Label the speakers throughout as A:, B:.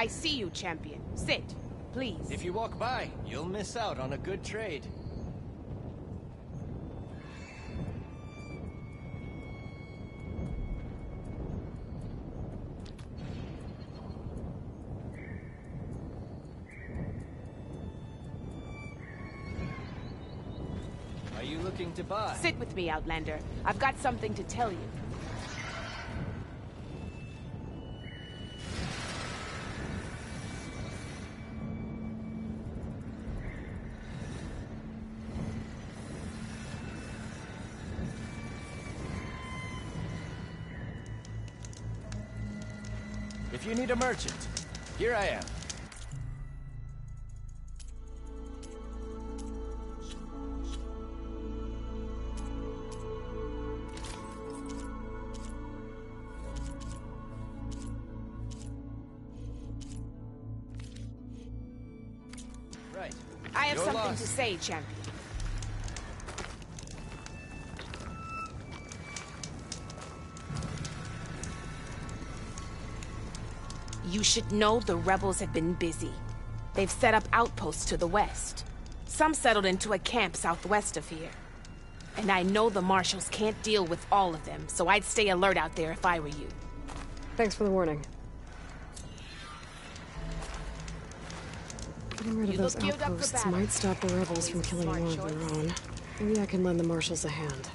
A: I see you, champion. Sit, please.
B: If you walk by, you'll miss out on a good trade. Are you looking to buy?
A: Sit with me, Outlander. I've got something to tell you.
B: If you need a merchant, here I am. Right.
A: I have
B: You're
A: something
B: lost.
A: to say, champion. You should know the rebels have been busy. They've set up outposts to the west. Some settled into a camp southwest of here. And I know the marshals can't deal with all of them, so I'd stay alert out there if I were you.
C: Thanks for the warning. Getting rid of those outposts might stop the rebels from killing more of their own. Maybe I can lend the marshals a hand.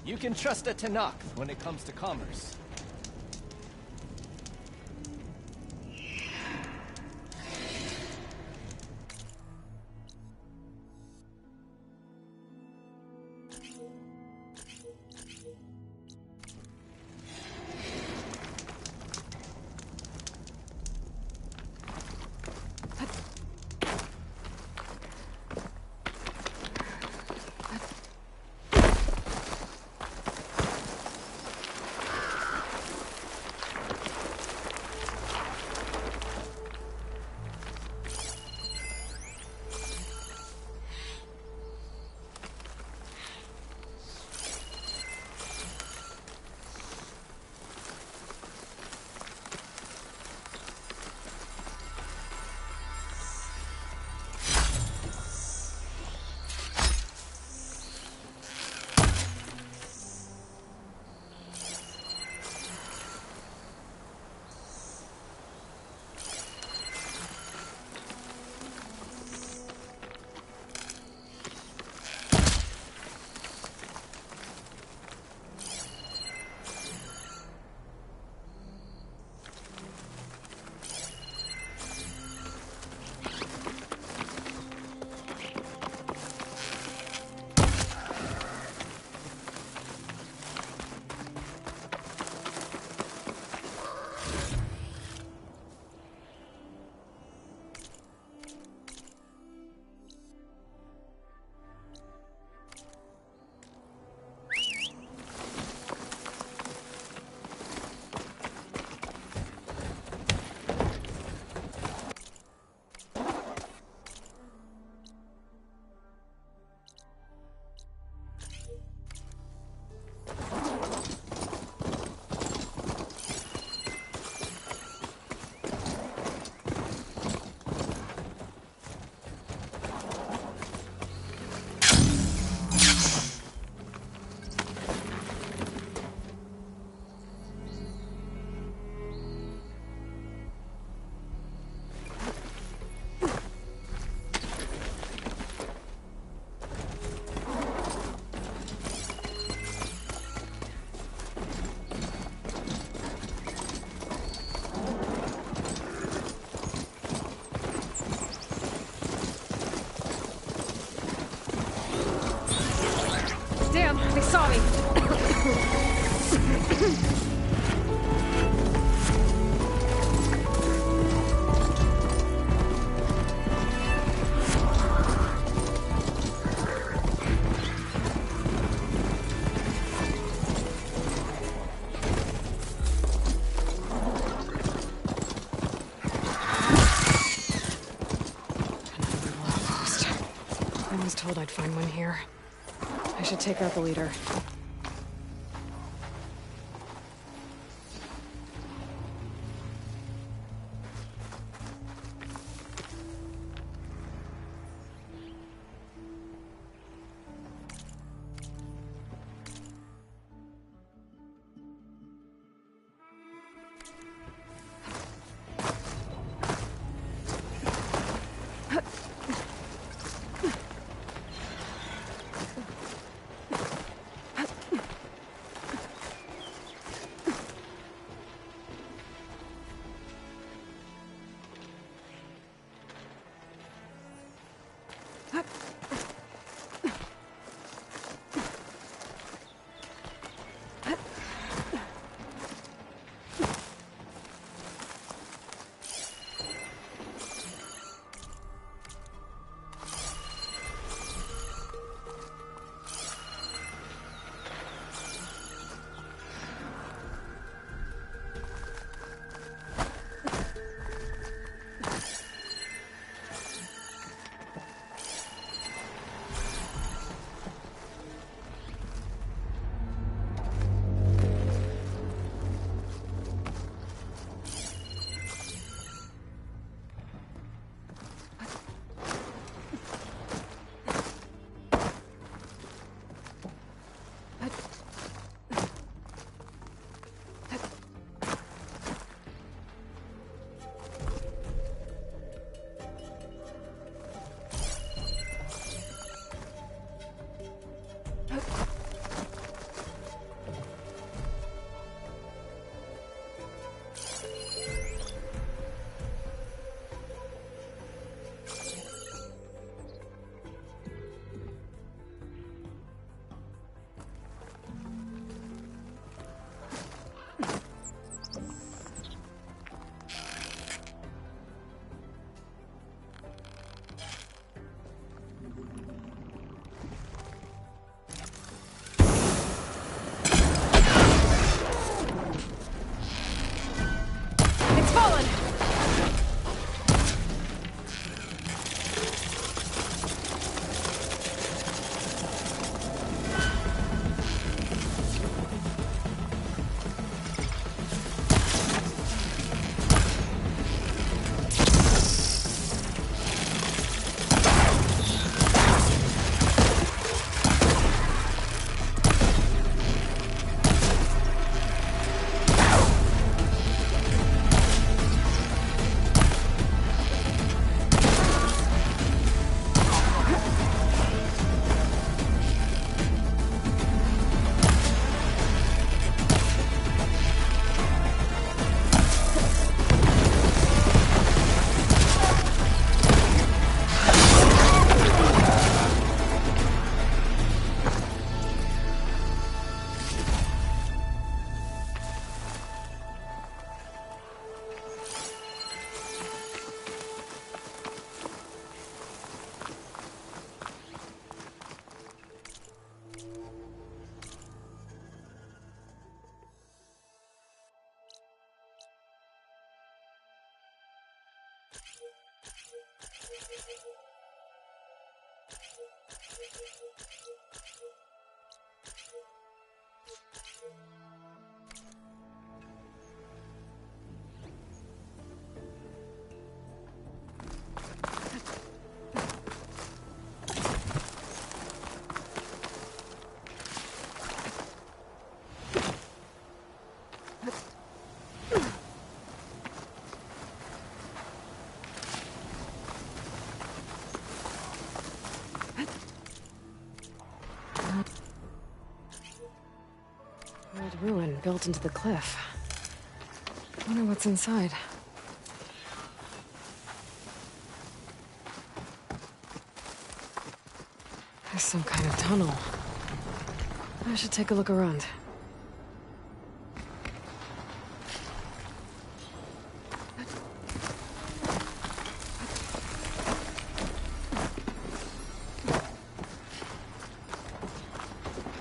B: You can trust a Tenakth when it comes to commerce.
C: Sorry. I was told I'd find one here. I should take out the leader. Old ruin built into the cliff. Wonder what's inside. There's some kind of tunnel. I should take a look around.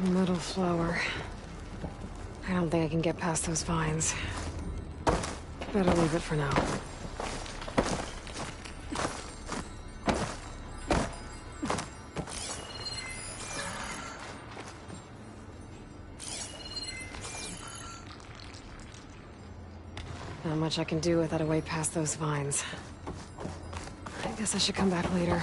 C: Metal flower. I don't think I can get past those vines. Better leave it for now. Not much I can do without a way past those vines. I guess I should come back later.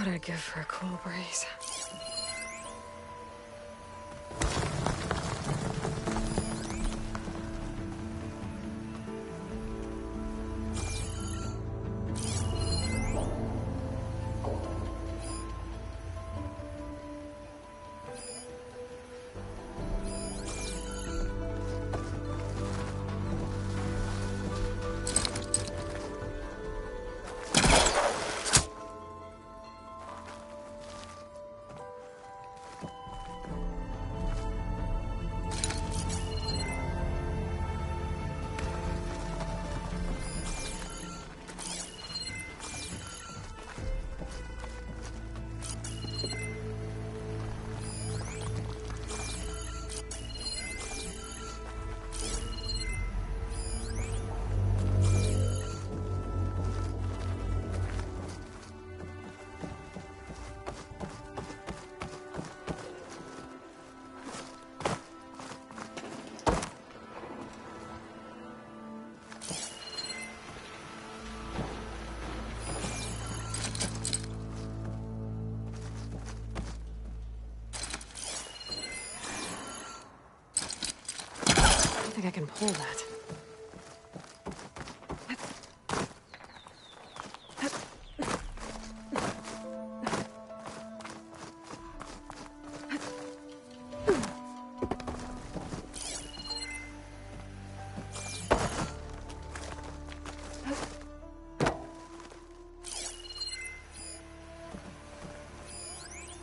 C: What'd I give for a cool breeze? think I can pull that.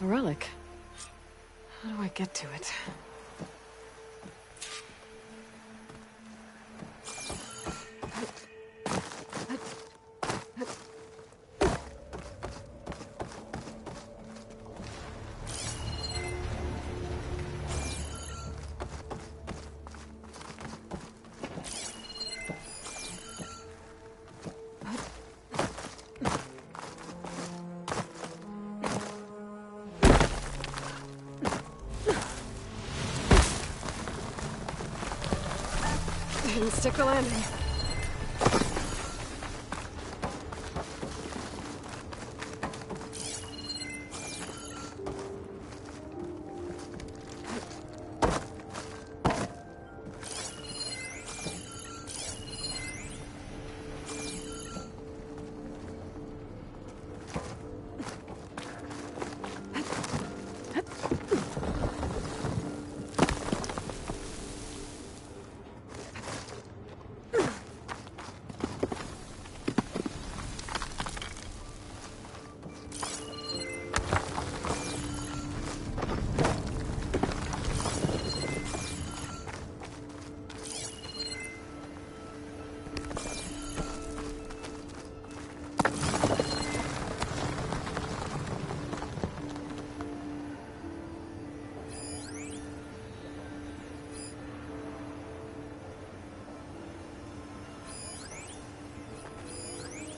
C: A relic. How do I get to it? Didn't stick the landing.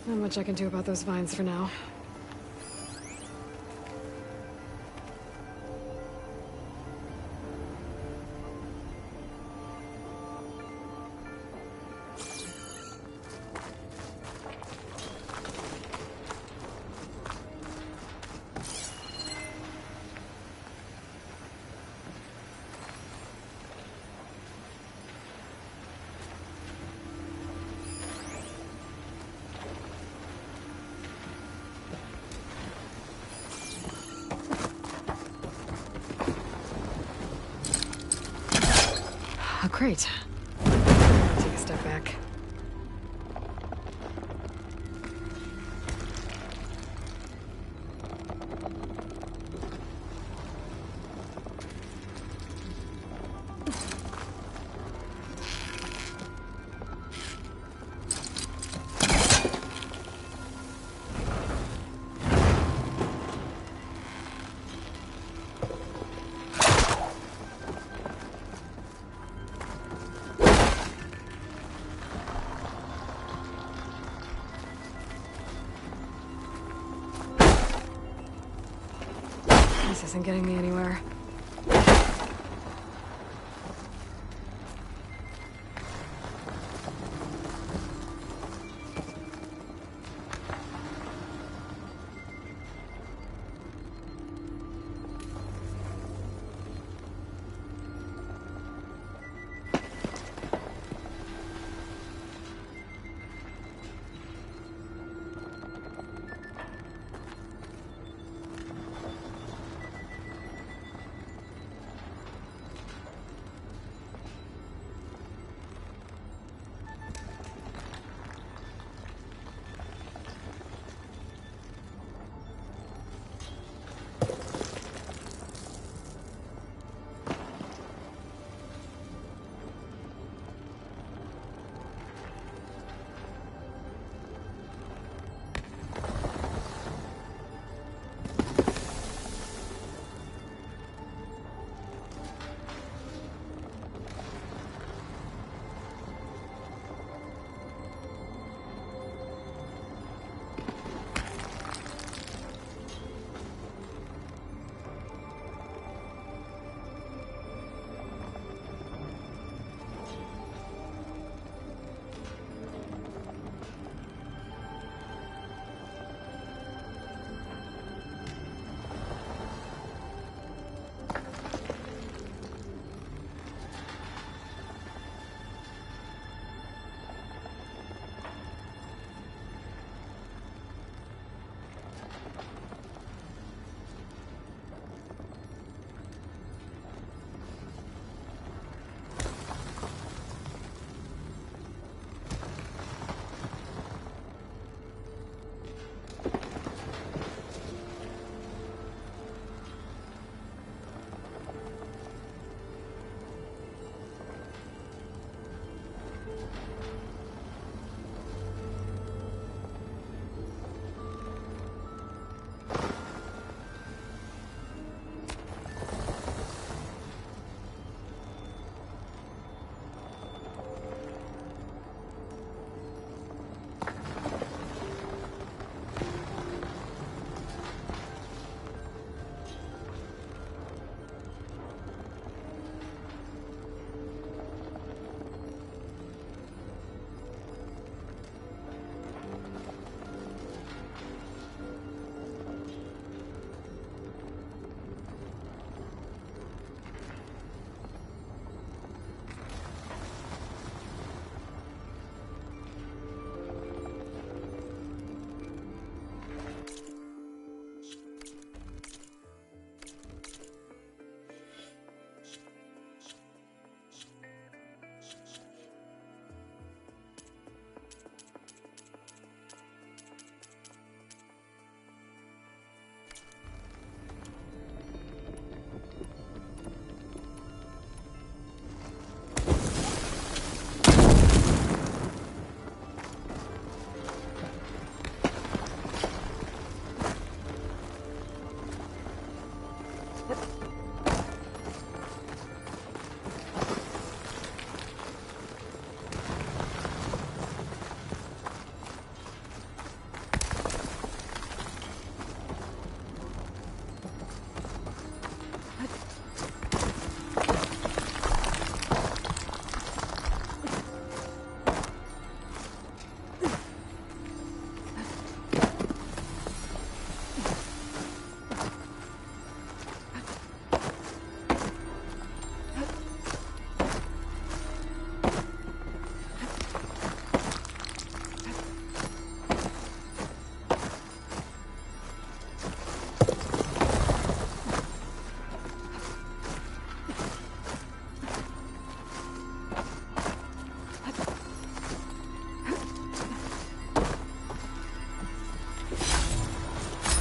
C: Not much I can do about those vines for now. Oh, great. Take a step back. This isn't getting me anywhere.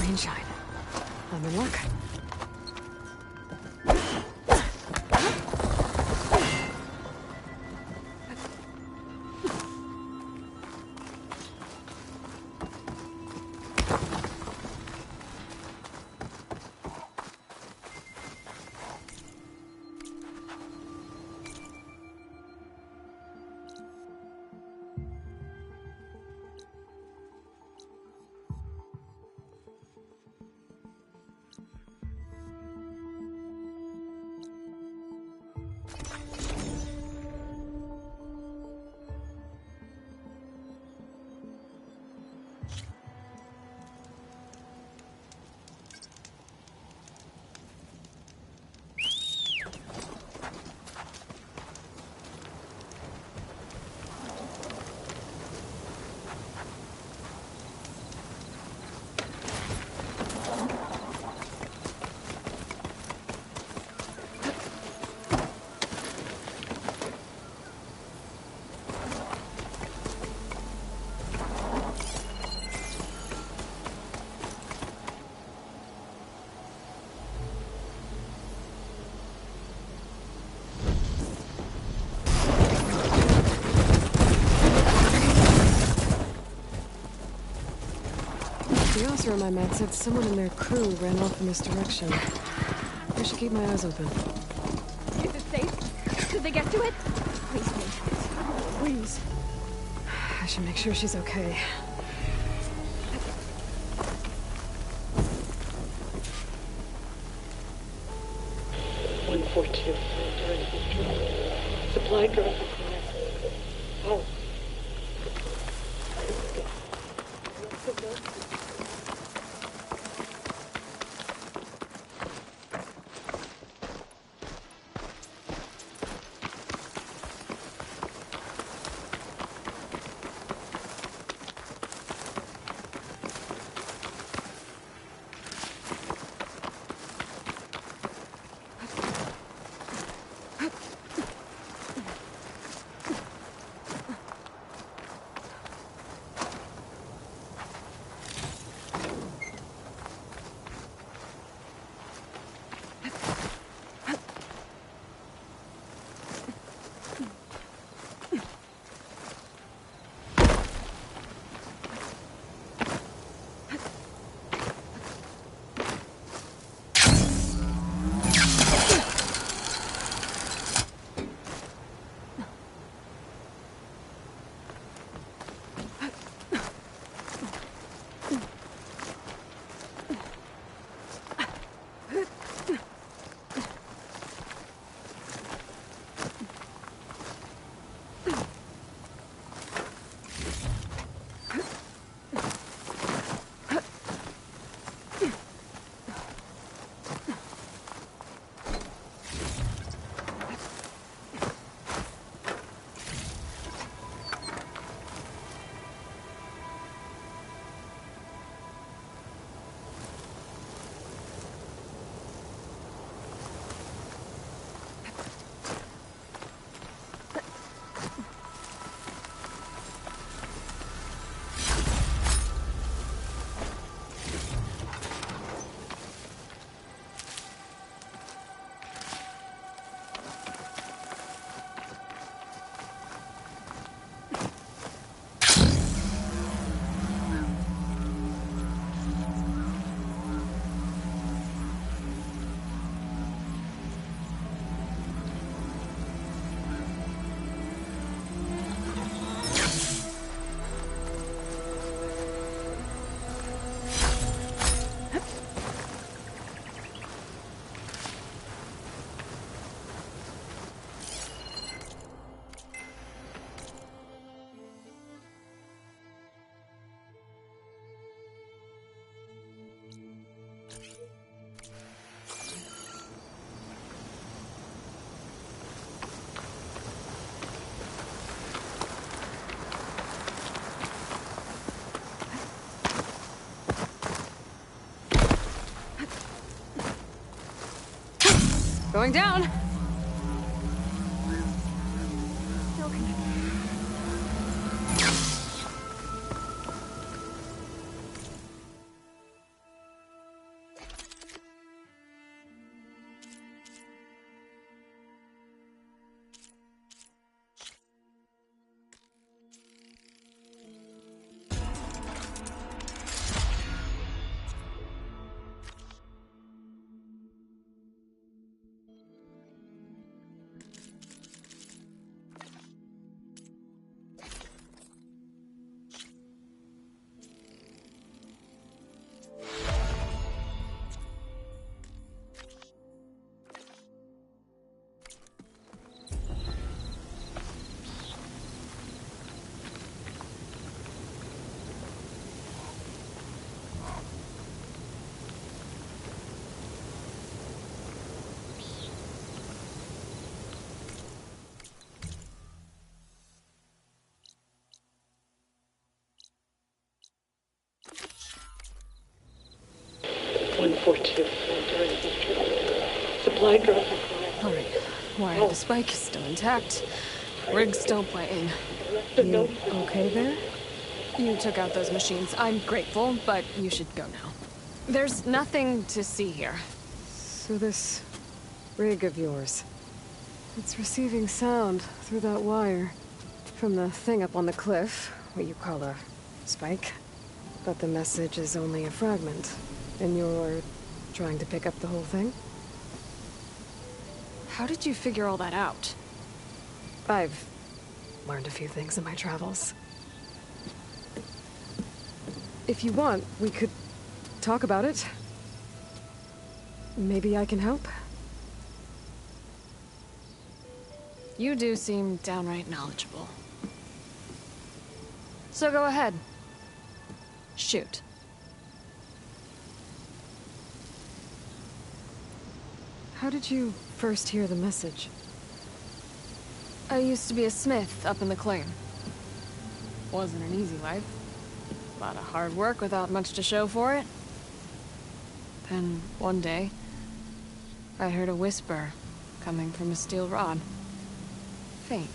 C: Green shine. I'm in luck. The officer on my map said someone in their crew ran off in this direction. I should keep my eyes open.
D: Is it safe? Did they get to it? Please, please.
C: I should make sure she's okay.
E: Supply drop. Oh.
C: Going down!
E: fortunate friend during this trip. Supply drop required.
C: Alright. Wire the spike is still intact. Rig's still playing. You okay there? You took out those machines. I'm grateful, but you should go now. There's nothing to see here. So this rig of yours, it's receiving sound through that wire from the thing up on the cliff, what you call a spike. But the message is only a fragment, and you're trying to pick up the whole thing? How did you figure all that out? I've learned a few things in my travels. If you want, we could talk about it. Maybe I can help? You do seem downright knowledgeable. So go ahead. Shoot. How did you first hear the message? I used to be a smith up in the claim. Wasn't an easy life. A lot of hard work without much to show for it. Then, one day, I heard a whisper coming from a steel rod. Faint,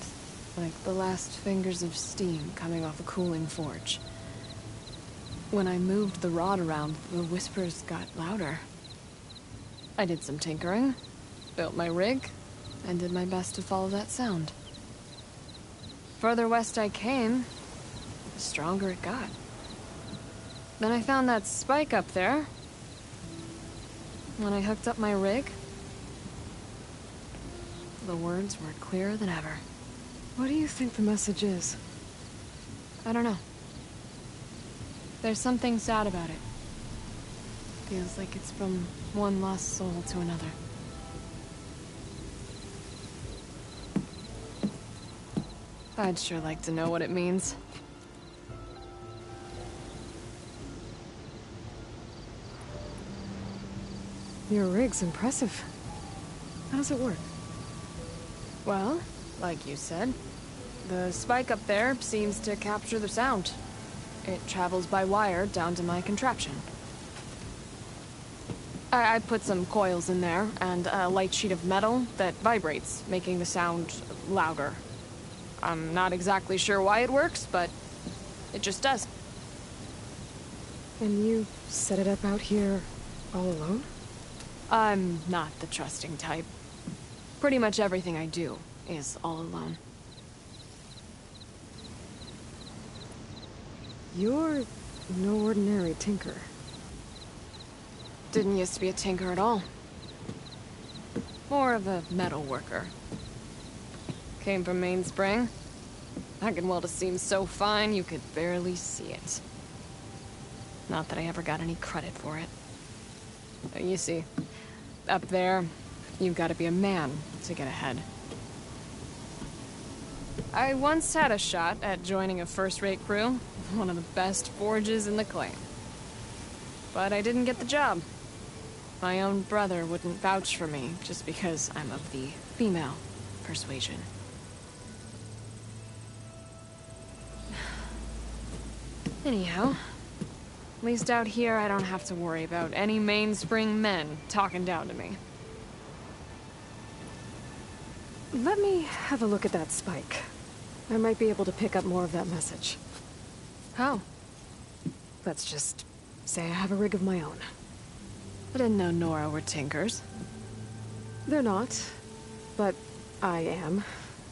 C: like the last fingers of steam coming off a cooling forge. When I moved the rod around, the whispers got louder. I did some tinkering, built my rig, and did my best to follow that sound. Further west I came, the stronger it got. Then I found that spike up there. When I hooked up my rig, the words were clearer than ever. What do you think the message is? I don't know. There's something sad about it. Feels like it's from one lost soul to another. I'd sure like to know what it means. Your rig's impressive. How does it work? Well, like you said, the spike up there seems to capture the sound. It travels by wire down to my contraption. I put some coils in there, and a light sheet of metal that vibrates, making the sound louder. I'm not exactly sure why it works, but it just does. And you set it up out here all alone? I'm not the trusting type. Pretty much everything I do is all alone. You're no ordinary tinker. Didn't used to be a tinker at all. More of a metal worker. Came from Mainspring. I can weld a seam so fine you could barely see it. Not that I ever got any credit for it. You see, up there, you've got to be a man to get ahead. I once had a shot at joining a first-rate crew, one of the best forges in the claim. But I didn't get the job. My own brother wouldn't vouch for me just because I'm of the female persuasion. Anyhow, at least out here I don't have to worry about any Mainspring men talking down to me. Let me have a look at that spike. I might be able to pick up more of that message. How? Let's just say I have a rig of my own. I didn't know Nora were tinkers. They're not, but I am,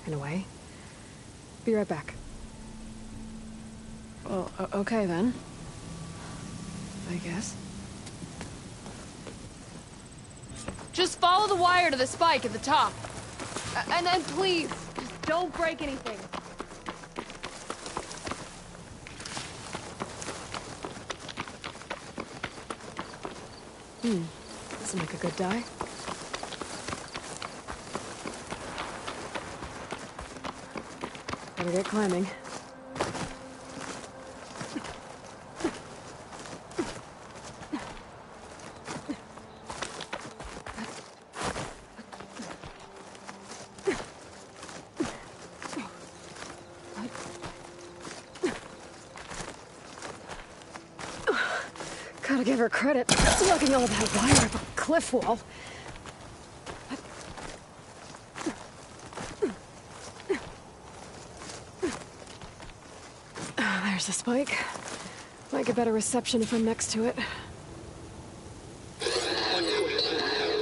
C: in a way. Be right back. Well, okay then. I guess. Just follow the wire to the spike at the top. And then please, just don't break anything. This will make a good die. Better get climbing. Gotta give her credit. Lugging all that wire up a cliff wall. There's a spike. Might get better reception if I'm next to it.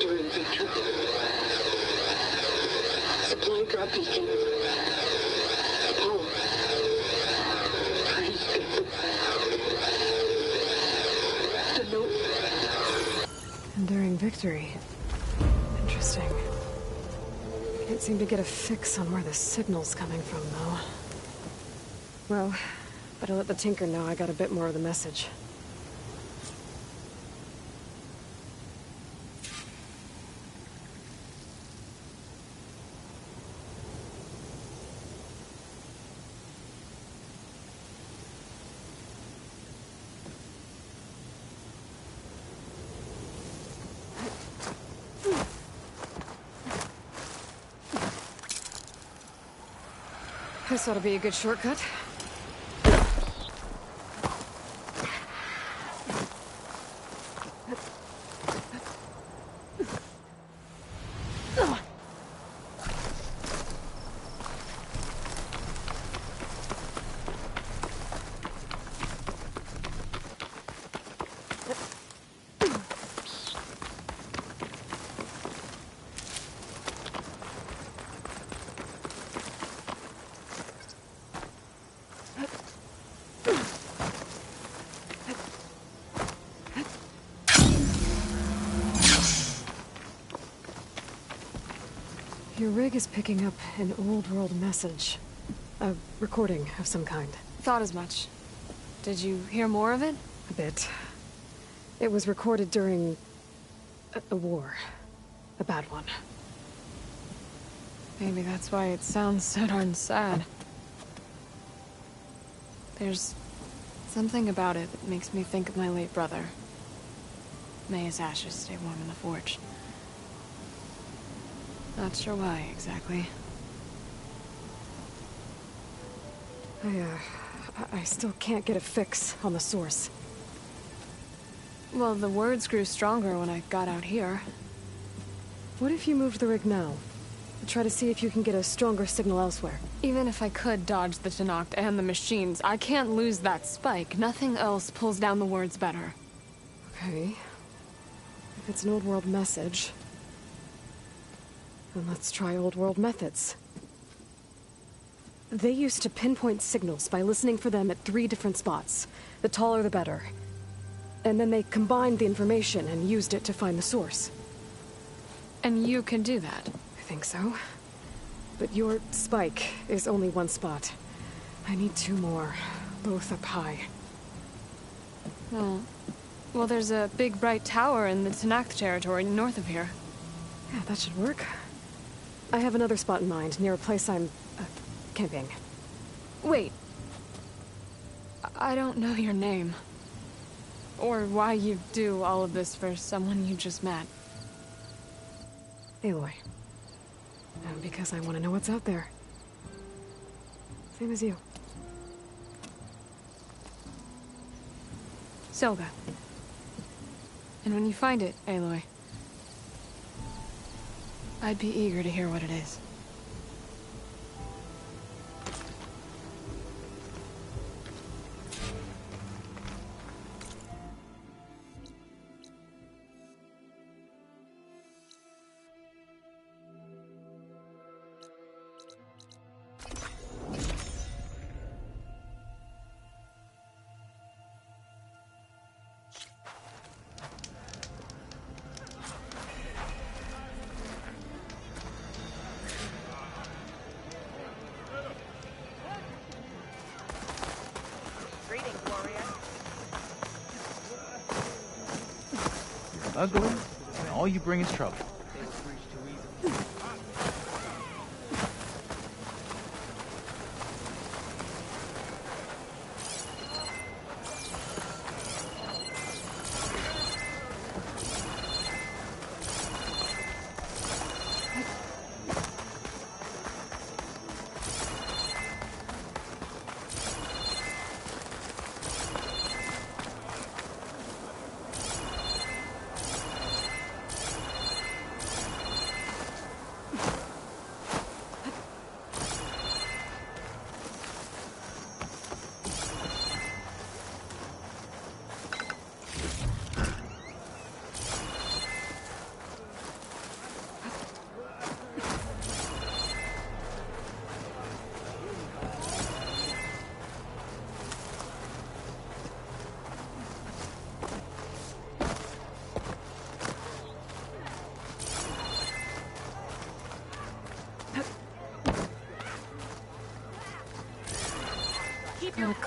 E: During victory. Supply drop beacon. Power. Praise God. The note.
C: Enduring victory. Interesting. Can't seem to get a fix on where the signal's coming from, though. Well, better let the Tinker know I got a bit more of the message. This ought to be a good shortcut. Your rig is picking up an old world message. A recording of some kind.
D: Thought as much. Did you hear more of it?
C: A bit. It was recorded during a war. A bad one.
D: Maybe that's why it sounds so darn sad. There's something about it that makes me think of my late brother. May his ashes stay warm in the forge. Not sure why, exactly.
C: I still can't get a fix on the source.
D: Well, the words grew stronger when I got out here.
C: What if you moved the rig now? Try to see if you can get a stronger signal elsewhere.
D: Even if I could dodge the Tenakth and the machines, I can't lose that spike. Nothing else pulls down the words better.
C: Okay. If it's an old world message, then let's try old world methods. They used to pinpoint signals by listening for them at 3 different spots. The taller the better. And then they combined the information and used it to find the source.
D: And you can do that?
C: I think so. But your spike is only 1 spot. I need 2 more, both up high.
D: Oh. Well, there's a big bright tower in the Tenakth territory north of here.
C: Yeah, that should work. I have another spot in mind, near a place I'm camping.
D: Wait. I don't know your name. Or why you do all of this for someone you just met.
C: Aloy. And because I want to know what's out there. Same as you.
D: Selga. And when you find it, Aloy, I'd be eager to hear what it is.
F: Ugly, and all you bring is trouble.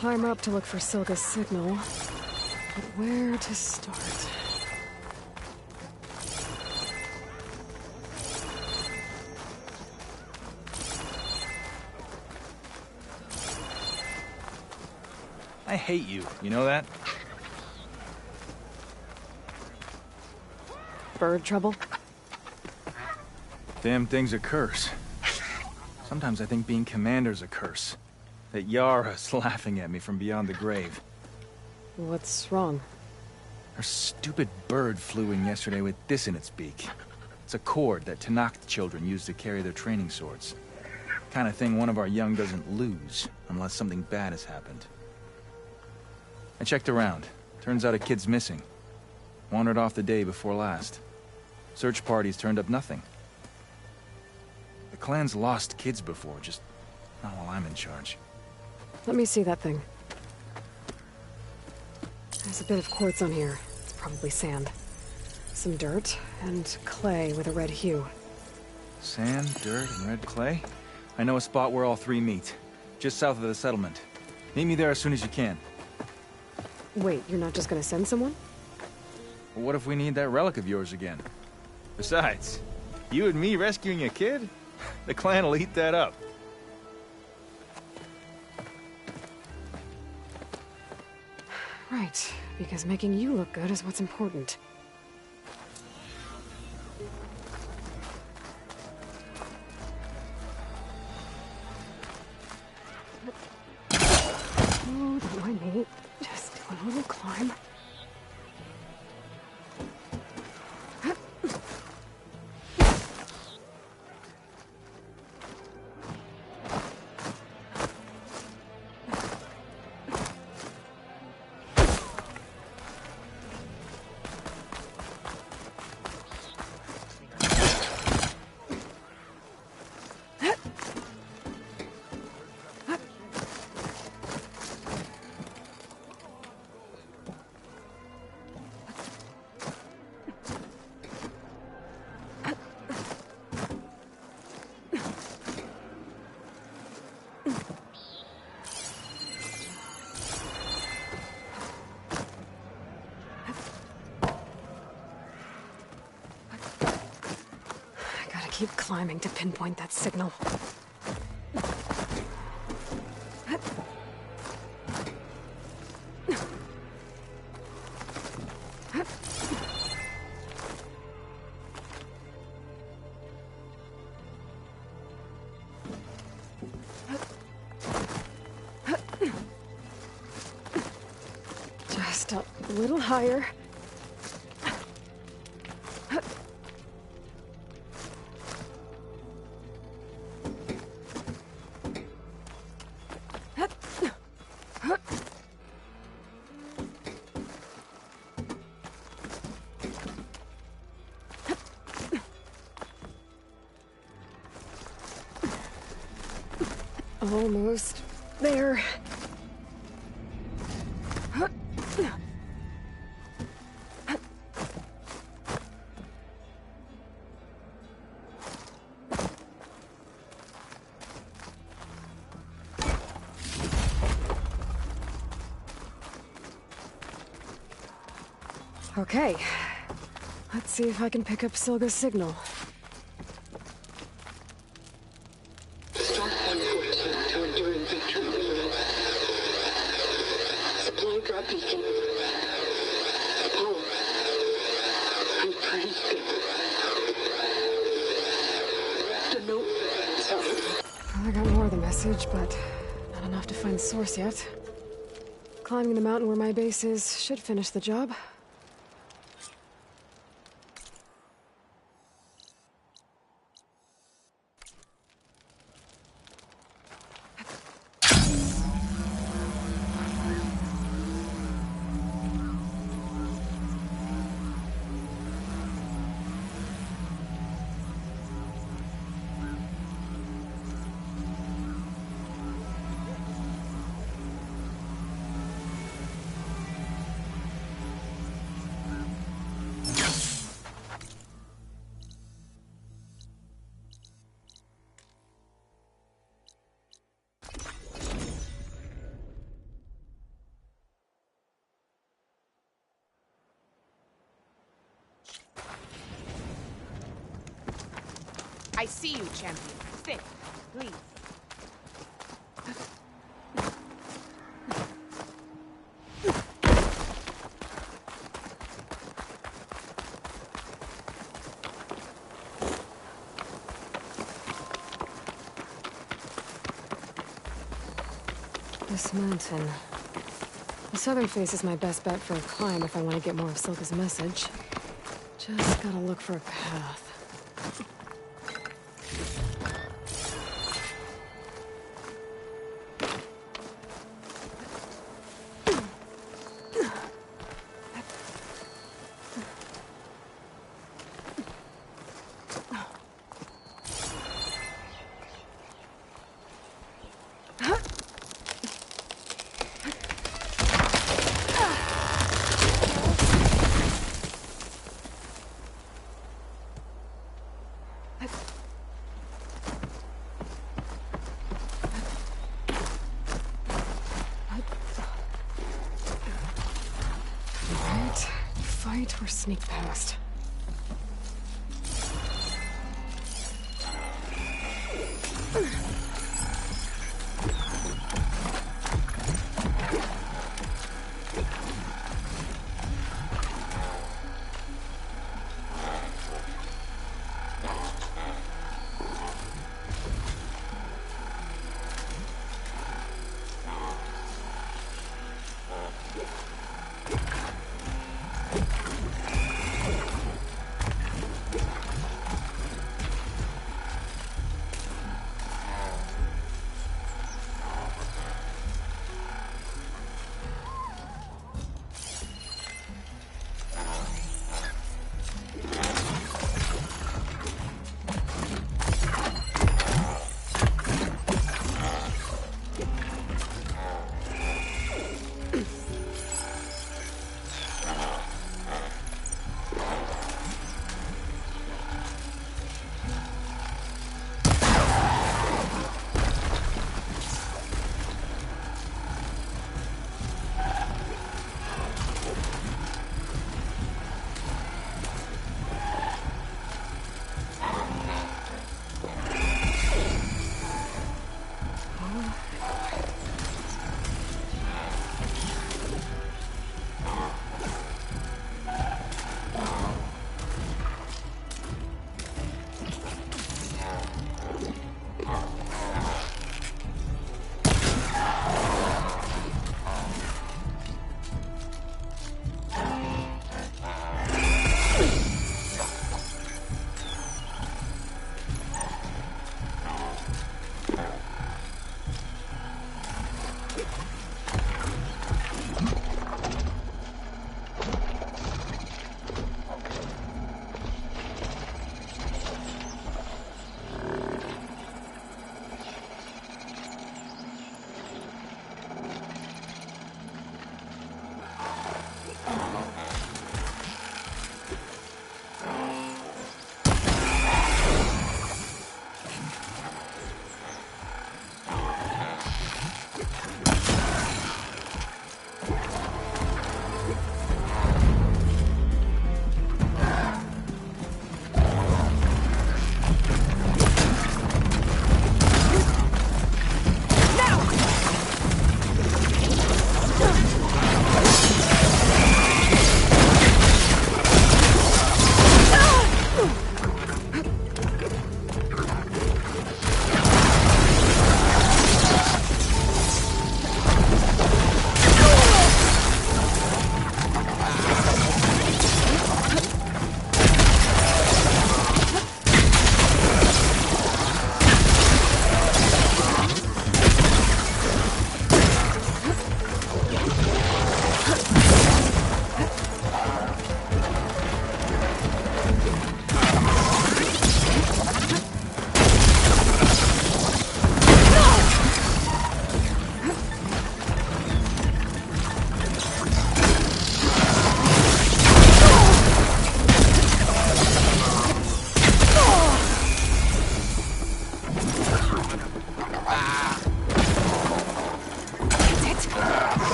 C: climb up to look for Silga's signal. But where to start?
F: I hate you know that?
C: Bird trouble?
F: Damn thing's a curse. Sometimes I think being commander's a curse. That Yara's laughing at me from beyond the grave.
C: What's wrong?
F: Her stupid bird flew in yesterday with this in its beak. It's a cord that Tenakth children use to carry their training swords. Kind of thing one of our young doesn't lose, unless something bad has happened. I checked around. Turns out a kid's missing. Wandered off the day before last. Search parties turned up nothing. The clan's lost kids before, just not while I'm in charge.
C: Let me see that thing. There's a bit of quartz on here. It's probably sand. Some dirt, and clay with a red hue.
F: Sand, dirt, and red clay? I know a spot where all three meet. Just south of the settlement. Meet me there as soon as you can.
C: Wait, you're not just gonna send someone?
F: Well, what if we need that relic of yours again? Besides, you and me rescuing a kid? The clan will eat that up.
C: Right, because making you look good is what's important. Oh, don't mind me. Just do a little climb. Keep climbing to pinpoint that signal. Just a little higher. Almost there. Okay. Let's see if I can pick up Silga's signal.
E: Start 114 to enduring victory. Supply drop beacon. Apollo. I praise thee. The note. Sorry.
C: Well, I got more of the message, but not enough to find the source yet. Climbing the mountain where my base is should finish the job.
A: I see you, champion. Sit, please.
C: This mountain. The southern face is my best bet for a climb if I want to get more of Silka's message. Just gotta look for a path. Fight or sneak past?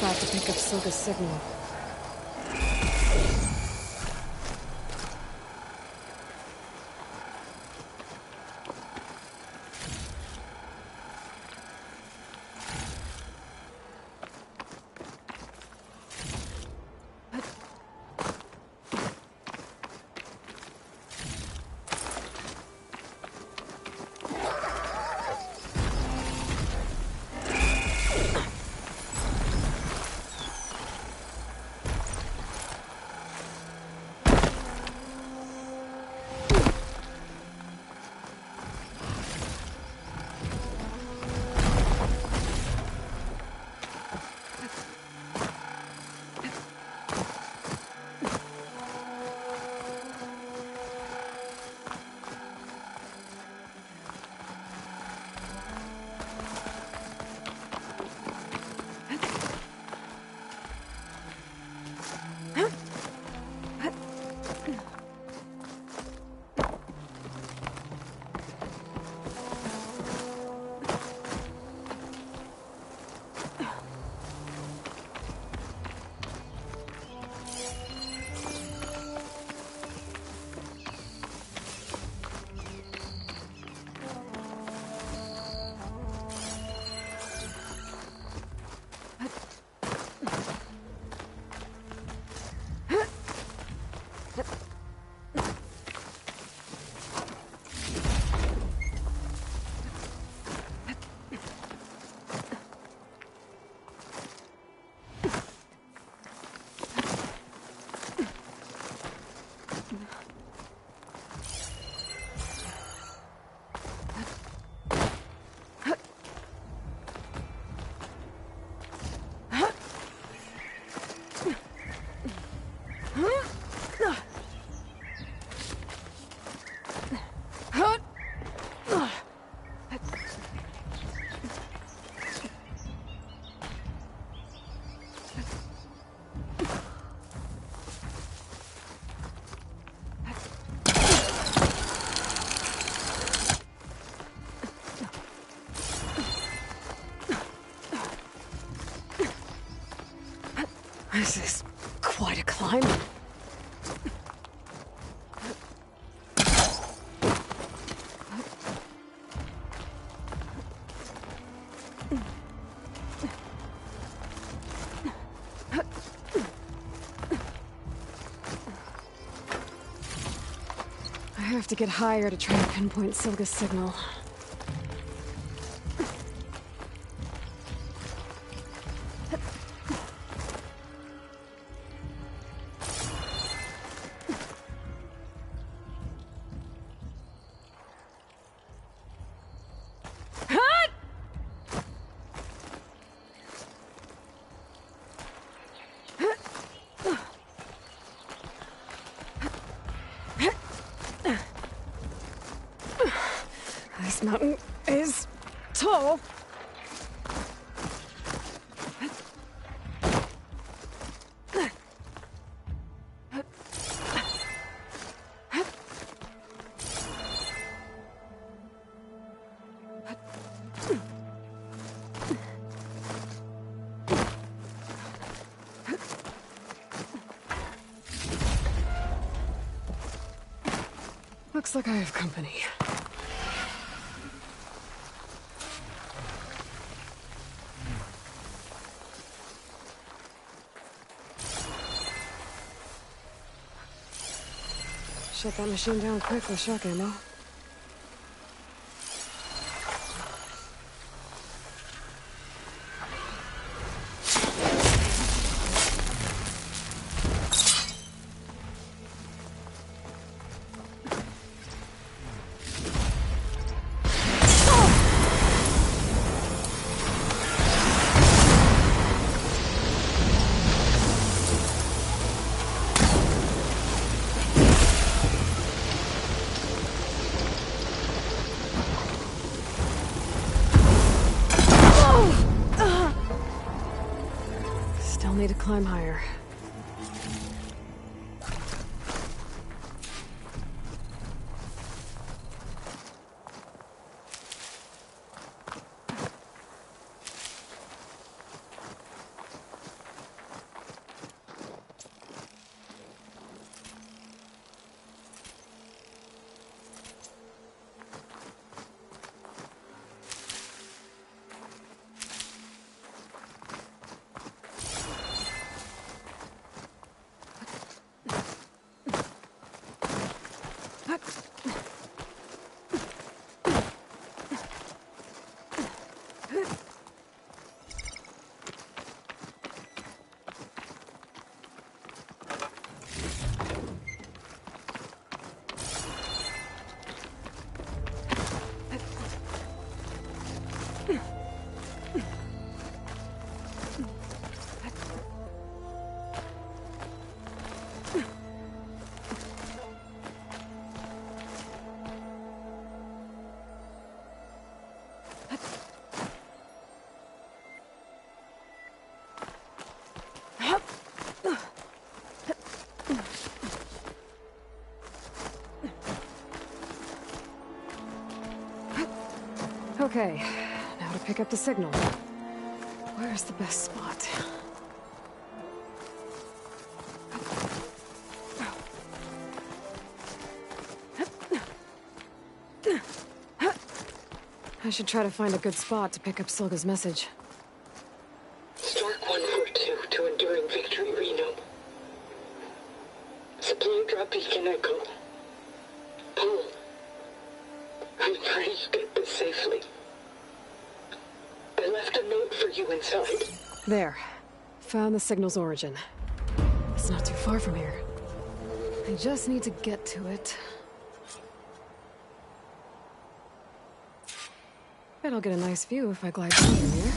C: spot to pick up Silga's signal. This is quite a climb. I have to get higher to try and pinpoint Silga's signal. This mountain is tall. Looks like I have company. Shut that machine down quick with shock ammo. Still need to climb higher. Okay, now to pick up the signal. Where's the best spot? I should try to find a good spot to pick up Silga's message.
E: Stark 142 to Enduring Victory, Reno. Supply drop beacon Echo. Paul, I'm trying to get this safely. I left a note for you inside.
C: There. Found the signal's origin. It's not too far from here. I just need to get to it. Bet I'll get a nice view if I glide down from here.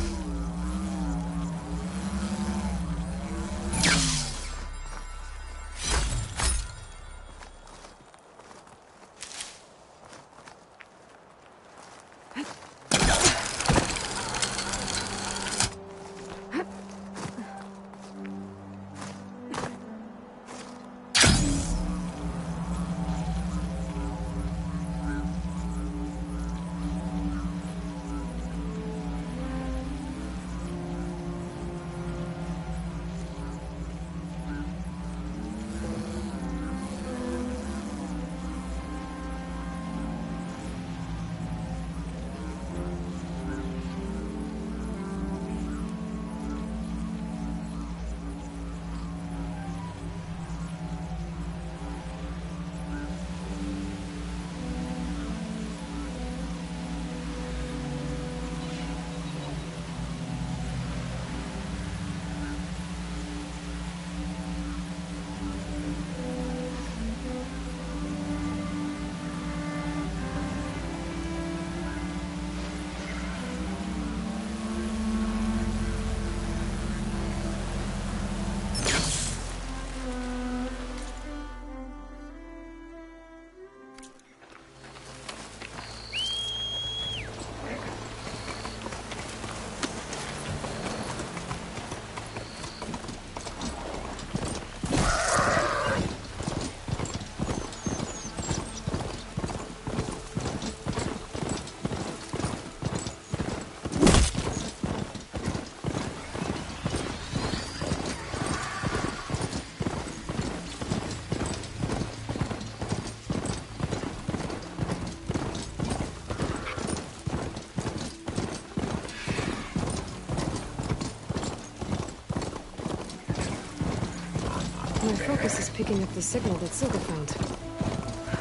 C: My focus is picking up the signal that Silga found.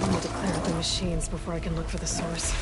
C: I need to clear out the machines before I can look for the source.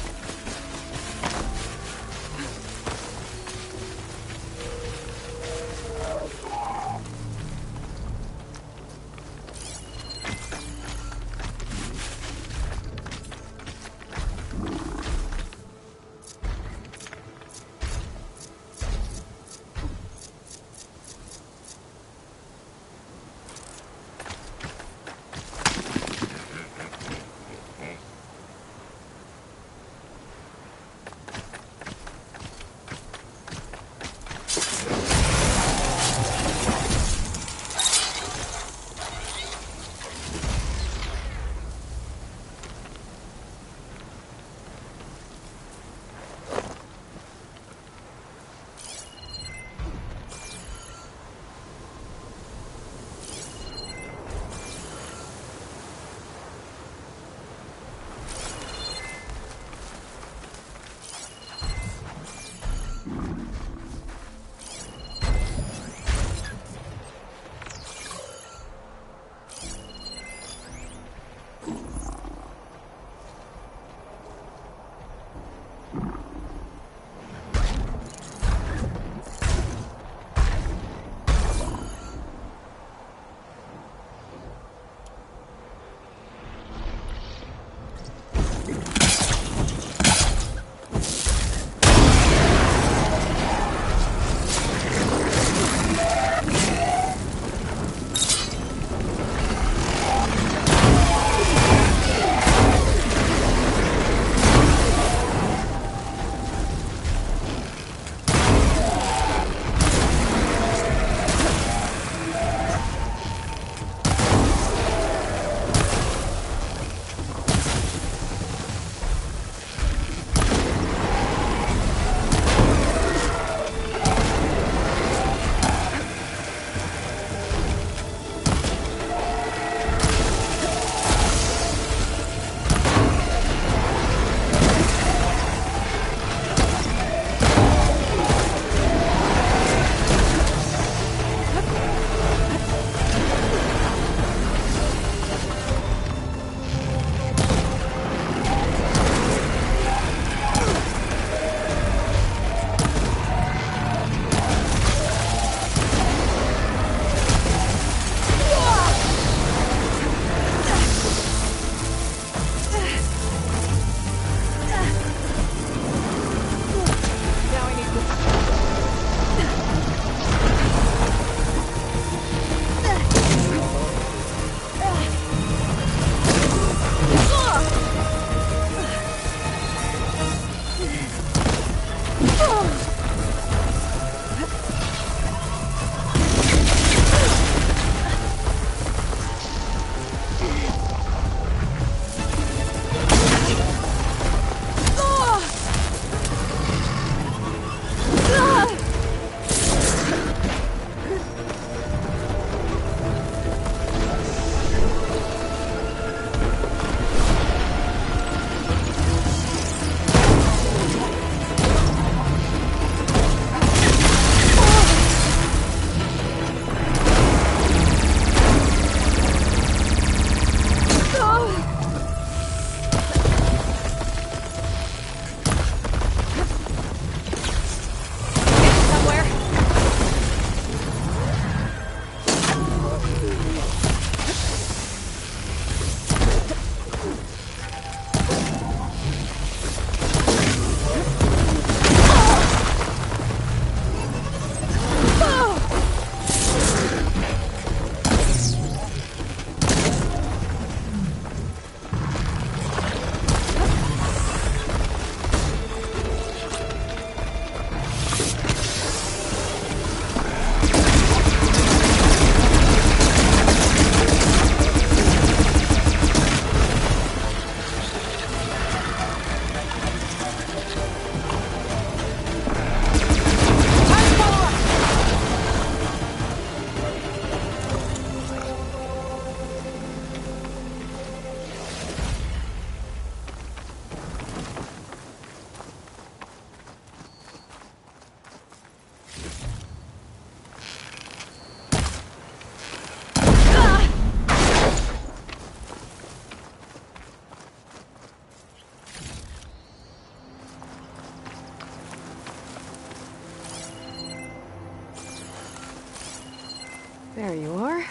C: There you are.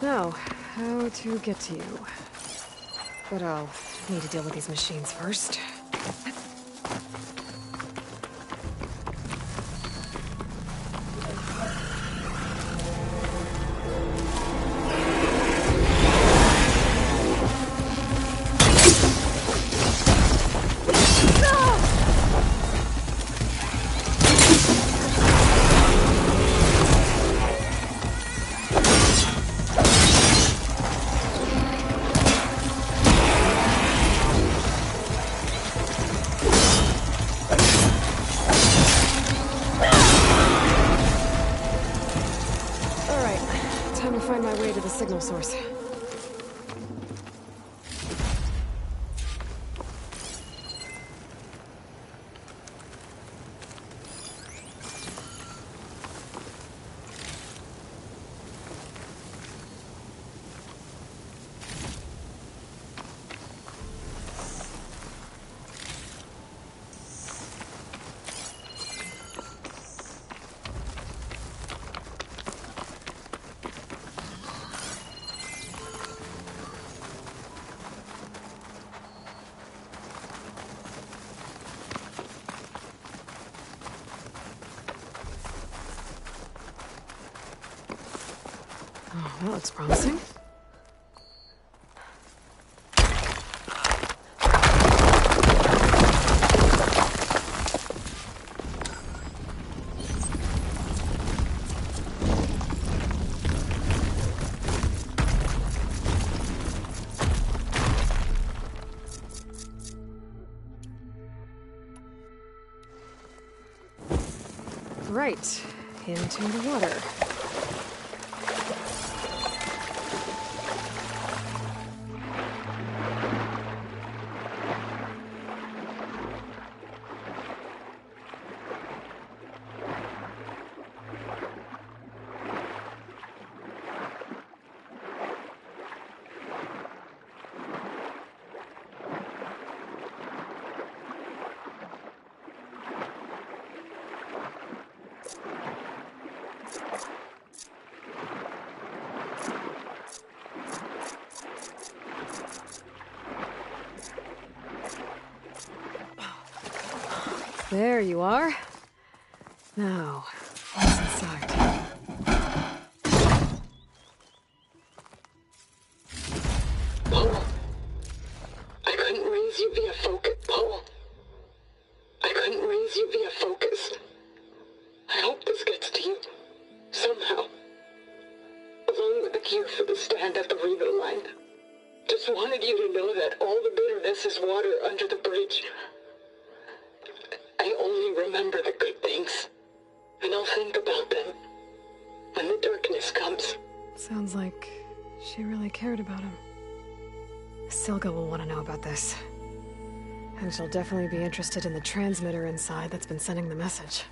C: Now, how to get to you. But I'll need to deal with these machines first. Find my way to the signal source. Oh, that looks promising. Right, into the water. There you are. Now, what's inside?
E: Paul, I couldn't raise you via focus. Paul, I couldn't raise you via focus. I hope this gets to you, somehow. Along with the cue for the stand at the Revo line. Just wanted you to know that all the bitterness is water under the bridge. I only remember the good things, and I'll think about them when the darkness comes.
C: Sounds like she really cared about him. Silga will want to know about this. And she'll definitely be interested in the transmitter inside that's been sending the message.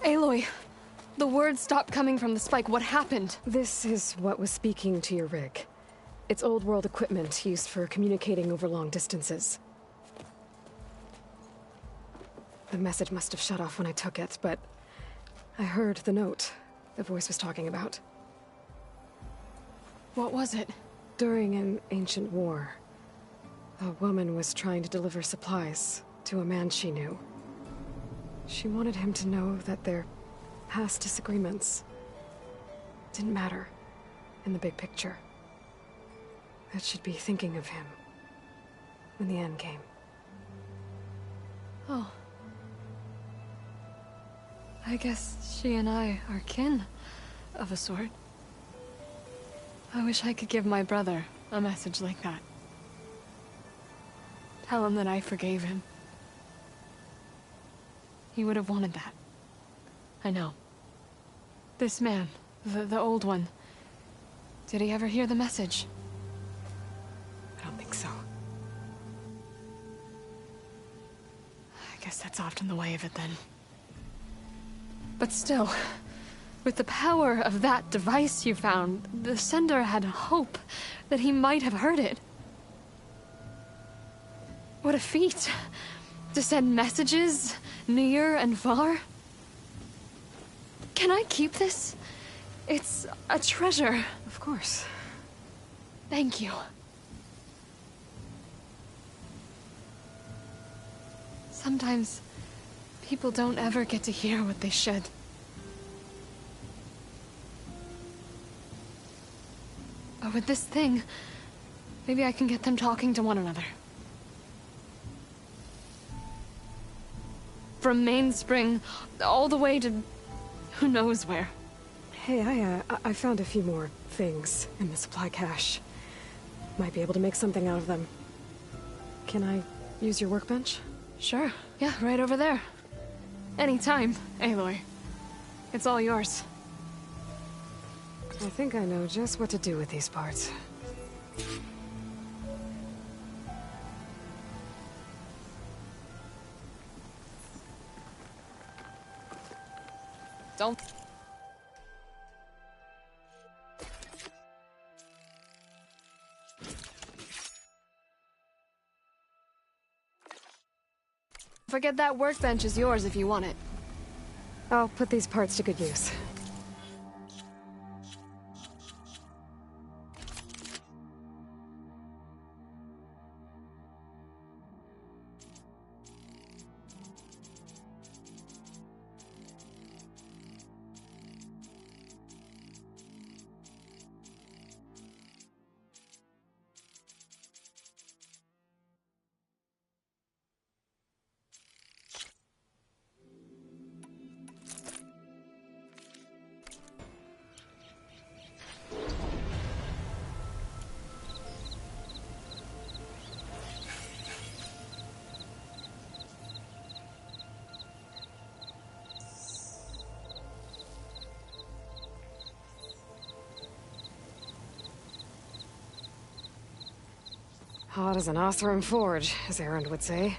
D: Aloy, the words stopped coming from the spike. What happened?
C: This is what was speaking to your rig. It's old world equipment used for communicating over long distances. The message must have shut off when I took it, but I heard the note the voice was talking about.
D: What was it?
C: During an ancient war, a woman was trying to deliver supplies to a man she knew. She wanted him to know that their past disagreements didn't matter in the big picture. That she'd be thinking of him when the end came.
D: Oh. I guess she and I are kin, of a sort. I wish I could give my brother a message like that. Tell him that I forgave him. He would have wanted that. I know. This man, the old one, did he ever hear the message?
C: I don't think so.
D: I guess that's often the way of it then. But still, with the power of that device you found, the sender had hope that he might have heard it. What a feat! To send messages near and far. Can I keep this? It's a treasure.
C: Of course.
D: Thank you. Sometimes people don't ever get to hear what they should. But with this thing, maybe I can get them talking to one another. From Mainspring, all the way to who knows where.
C: Hey, I found a few more things in the supply cache. Might be able to make something out of them. Can I use your workbench?
D: Sure. Yeah, right over there. Anytime, Aloy. It's all yours.
C: I think I know just what to do with these parts.
A: Don't...
D: Forget that workbench is yours if you want it.
C: I'll put these parts to good use. Hot as an Oseram forge, as Erend would say.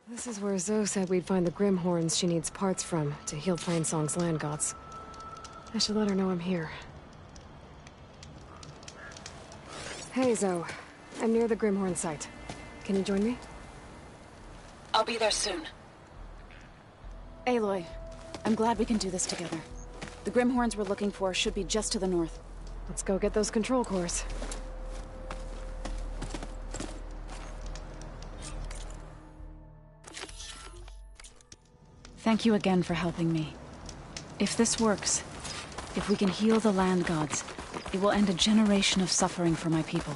C: This is where Zoe said we'd find the Grimhorns she needs parts from to heal Plainsong's land gods. I should let her know I'm here. Hey, Zoe. I'm near the Grimhorn site. Can you join me?
G: I'll be there soon. Aloy, I'm glad we can do this together. The Grimhorns we're looking for should be just to the north.
C: Let's go get those control cores.
G: Thank you again for helping me. If this works, if we can heal the land gods, it will end a generation of suffering for my people.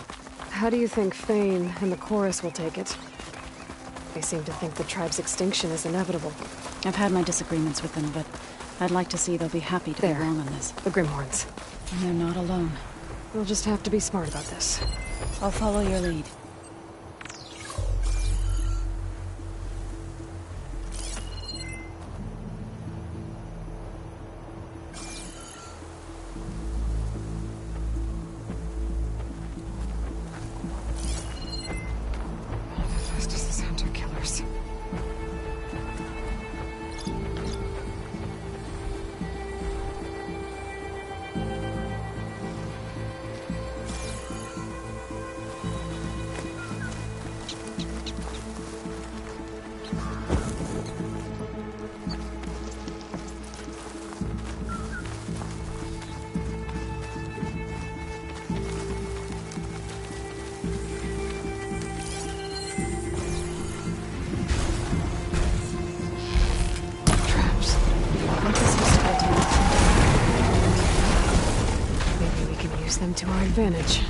C: How do you think Fane and the Chorus will take it? They seem to think the tribe's extinction is inevitable.
G: I've had my disagreements with them, but I'd like to see they'll be happy to be wrong on this.
C: The Grimhorns.
G: And they're not alone.
C: We'll just have to be smart about this.
G: I'll follow your lead.
C: Fast as the Hunter killers. Maybe we can use them to our advantage.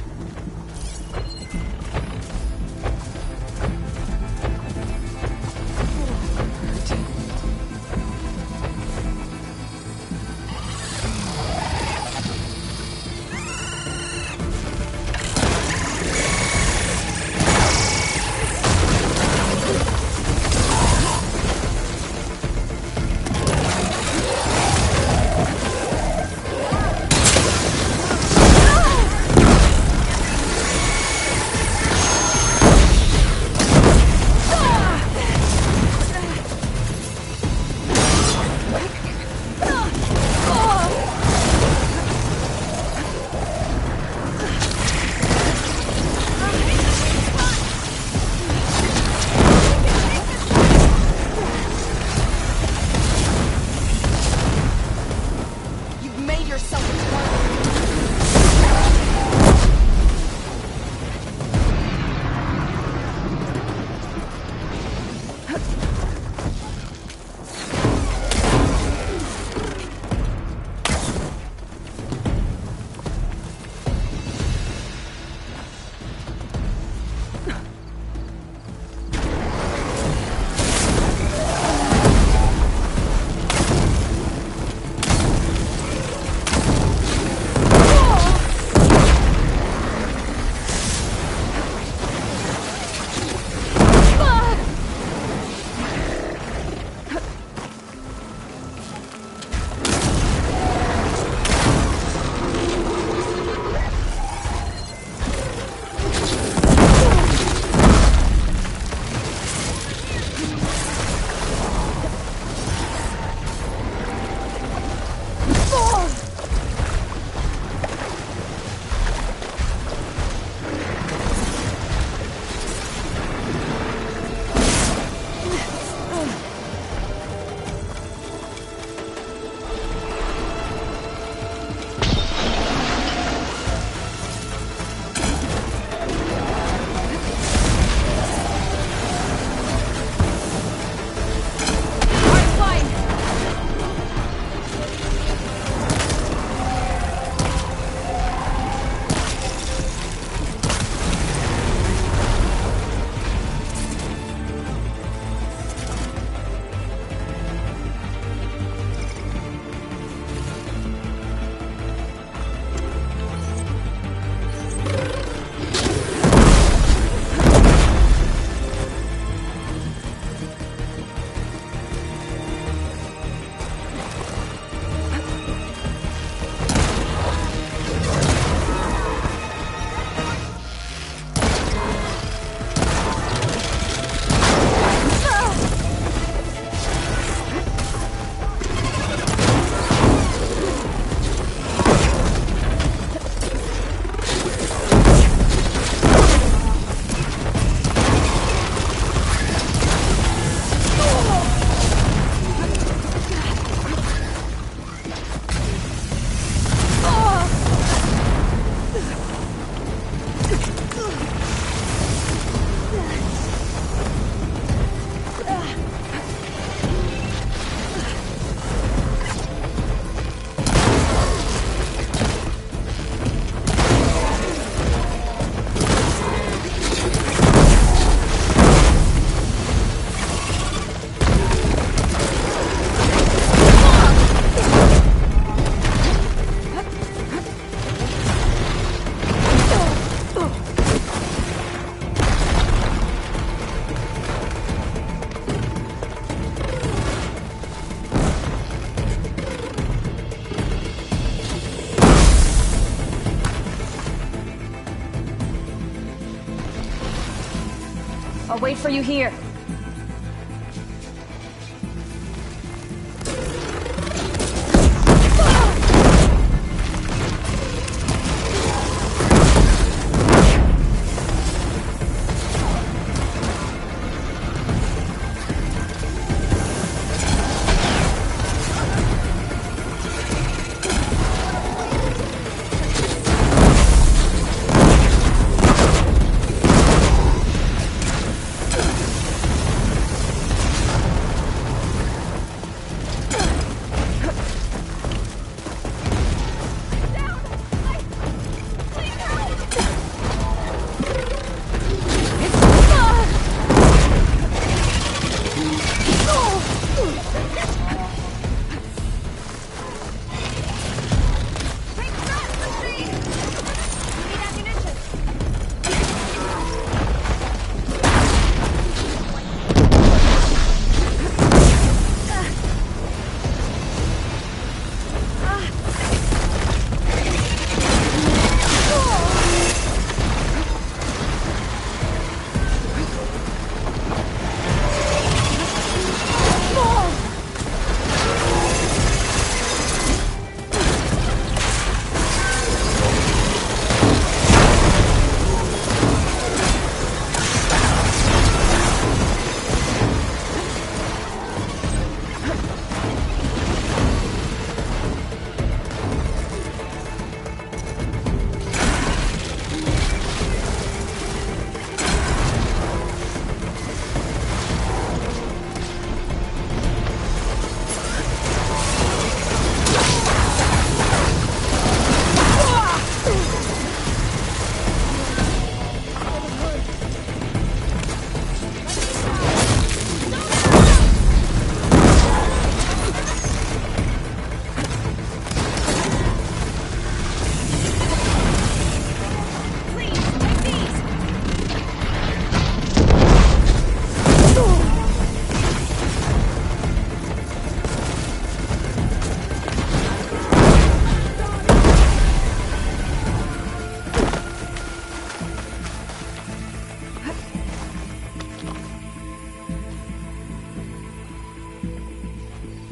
G: I'll wait for you here.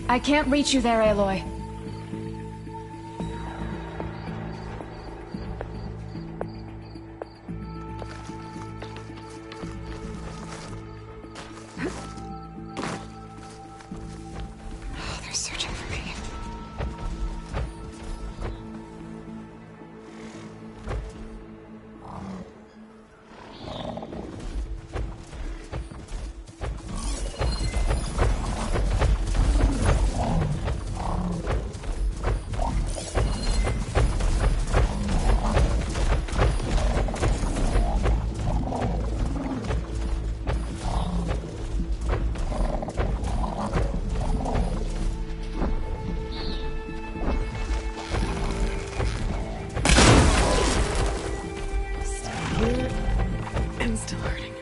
G: I can't reach you there, Aloy.
D: They're searching for me. I'm still hurting.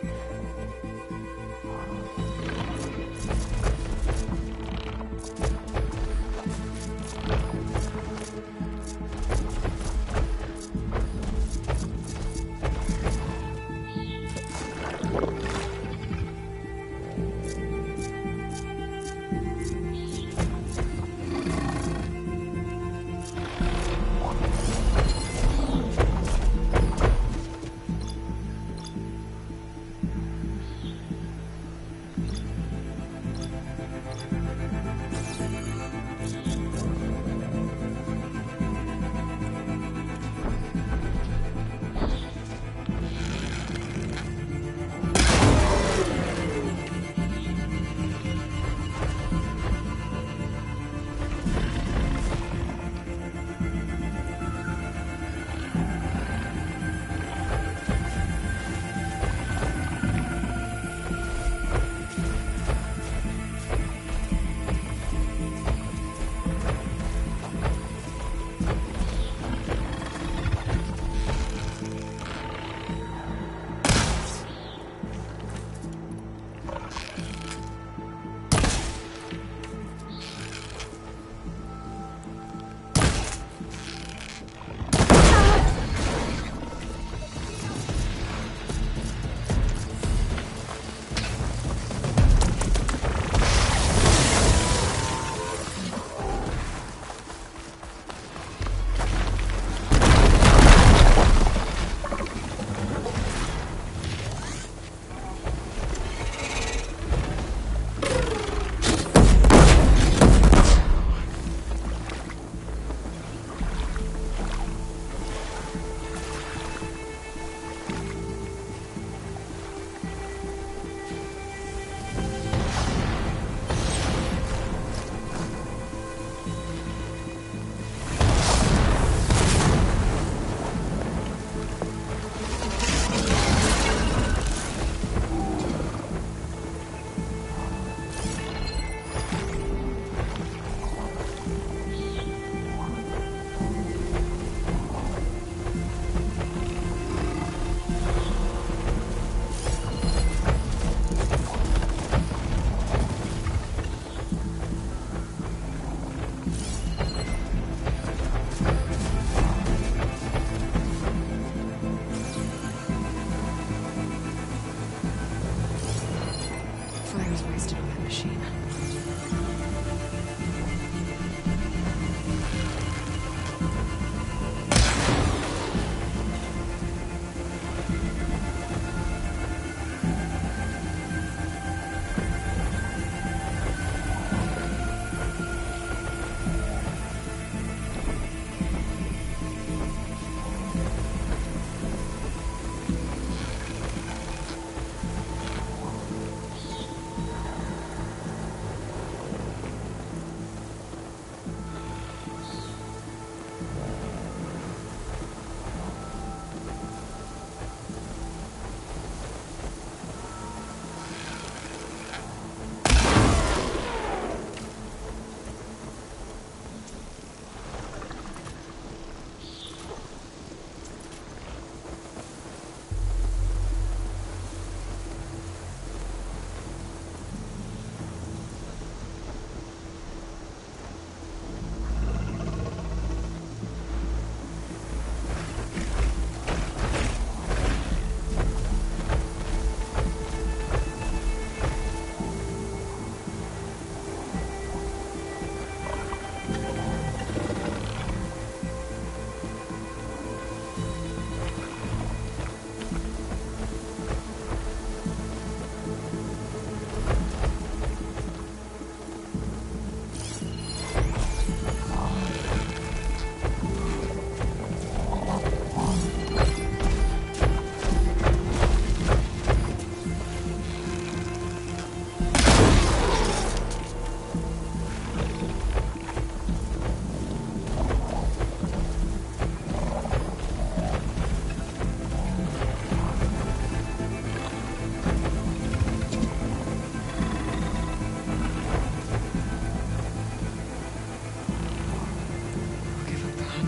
C: years wasted on that machine.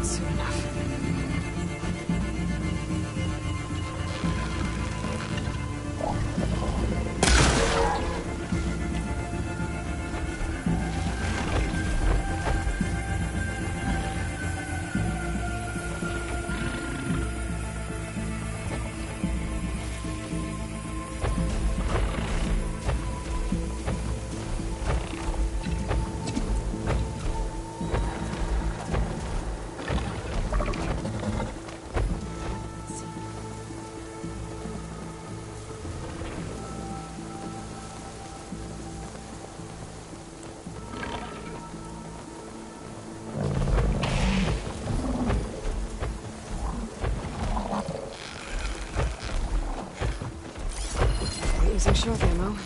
C: Soon enough. Using shock ammo.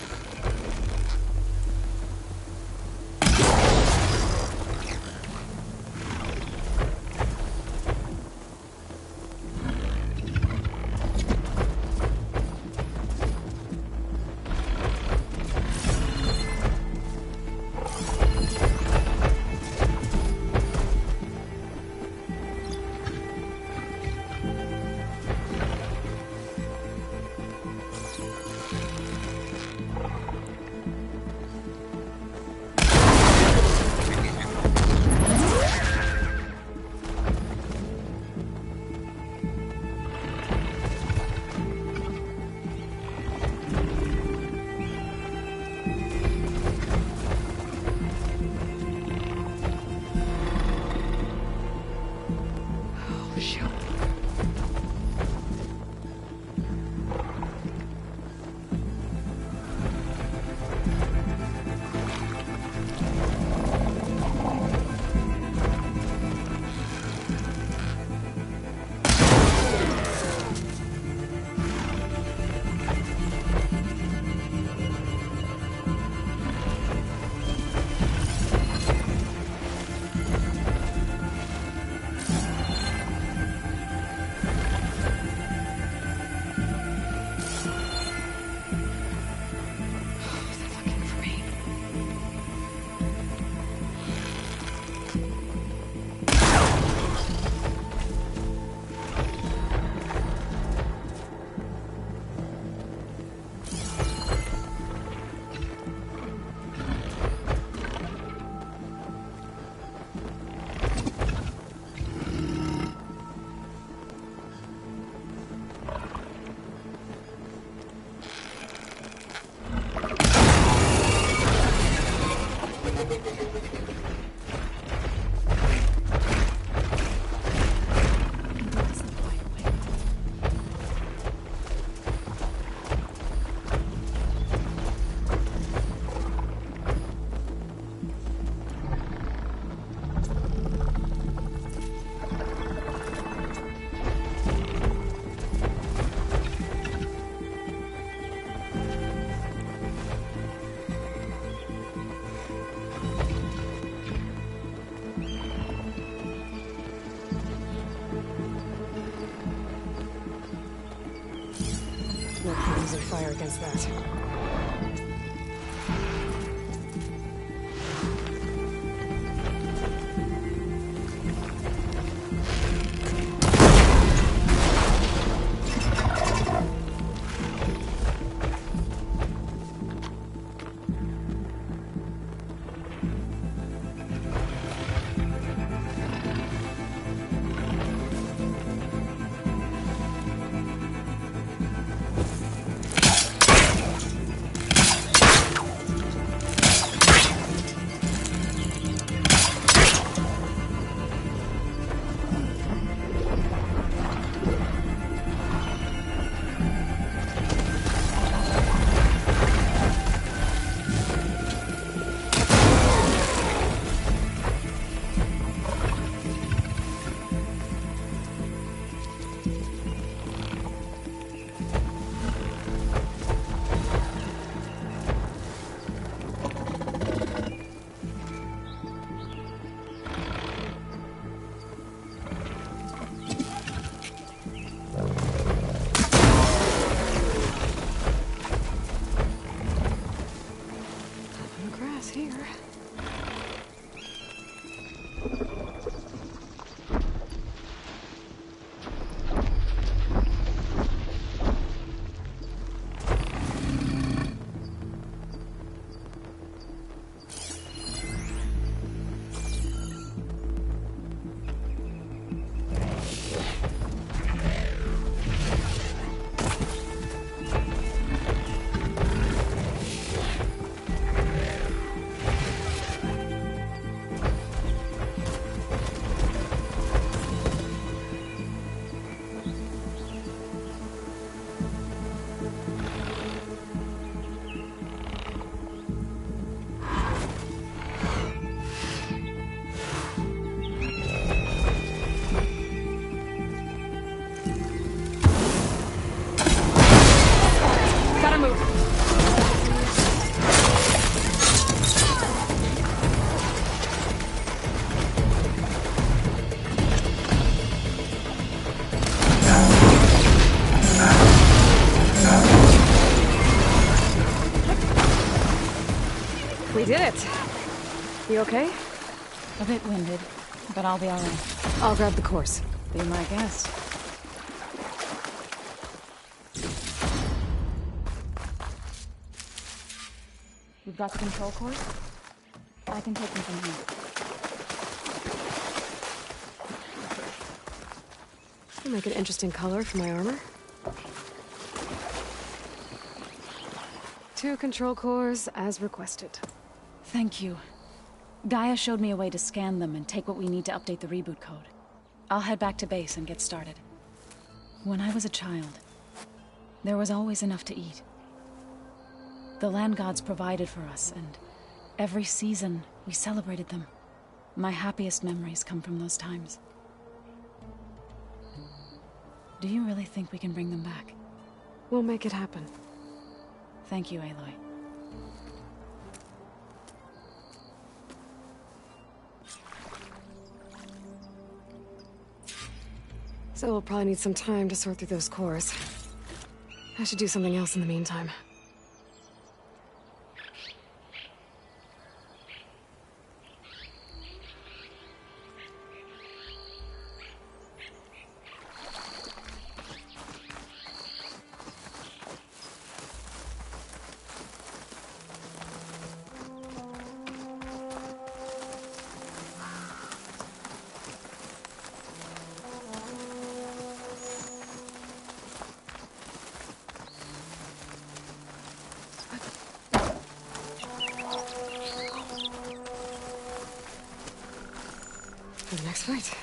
C: using fire against that. We did it! You okay?
G: A bit winded, but I'll be alright.
C: I'll grab the course.
G: Be my guest. You've got the control course? I can take them from here.
C: You make an interesting color for my armor. 2 control cores, as requested.
G: Thank you. Gaia showed me a way to scan them and take what we need to update the reboot code. I'll head back to base and get started. When I was a child, there was always enough to eat. The land gods provided for us, and every season we celebrated them. My happiest memories come from those times. Do you really think we can bring them back?
C: We'll make it happen.
G: Thank you, Aloy.
C: So we'll probably need some time to sort through those cores. I should do something else in the meantime. For the next fight.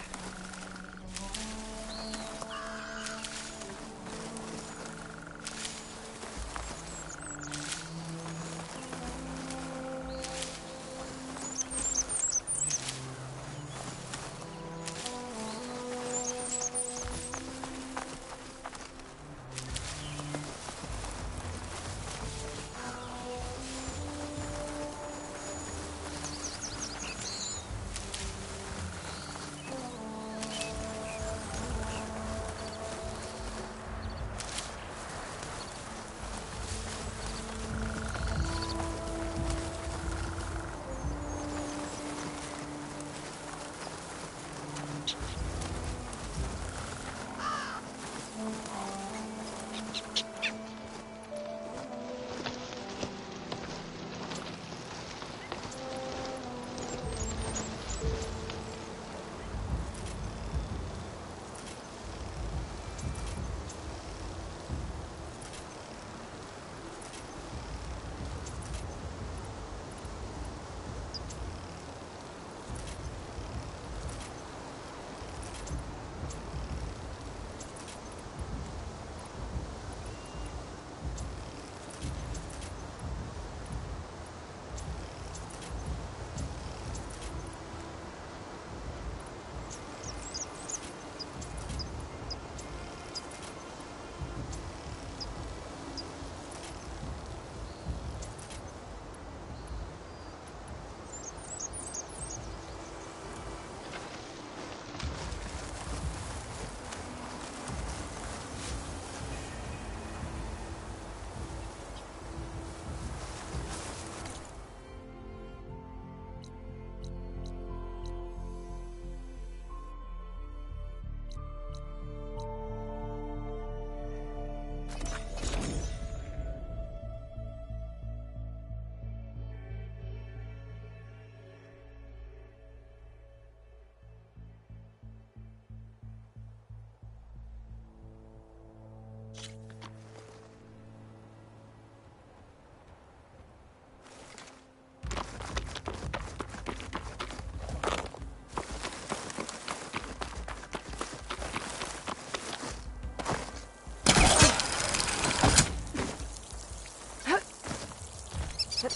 H: I'm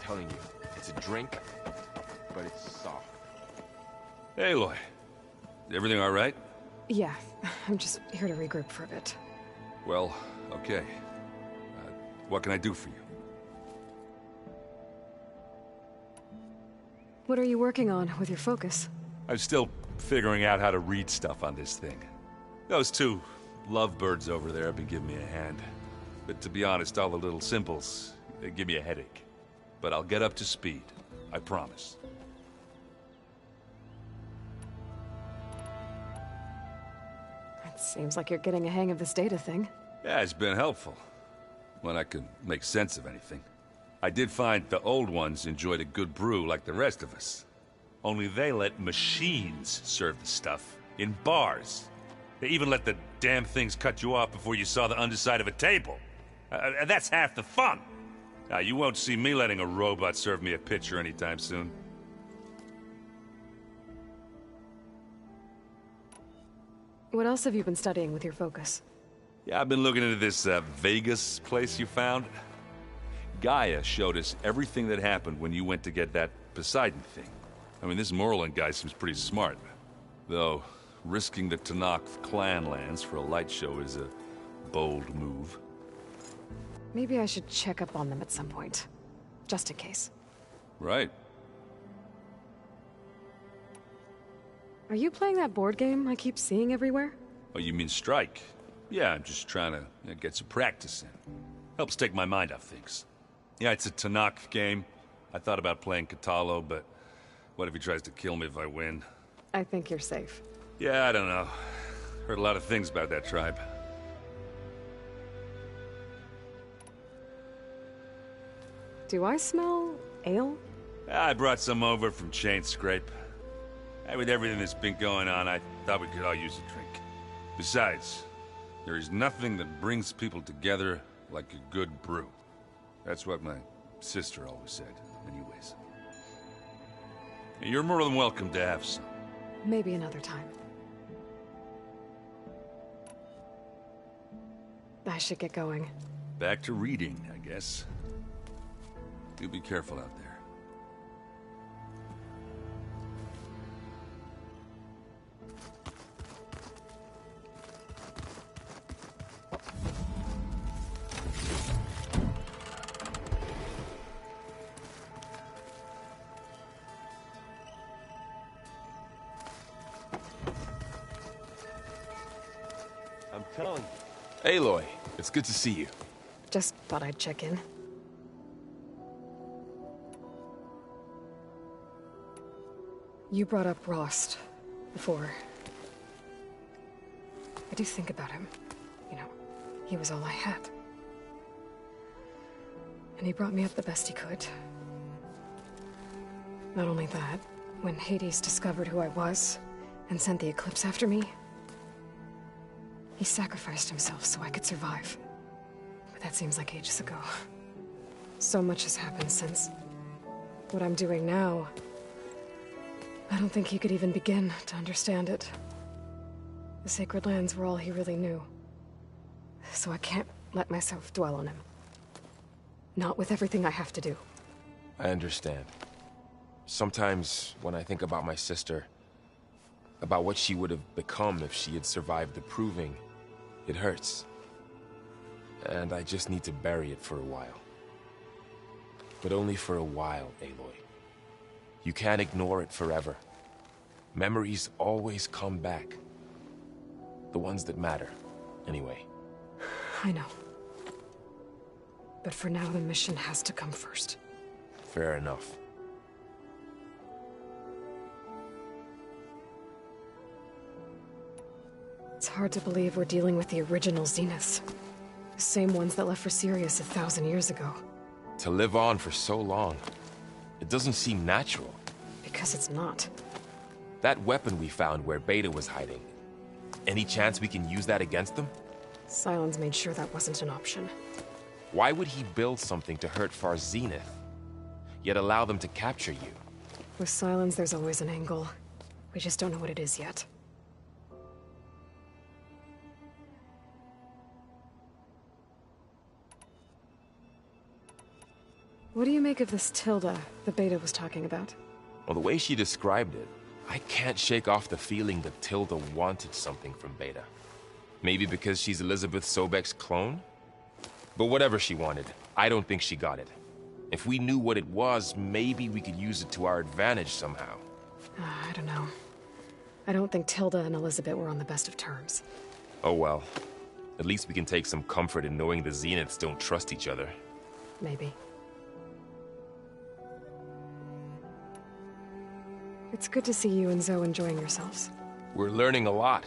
H: telling you, it's a drink, but it's soft.
I: Hey, Aloy. Everything all right?
C: Yeah, I'm just here to regroup for a bit.
I: Well, okay. What can I do for you?
C: What are you working on with your focus?
I: I'm still figuring out how to read stuff on this thing. Those two lovebirds over there have been giving me a hand. But to be honest, all the little symbols, they give me a headache. But I'll get up to speed. I promise.
C: It seems like you're getting a hang of this data thing.
I: Yeah, it's been helpful. When I can make sense of anything. I did find the old ones enjoyed a good brew like the rest of us. Only they let machines serve the stuff in bars. They even let the damn things cut you off before you saw the underside of a table. That's half the fun. Now, you won't see me letting a robot serve me a pitcher anytime soon.
C: What else have you been studying with your focus?
I: Yeah, I've been looking into this Vegas place you found. Gaia showed us everything that happened when you went to get that Poseidon thing. I mean, this Morlun guy seems pretty smart. Though, risking the Tenakth clan lands for a light show is a bold move.
C: Maybe I should check up on them at some point. Just in case.
I: Right.
C: Are you playing that board game I keep seeing everywhere?
I: Oh, you mean Strike? Yeah, I'm just trying to get some practice in. Helps take my mind off things. Yeah, it's a Tenakth game. I thought about playing Kotallo, but what if he tries to kill me if I win?
C: I think you're safe.
I: Yeah, I don't know. Heard a lot of things about that tribe.
C: Do I smell ale?
I: I brought some over from Chain Scrape. With everything that's been going on, I thought we could all use a drink. Besides, there is nothing that brings people together like a good brew. That's what my sister always said, anyways. You're more than welcome to have some.
C: Maybe another time. I should get going.
I: Back to reading, I guess. You be careful out there.
H: I'm telling you. Aloy, it's good to see you.
C: Just thought I'd check in. You brought up Rost before. I do think about him. You know, he was all I had. And he brought me up the best he could. Not only that, when Hades discovered who I was and sent the Eclipse after me, he sacrificed himself so I could survive. But that seems like ages ago. So much has happened since. What I'm doing now, I don't think he could even begin to understand it. The Sacred Lands were all he really knew. So I can't let myself dwell on him. Not with everything I have to do.
H: I understand. Sometimes, when I think about my sister, about what she would have become if she had survived the Proving, it hurts. And I just need to bury it for a while. But only for a while, Aloy. You can't ignore it forever. Memories always come back. The ones that matter, anyway.
C: I know. But for now, the mission has to come first.
H: Fair enough.
C: It's hard to believe we're dealing with the original Zeniths. The same ones that left for Sirius 1,000 years ago.
H: To live on for so long, it doesn't seem natural.
C: Because it's not.
H: That weapon we found where Beta was hiding, Any chance we can use that against them?
J: Sylens made sure that wasn't an option.
H: Why would he build something to hurt Far Zenith, yet allow them to capture you?
J: With Sylens, there's always an angle. We just don't know what it is yet. What do you make of this Tilda the Beta was talking about?
H: Well, the way she described it, I can't shake off the feeling that Tilda wanted something from Beta. Maybe because she's Elizabeth Sobek's clone? But whatever she wanted, I don't think she got it. If we knew what it was, maybe we could use it to our advantage somehow.
J: I don't know. I don't think Tilda and Elizabeth were on the best of terms.
H: Oh well. At least we can take some comfort in knowing the Zeniths don't trust each other.
J: Maybe. It's good to see you and Zoe enjoying yourselves.
H: We're learning a lot.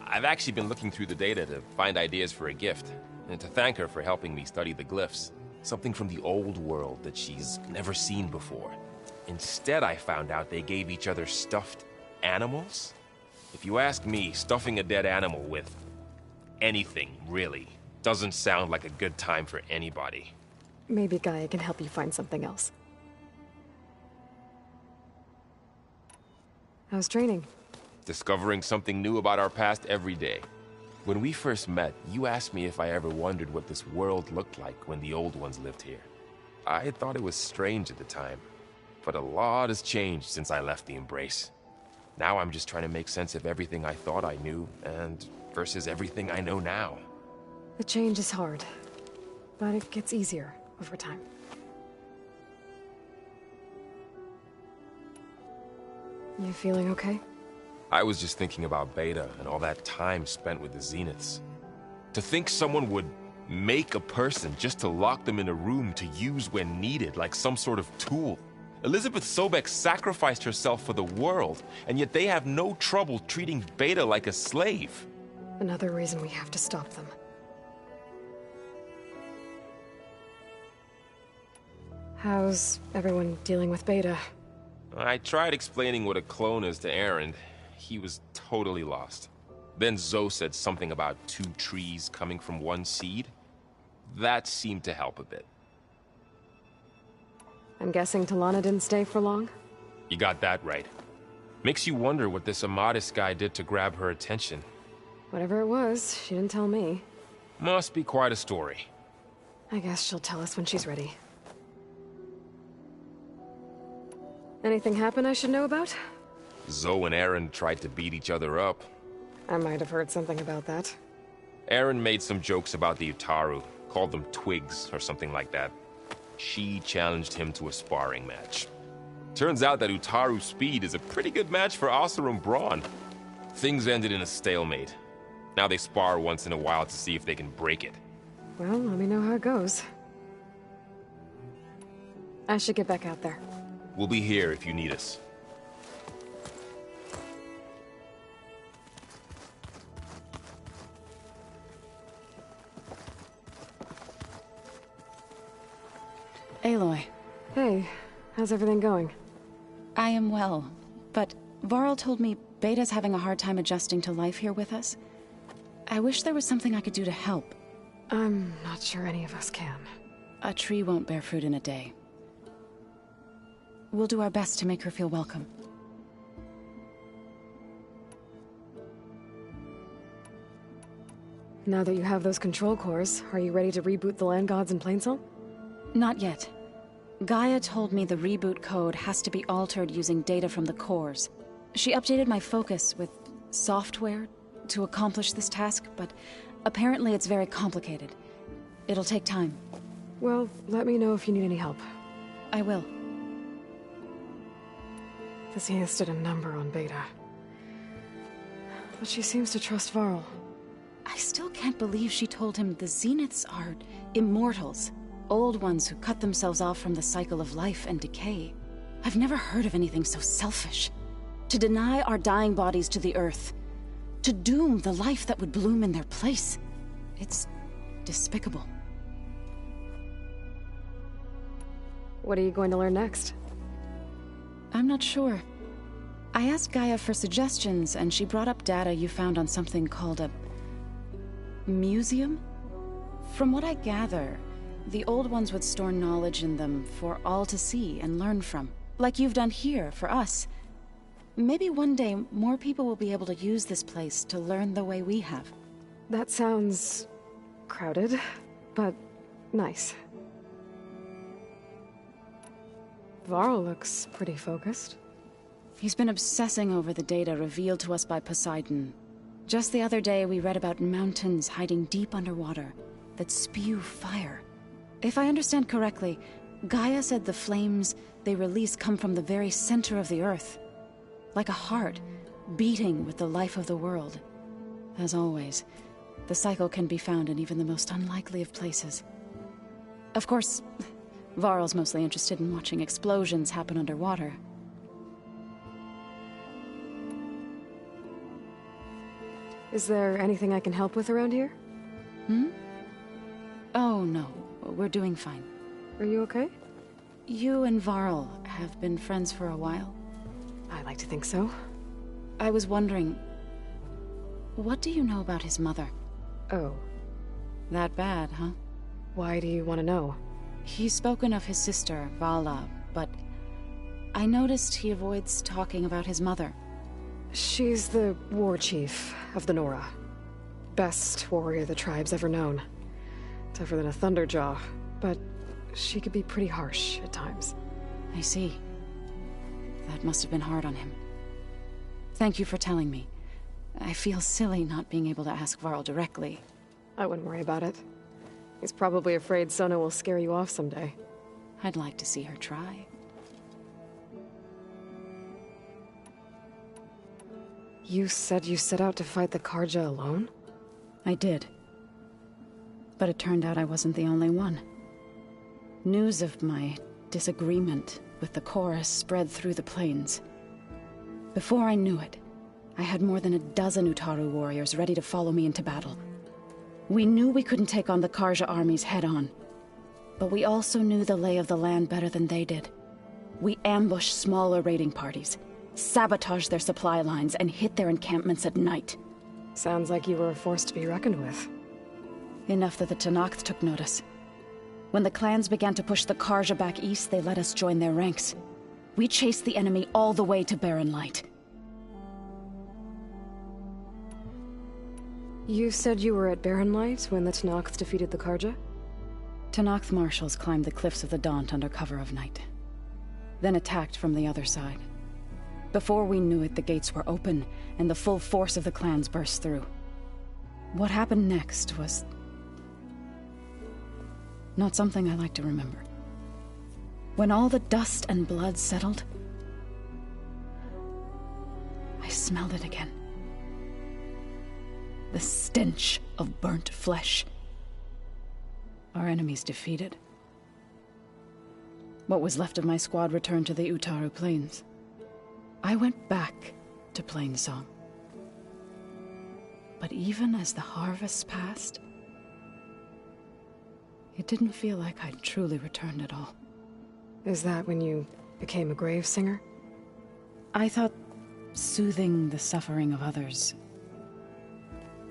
H: I've actually been looking through the data to find ideas for a gift, and to thank her for helping me study the glyphs. Something from the old world that she's never seen before. Instead, I found out they gave each other stuffed animals. If you ask me, stuffing a dead animal with anything, really, doesn't sound like a good time for anybody.
J: Maybe Gaia can help you find something else. How's training?
H: Discovering something new about our past every day. When we first met, you asked me if I ever wondered what this world looked like when the old ones lived here. I thought it was strange at the time, but a lot has changed since I left the Embrace. Now I'm just trying to make sense of everything I thought I knew, and versus everything I know now.
J: The change is hard, but it gets easier over time. You feeling okay?
H: I was just thinking about Beta and all that time spent with the Zeniths. To think someone would make a person just to lock them in a room to use when needed, like some sort of tool. Elizabeth Sobek sacrificed herself for the world, and yet they have no trouble treating Beta like a slave.
J: Another reason we have to stop them. How's everyone dealing with Beta?
H: I tried explaining what a clone is to Aaron. He was totally lost. Then Zoe said something about 2 trees coming from 1 seed. That seemed to help a bit.
J: I'm guessing Talana didn't stay for long?
H: You got that right. Makes you wonder what this Amadis guy did to grab her attention.
J: Whatever it was, she didn't tell me.
H: Must be quite a story.
J: I guess she'll tell us when she's ready. Anything happen I should know about?
H: Zoe and Aaron tried to beat each other up.
J: I might have heard something about that.
H: Aaron made some jokes about the Utaru, called them twigs or something like that. She challenged him to a sparring match. Turns out that Utaru speed is a pretty good match for Oseram brawn. Things ended in a stalemate. Now they spar once in a while to see if they can break it.
J: Well, let me know how it goes. I should get back out there.
H: We'll be here if you need us.
G: Aloy.
J: Hey, how's everything going?
G: I am well, but Varl told me Beta's having a hard time adjusting to life here with us. I wish there was something I could do to help.
J: I'm not sure any of us can.
G: A tree won't bear fruit in a day. We'll do our best to make her feel welcome.
J: Now that you have those control cores, are you ready to reboot the Land Gods in Plainsong?
G: Not yet. Gaia told me the reboot code has to be altered using data from the cores. She updated my focus with software to accomplish this task, but apparently it's very complicated. It'll take time.
J: Well, let me know if you need any help.
G: I will.
J: The Zeniths did a number on Beta. But she seems to trust Varl.
G: I still can't believe she told him the Zeniths are immortals. Old ones who cut themselves off from the cycle of life and decay. I've never heard of anything so selfish. To deny our dying bodies to the earth. To doom the life that would bloom in their place. It's despicable.
J: What are you going to learn next?
G: I'm not sure. I asked Gaia for suggestions, and she brought up data you found on something called a museum? From what I gather, the old ones would store knowledge in them for all to see and learn from. Like you've done here, for us. Maybe one day, more people will be able to use this place to learn the way we have.
J: That sounds... crowded, but nice. Varl looks pretty focused.
G: He's been obsessing over the data revealed to us by Poseidon. Just the other day, we read about mountains hiding deep underwater that spew fire. If I understand correctly, Gaia said the flames they release come from the very center of the Earth. Like a heart, beating with the life of the world. As always, the cycle can be found in even the most unlikely of places. Of course, Varl's mostly interested in watching explosions happen underwater.
J: Is there anything I can help with around here?
G: Oh, no. We're doing fine.
J: Are you okay?
G: You and Varl have been friends for a while?
J: I like to think so.
G: I was wondering... what do you know about his mother?
J: Oh.
G: That bad, huh?
J: Why do you want to know?
G: He's spoken of his sister, Vala, but... I noticed he avoids talking about his mother.
J: She's the war chief of the Nora. Best warrior the tribe's ever known. Tougher than a Thunderjaw, but she could be pretty harsh at times.
G: I see. That must have been hard on him. Thank you for telling me. I feel silly not being able to ask Varl directly.
J: I wouldn't worry about it. He's probably afraid Sona will scare you off someday.
G: I'd like to see her try.
J: You said you set out to fight the Carja alone?
G: I did. But it turned out I wasn't the only one. News of my disagreement with the chorus spread through the plains. Before I knew it, I had more than a dozen Utaru warriors ready to follow me into battle. We knew we couldn't take on the Carja armies head-on, but we also knew the lay of the land better than they did. We ambushed smaller raiding parties, sabotaged their supply lines, and hit their encampments at night.
J: Sounds like you were a force to be reckoned with.
G: Enough that the Tenakth took notice. When the clans began to push the Carja back east, they let us join their ranks. We chased the enemy all the way to Barren Light.
J: You said you were at Barren Light when the Tenakth defeated the Carja?
G: Tenakth marshals climbed the cliffs of the Daunt under cover of night, then attacked from the other side. Before we knew it, the gates were open, and the full force of the clans burst through. What happened next was... not something I like to remember. When all the dust and blood settled, I smelled it again. The stench of burnt flesh. Our enemies defeated. What was left of my squad returned to the Utaru Plains. I went back to Plainsong. But even as the harvests passed, it didn't feel like I'd truly returned at all.
J: Is that when you became a grave singer?
G: I thought soothing the suffering of others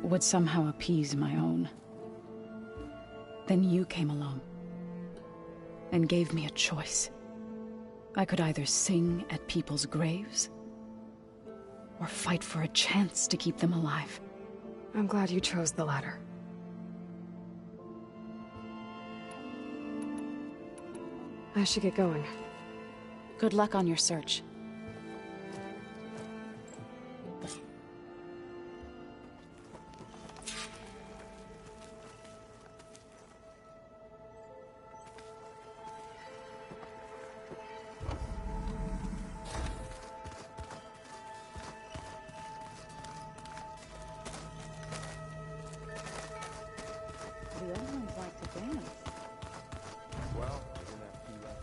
G: would somehow appease my own. Then you came along and gave me a choice. I could either sing at people's graves or fight for a chance to keep them alive.
J: I'm glad you chose the latter. I should get going.
G: Good luck on your search. The other ones like to dance.
H: Well, isn't that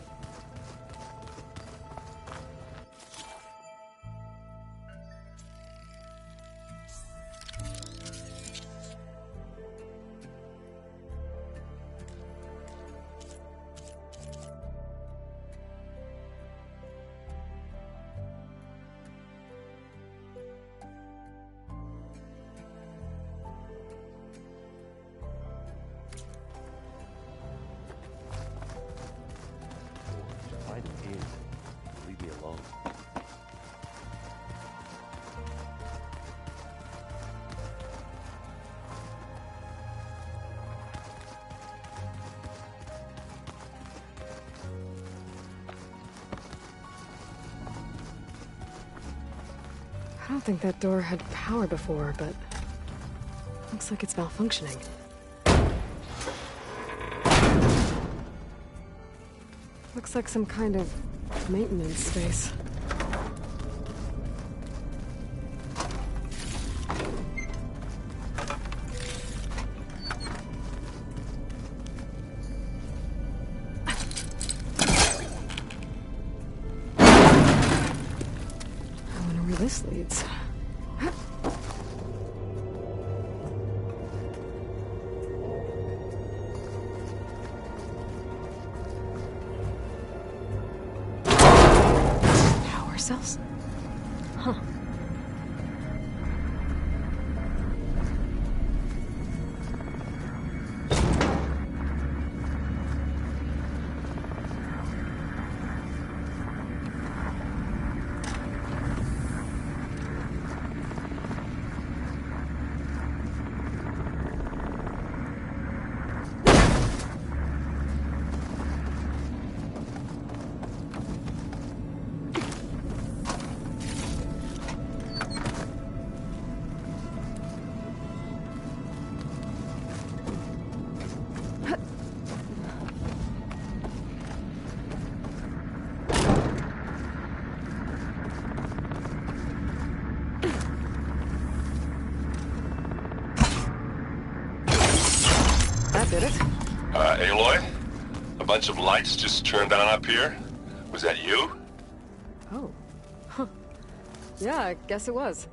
J: don't think that door had power before, but... looks like it's malfunctioning. Looks like some kind of maintenance space. I wonder where this leads. Cells? Huh. Did it?
K: Aloy? A bunch of lights just turned on up here? Was that you?
J: Oh. Huh. Yeah, I guess it was.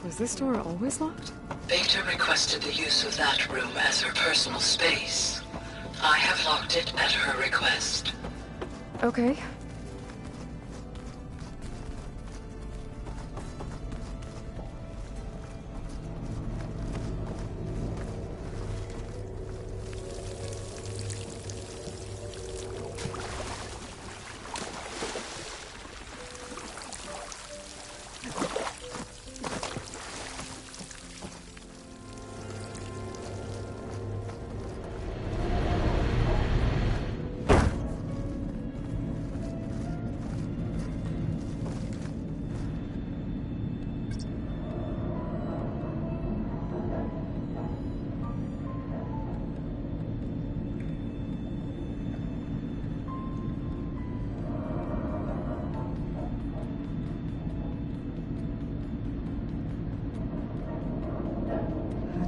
J: Was this door always locked?
E: Beta requested the use of that room as her personal space. I have locked it at her request.
J: Okay.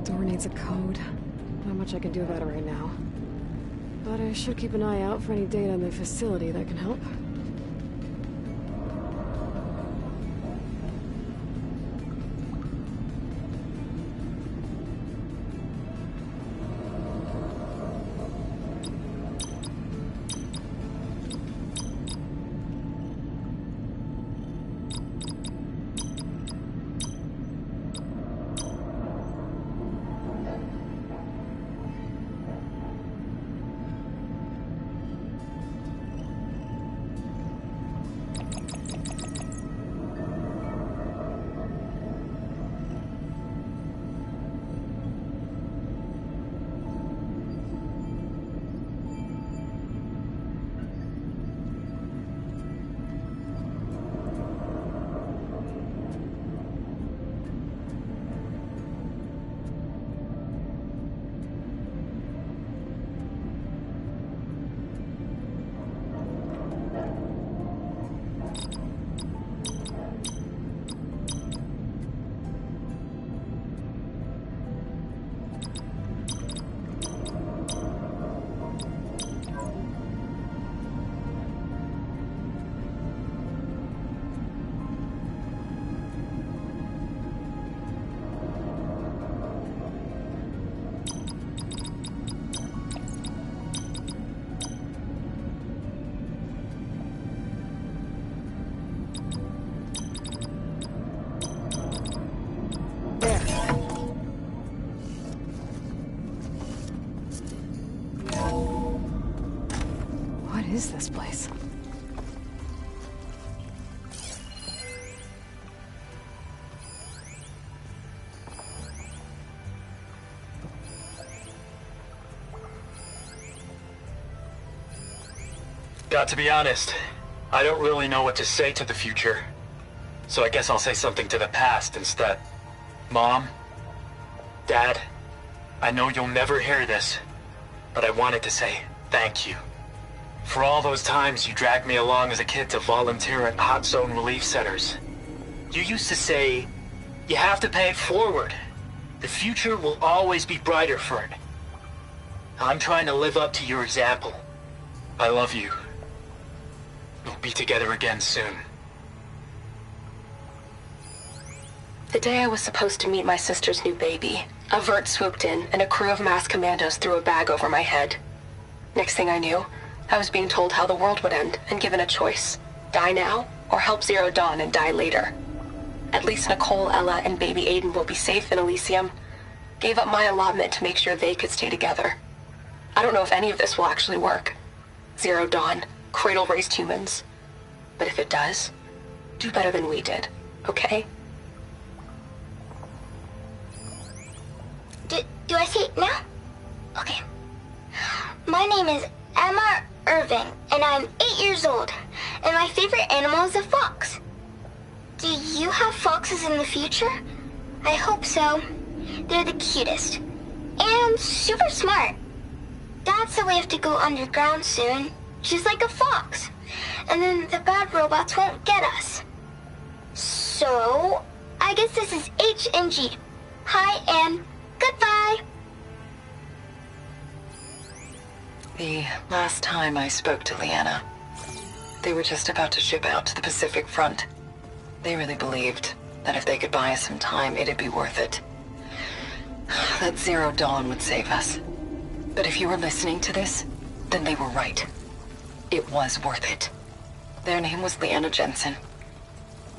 J: Door needs a code. Not much I can do about it right now. But I should keep an eye out for any data in the facility that can help. is this place?
L: Got to be honest, I don't really know what to say to the future. So I guess I'll say something to the past instead. Mom? Dad? I know you'll never hear this, but I wanted to say thank you. For all those times you dragged me along as a kid to volunteer at hot zone relief centers. You used to say, you have to pay it forward. The future will always be brighter for it. I'm trying to live up to your example. I love you. We'll be together again soon.
E: The day I was supposed to meet my sister's new baby, a vert swooped in and a crew of masked commandos threw a bag over my head. Next thing I knew, I was being told how the world would end and given a choice. Die now, or help Zero Dawn and die later. At least Nicole, Ella, and baby Aiden will be safe in Elysium. Gave up my allotment to make sure they could stay together. I don't know if any of this will actually work. Zero Dawn, cradle-raised humans. But if it does, do better than we did, okay?
M: Do I say it now? Okay. My name is Emma Irving, and I'm 8 years old, and my favorite animal is a fox. Do you have foxes in the future? I hope so. They're the cutest. And super smart. Dad said we have to go underground soon, just like a fox. And then the bad robots won't get us. So, I guess this is H and G. Hi and goodbye.
N: The last time I spoke to Leanna, they were just about to ship out to the Pacific Front. They really believed that if they could buy us some time, it'd be worth it. That Zero Dawn would save us. But if you were listening to this, then they were right. It was worth it. Their name was Leanna Jensen.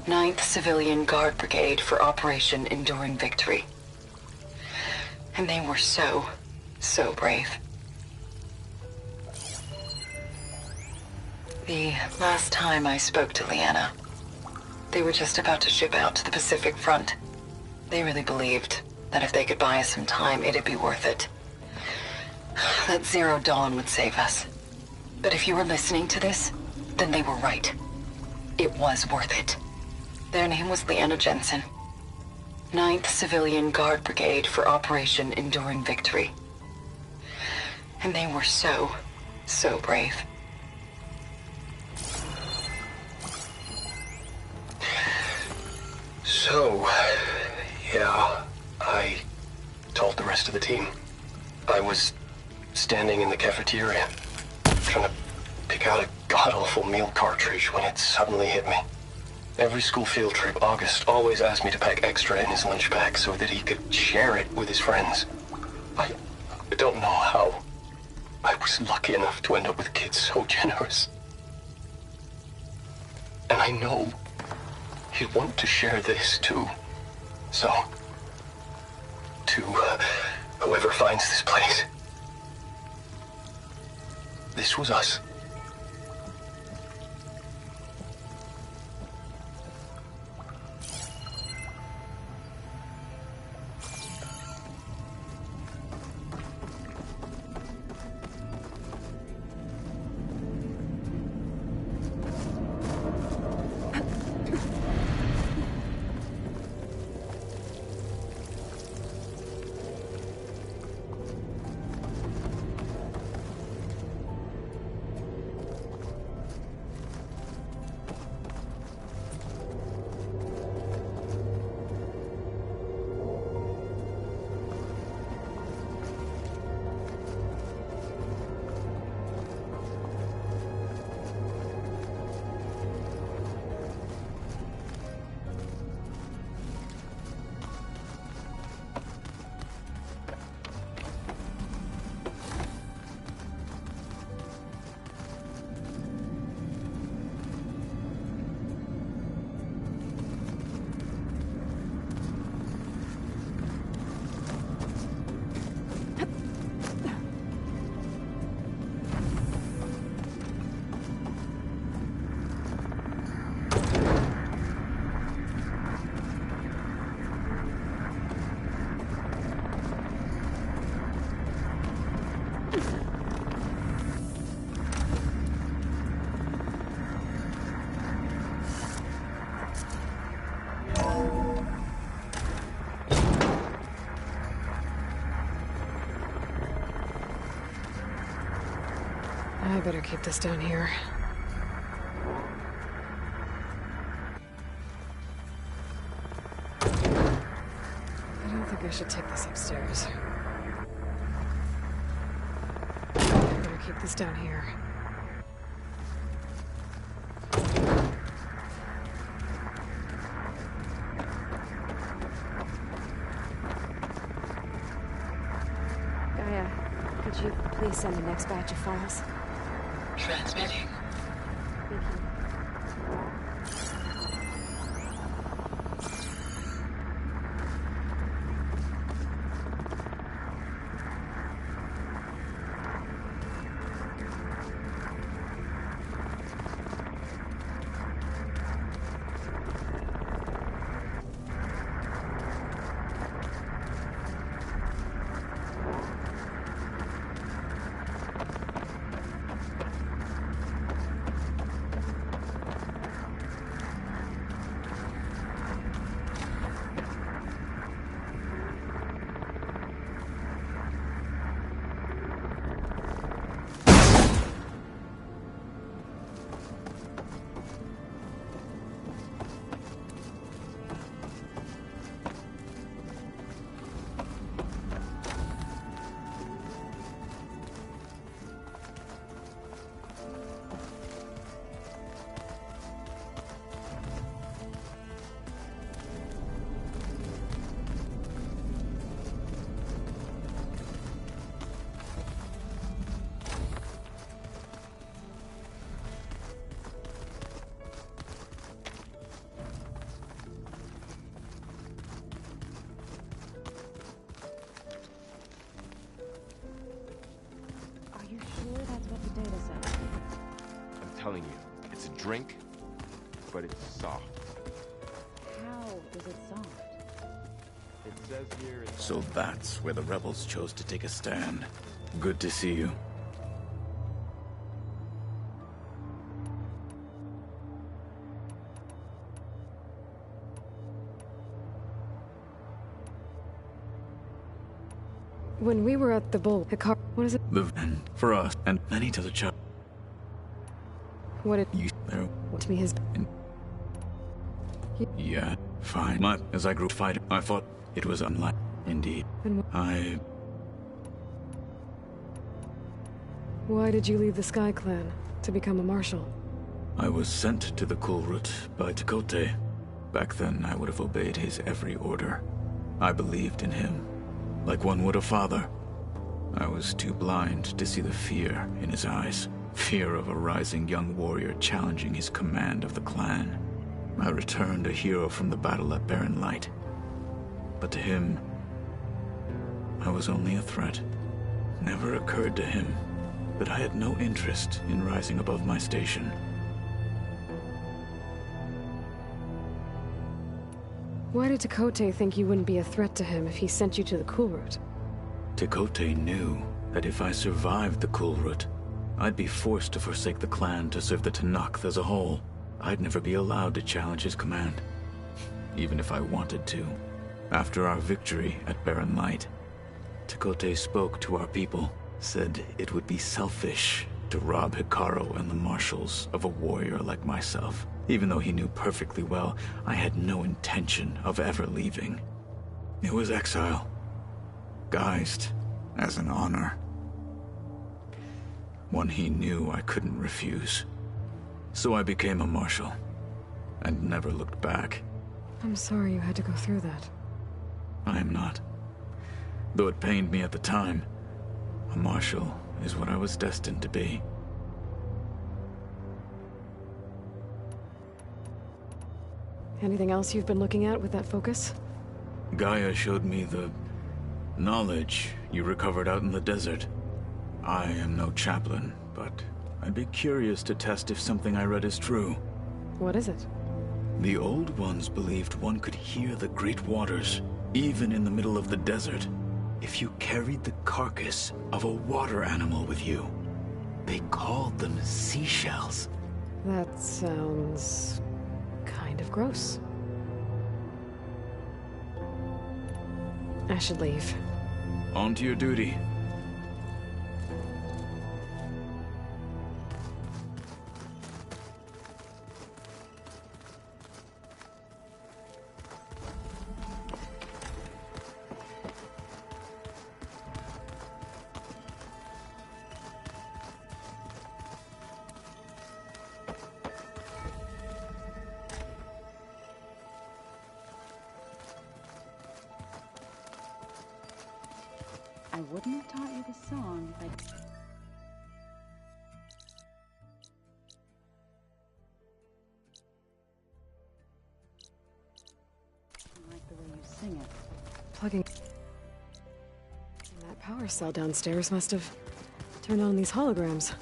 N: 9th Civilian Guard Brigade for Operation Enduring Victory. And they were so brave. The last time I spoke to Leanna, they were just about to ship out to the Pacific Front. They really believed that if they could buy us some time, it'd be worth it. That Zero Dawn would save us. But if you were listening to this, then they were right. It was worth it. Their name was Leanna Jensen. 9th Civilian Guard Brigade for Operation Enduring Victory. And they were so brave.
L: So, yeah, I told the rest of the team. I was standing in the cafeteria, trying to pick out a god-awful meal cartridge when it suddenly hit me. Every school field trip, August always asked me to pack extra in his lunch bag so that he could share it with his friends. I don't know how. I was lucky enough to end up with kids so generous. And I know he'd want to share this too. So, to whoever finds this place, this was us.
J: better keep this down here. I don't think I should take this upstairs. I better keep this down here.
O: Gaia, could you please send the next batch of files?
N: Transmitting.
O: Thank you.
H: Telling you, it's a drink, but it's soft.
G: How is it soft?
H: It says here it's...
F: So that's where the rebels chose to take a stand. Good to see you.
J: When we were at the Bull, Hikar, what is it?
F: The end for us and many to the child.
J: What did
F: you there?
J: What to me his?
F: Yeah, fine. But as I grew fighter, I thought it was unlike. Indeed,
J: Why did you leave the Sky Clan to become a marshal?
F: I was sent to the Kulrut by Tekotteh. Back then, I would have obeyed his every order. I believed in him, like one would a father. I was too blind to see the fear in his eyes. Fear of a rising young warrior challenging his command of the clan. I returned a hero from the battle at Barren Light. But to him, I was only a threat. Never occurred to him that I had no interest in rising above my station.
J: Why did Tekotteh think you wouldn't be a threat to him if he sent you to the Kulrut?
F: Tekotteh knew that if I survived the Kulrut, I'd be forced to forsake the clan to serve the Tenakth as a whole. I'd never be allowed to challenge his command, even if I wanted to. After our victory at Barren Light, Tekotteh spoke to our people, said it would be selfish to rob Hekarro and the marshals of a warrior like myself, even though he knew perfectly well I had no intention of ever leaving. It was exile, guised as an honor. One he knew I couldn't refuse. So I became a marshal, and never looked back.
J: I'm sorry you had to go through that.
F: I am not. Though it pained me at the time, a marshal is what I was destined to be.
J: Anything else you've been looking at with that focus?
F: Gaia showed me the knowledge you recovered out in the desert. I am no chaplain, but I'd be curious to test if something I read is true.
J: What is it?
F: The Old Ones believed one could hear the great waters, even in the middle of the desert, if you carried the carcass of a water animal with you. They called them seashells.
J: That sounds kind of gross. I should leave.
F: On to your duty.
G: I wouldn't have taught you the song if I... I like the way you sing it.
J: Plugging... That power cell downstairs must have turned on these holograms.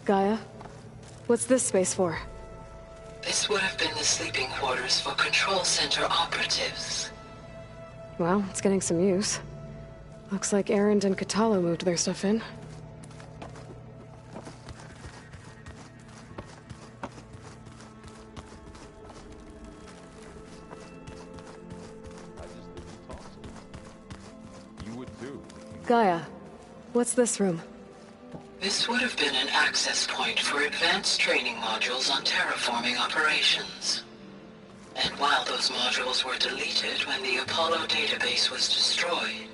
J: Gaia, what's this space for?
N: This would have been the sleeping quarters for Control Center operatives.
J: Well, it's getting some use. Looks like Erend and Kotallo moved their stuff in.
F: You would too.
J: Gaia, what's this room?
N: This would have been an access point for advanced training modules on terraforming operations. And while those modules were deleted when the Apollo database was destroyed,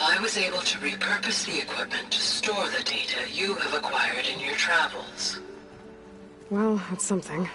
N: I was able to repurpose the equipment to store the data you have acquired in your travels.
J: Well, that's something.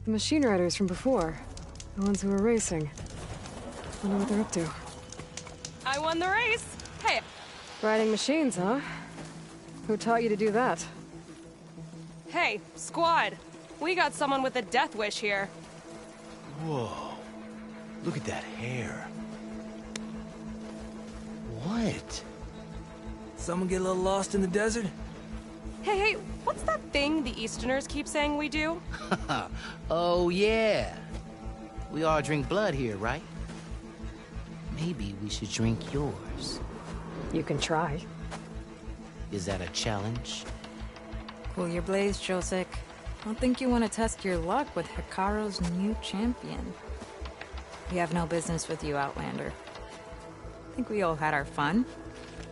J: The machine riders from before. The ones who were racing. Wonder what they're up to.
C: I won the race! Hey!
J: Riding machines, huh? Who taught you to do that?
C: Hey, squad! We got someone with a death wish here.
P: Whoa. Look at that hair. What? Someone get a little lost in the desert?
C: Hey, what's that thing the Easterners keep saying we do?
Q: Oh, yeah. We all drink blood here, right? Maybe we should drink yours.
J: You can try.
Q: Is that a challenge?
R: Cool your blades, Josek. Don't think you want to test your luck with Hekarro's new champion. We have no business with you, Outlander. I think we all had our fun.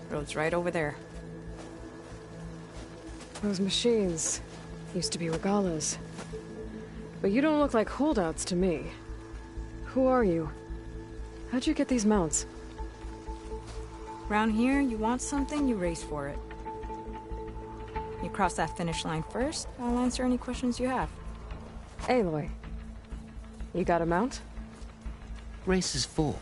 R: Road's right over there.
J: Those machines used to be Regalla's. But you don't look like holdouts to me. Who are you? How'd you get these mounts?
R: Around here, you want something, you race for it. You cross that finish line first, I'll answer any questions you have.
J: Aloy, you got a mount?
Q: Race is full.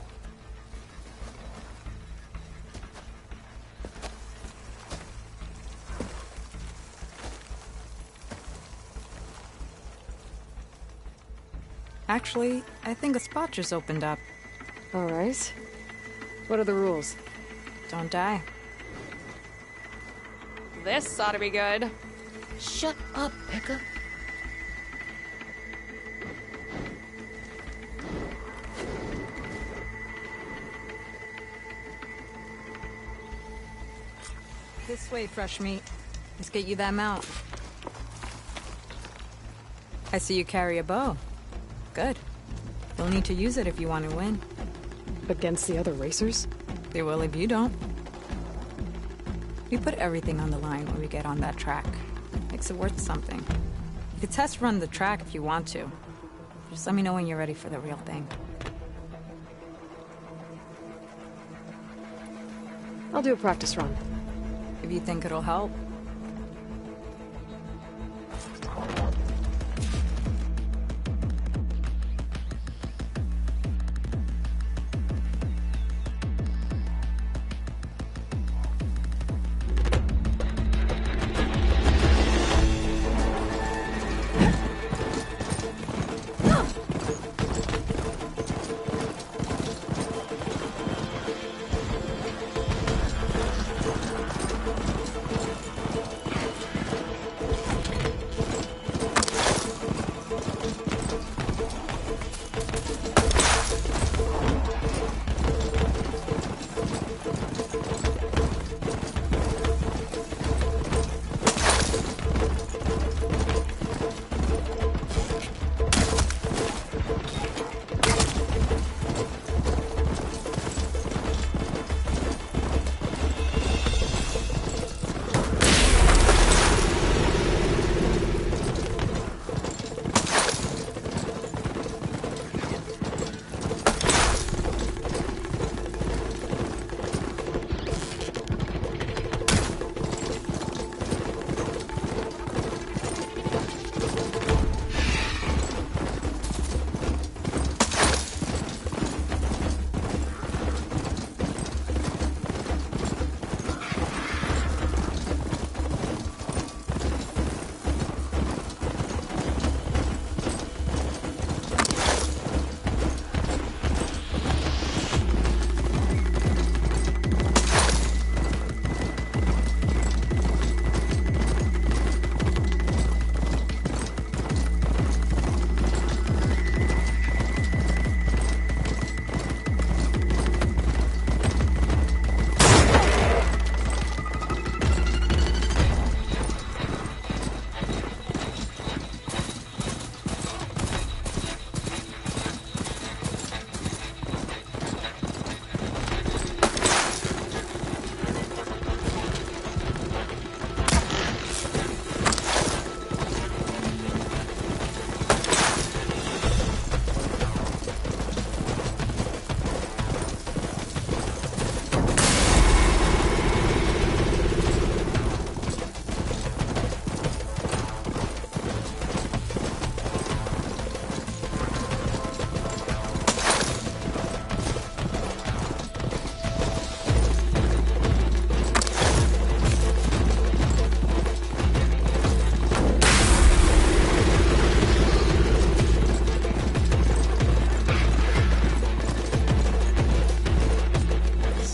R: Actually, I think a spot just opened up.
J: All right. What are the rules?
R: Don't die.
C: This ought to be good.
Q: Shut up, Pekka.
R: This way, fresh meat. Let's get you that mount. I see you carry a bow. Good. You'll need to use it if you want to win.
J: Against the other racers?
R: They will if you don't. We put everything on the line when we get on that track. Makes it worth something. You could test run the track if you want to. Just let me know when you're ready for the real thing.
J: I'll do a practice run.
R: If you think it'll help.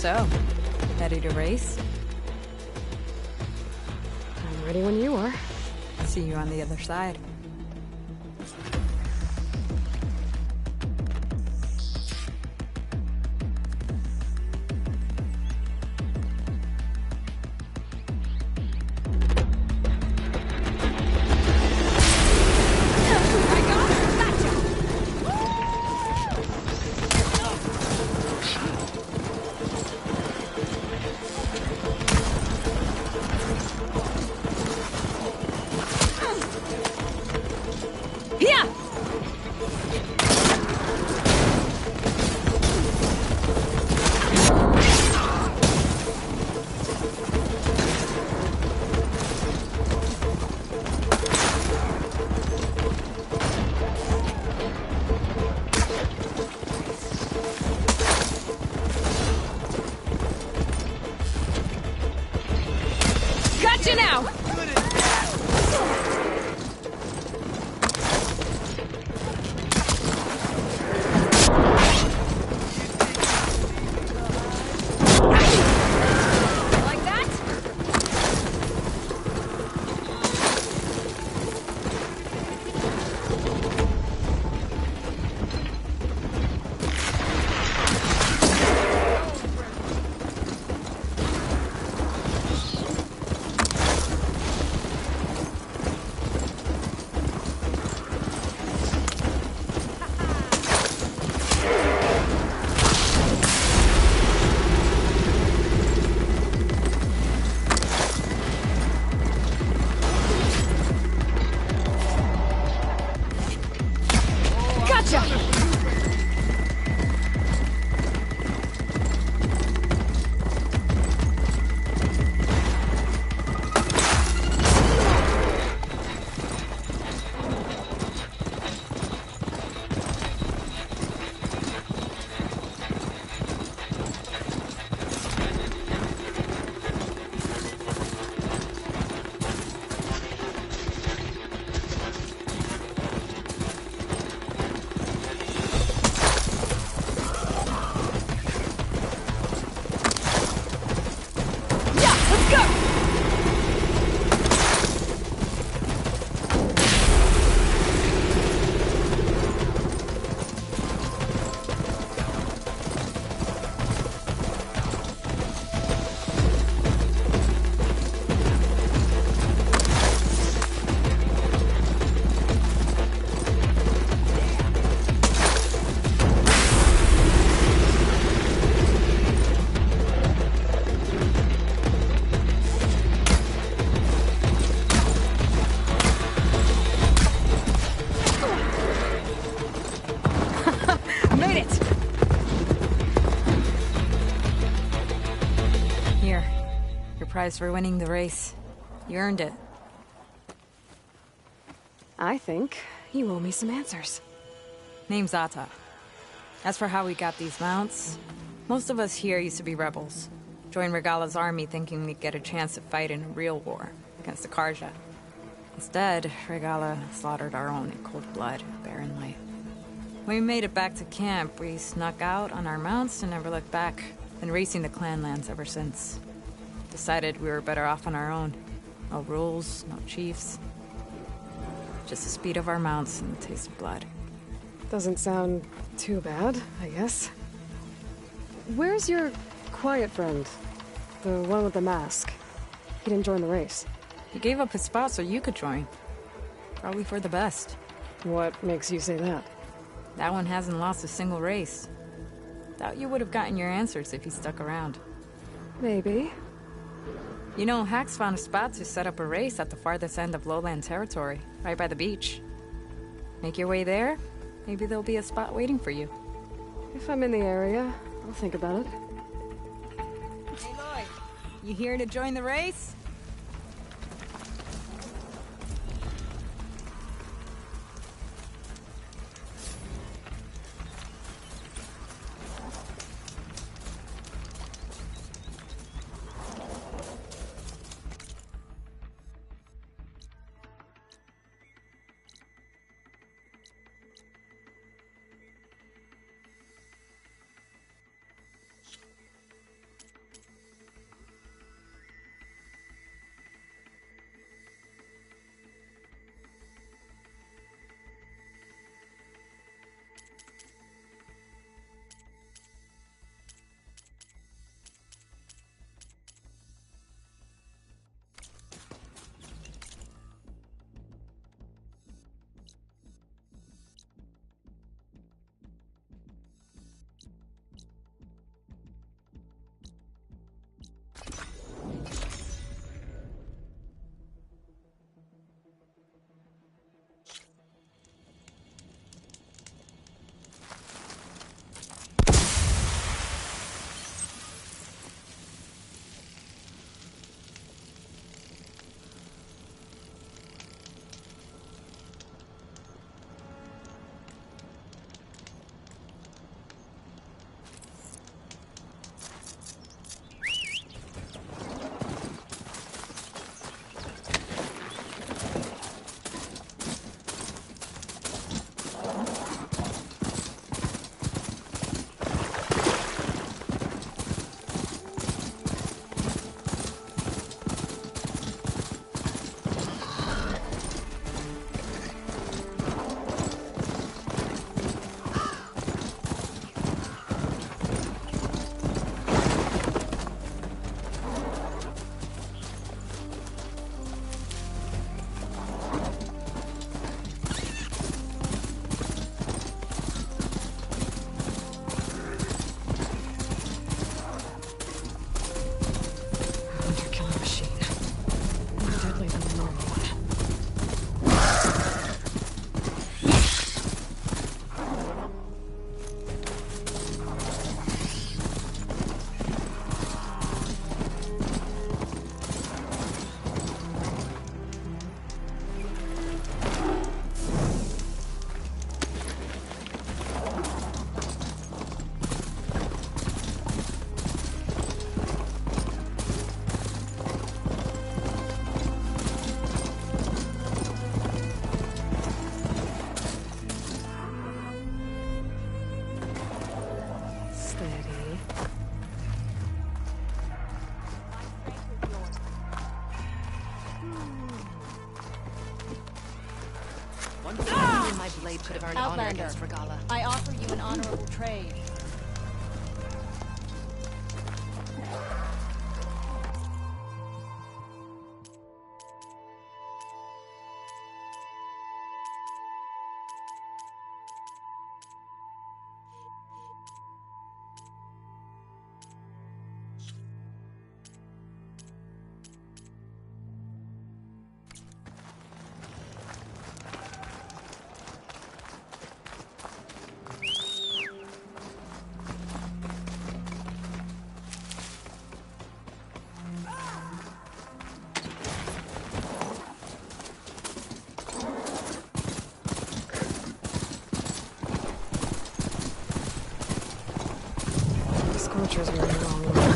R: So, ready to race?
J: I'm ready when you are.
R: See you on the other side.
C: Gotcha now! Like that? Gotcha! Made it!
R: Here. Your prize for winning the race. You earned it.
J: I think you owe me some answers.
R: Name's Ata. As for how we got these mounts, most of us here used to be rebels. Joined Regala's army thinking we'd get a chance to fight in a real war against the Karja. Instead, Regala slaughtered our own in cold blood, barren light. When we made it back to camp, we snuck out on our mounts and never looked back. Been racing the clan lands ever since. Decided we were better off on our own. No rules, no chiefs. Just the speed of our mounts and the taste of blood.
J: Doesn't sound too bad, I guess. Where's your quiet friend? The one with the mask. He didn't join the race.
R: He gave up his spot so you could join. Probably for the best.
J: What makes you say that?
R: That one hasn't lost a single race. Doubt you would have gotten your answers if he stuck around.
J: Maybe.
R: You know, Hax found a spot to set up a race at the farthest end of lowland territory, right by the beach. Make your way there, maybe there'll be a spot waiting for you.
J: If I'm in the area, I'll think about it.
R: Hey, Lloyd. You here to join the race?
S: My blade could have earned honor
T: Outlander,
S: against Regala.
T: I offer you an honorable trade.
J: Scorchers are really long, right?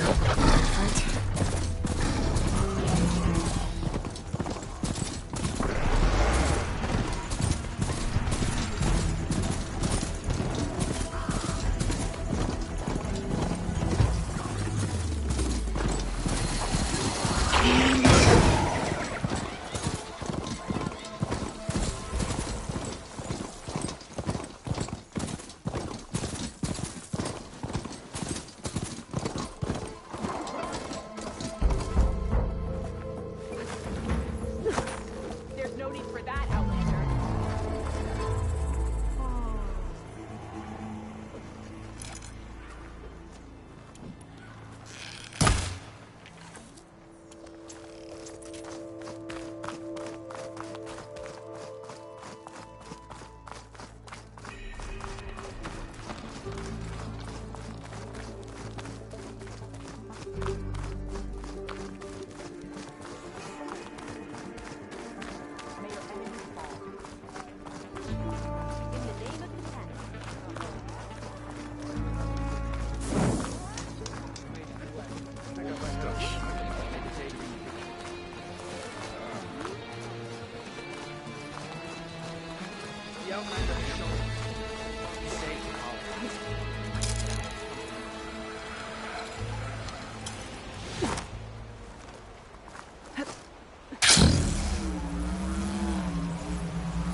A: There's no need for that, Outlander.
F: The Outlander has shown he saved the colony.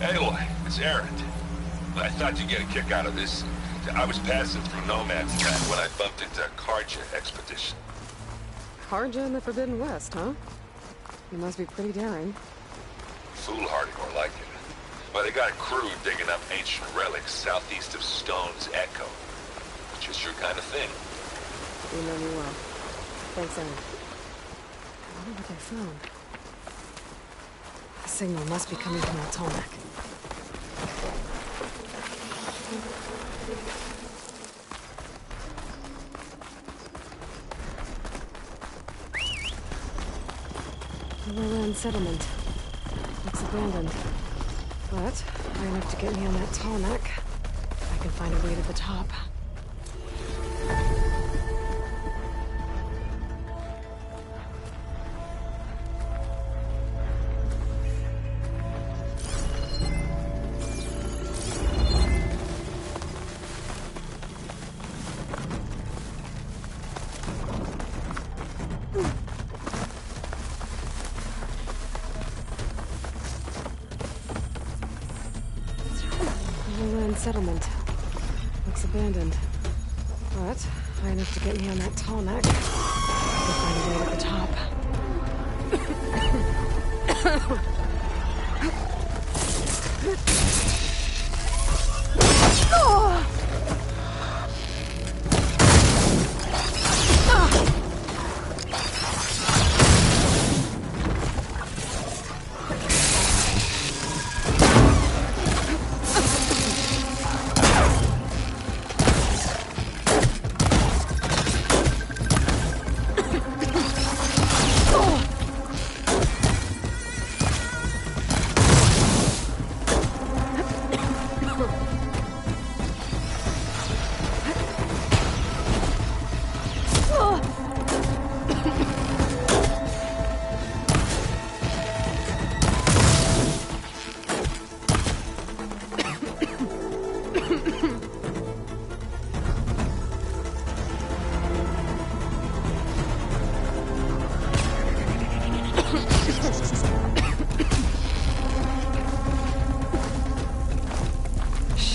K: Aloy, it's Erend. I thought you'd get a kick out of this. I was passing through Nomad's Land when I bumped into a Karja expedition.
J: Karja in the Forbidden West, huh? You must be pretty daring.
K: Foolhardy, more like it. Well, they got a crew digging up ancient relics southeast of Stone's Echo. Just your kind of thing.
J: You know me well. Thanks, Aaron. I wonder what they found. The signal must be coming from that Tallneck. The lowland settlement. Looks abandoned. But high enough to get me on that Tallneck. I can find a way to the top. Settlement. Looks abandoned. But high enough to get me on that Tallneck. I can find a way to the top.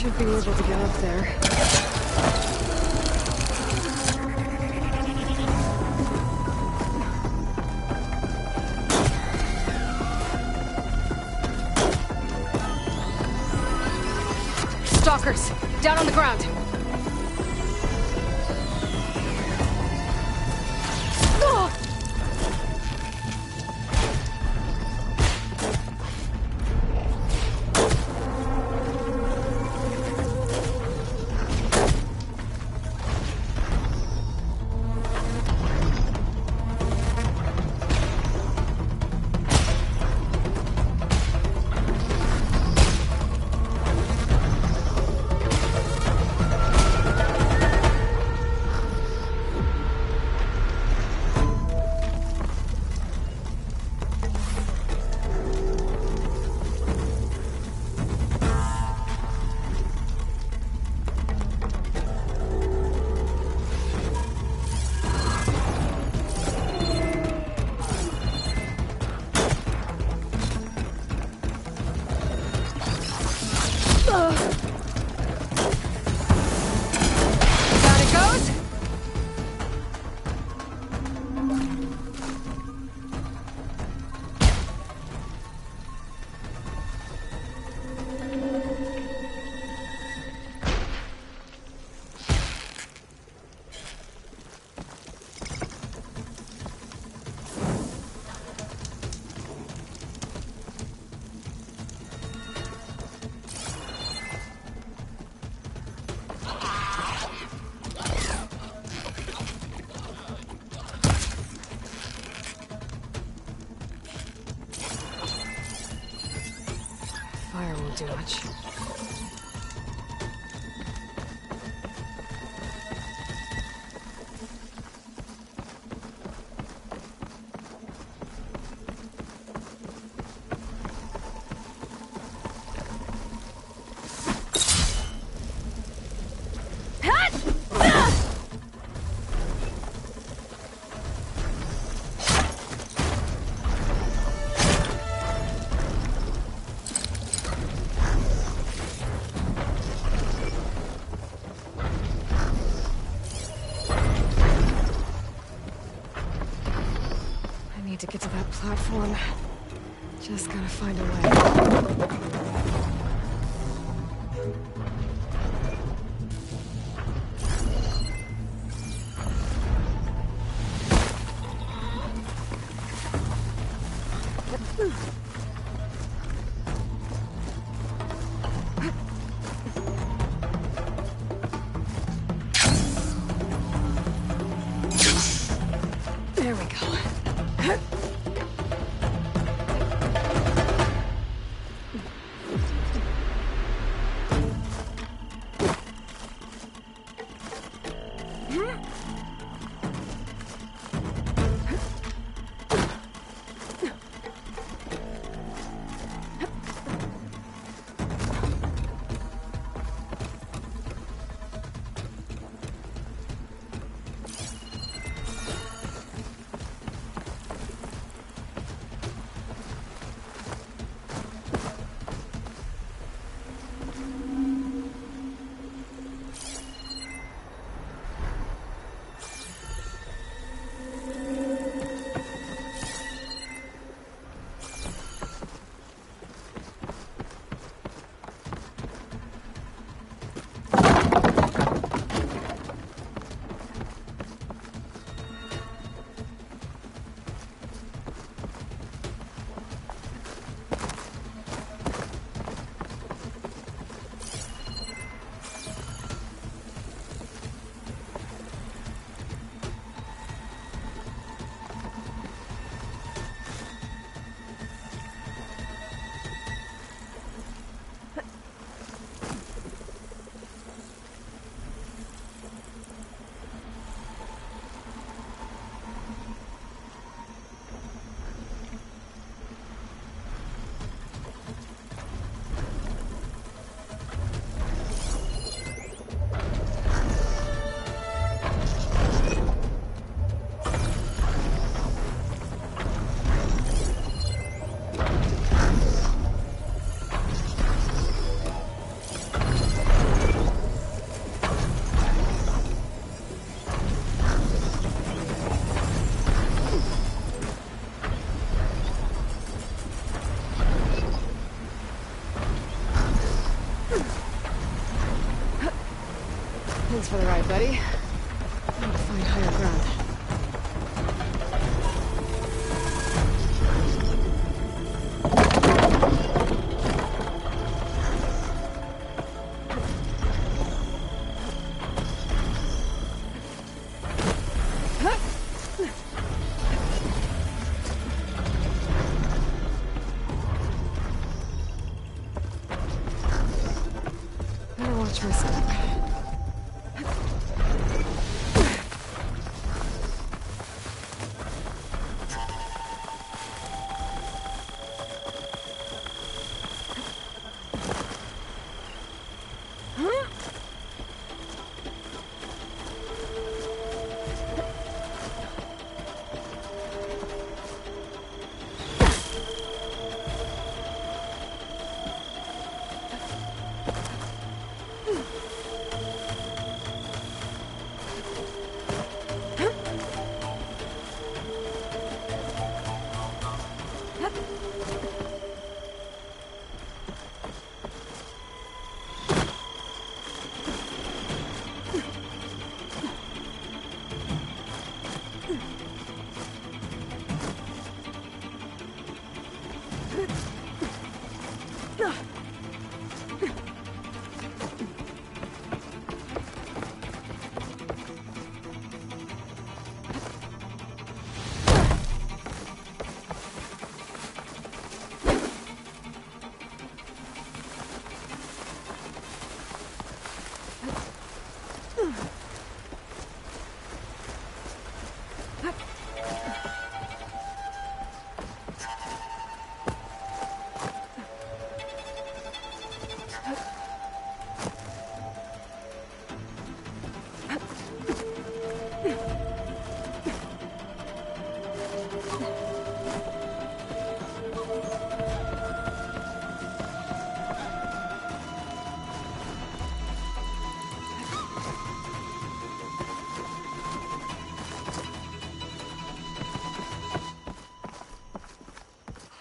J: Should be able to get up there.
C: Stalkers! Down on the ground!
J: Fire won't do much. To get to that platform. Just gotta find a way. There we go. Thanks for the ride, buddy. Need to find higher ground. Better watch my step.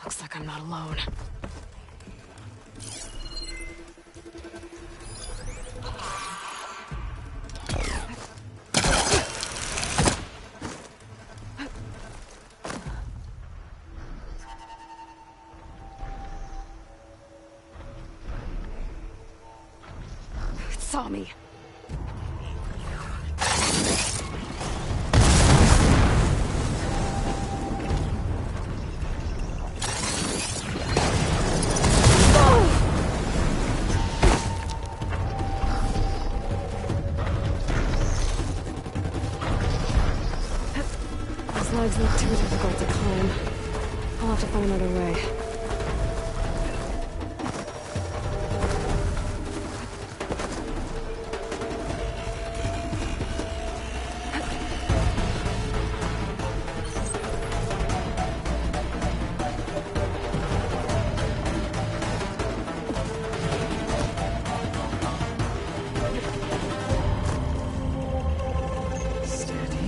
J: Looks like I'm not alone. It saw me. These legs look too difficult to climb. I'll have to find another way. Steady.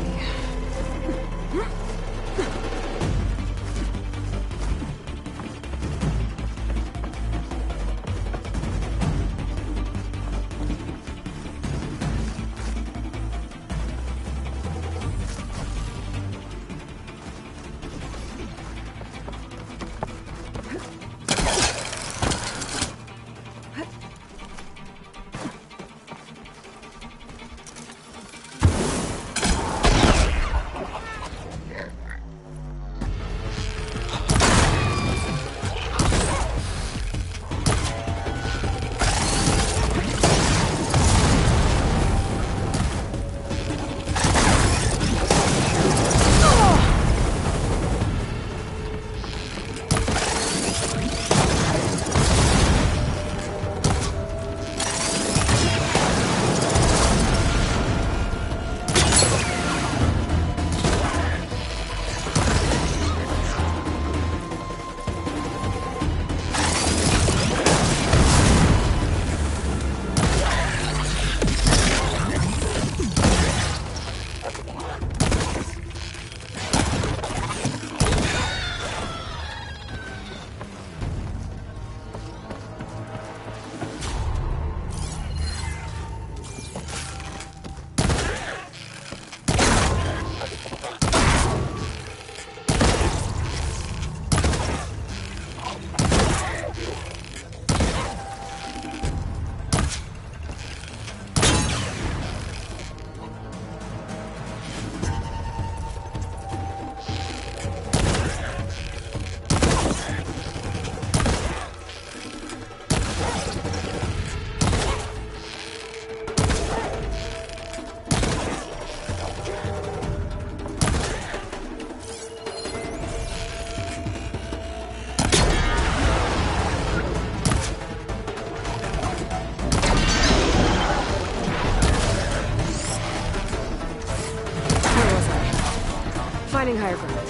J: finding higher ground.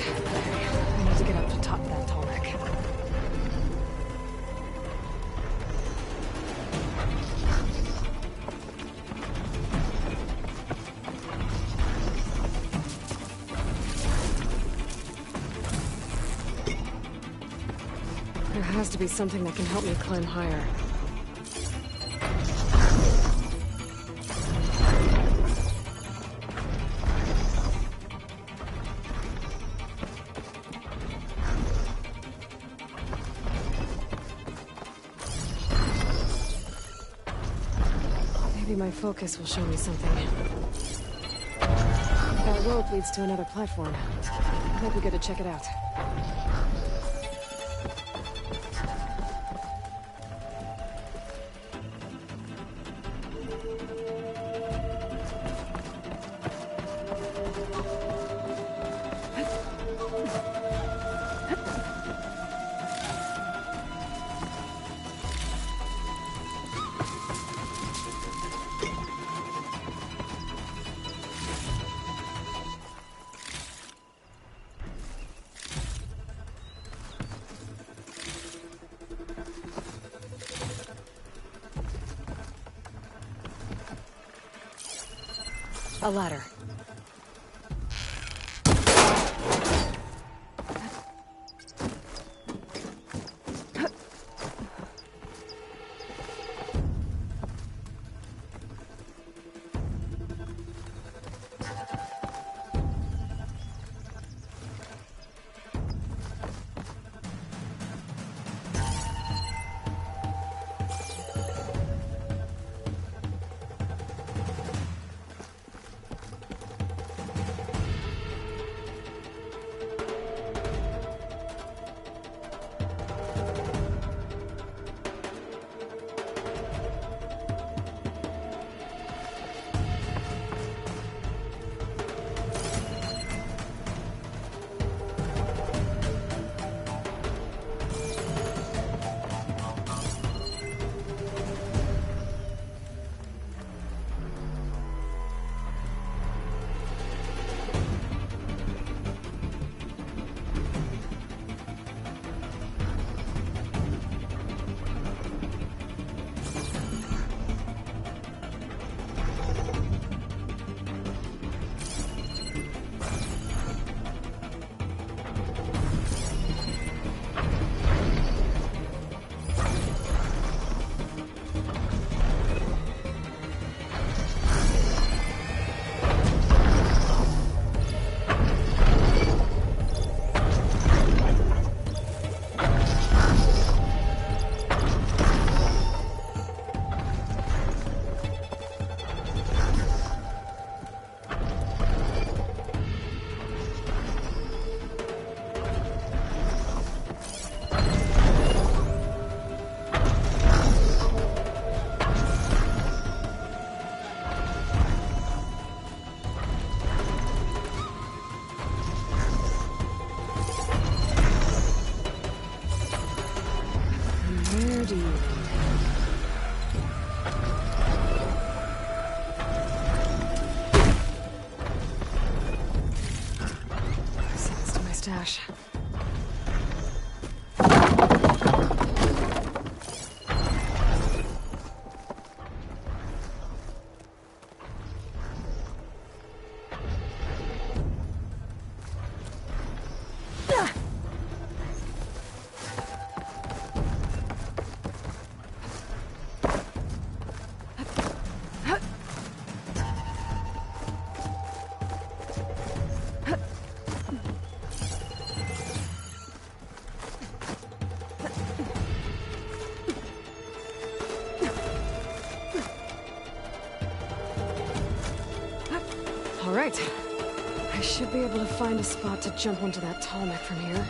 J: I need to get up to top that tall neck. There has to be something that can help me climb higher. Maybe my focus will show me something. That rope leads to another platform. It might be good to check it out. A ladder. Stash. All right. I should be able to find a spot to jump onto that tall neck from here.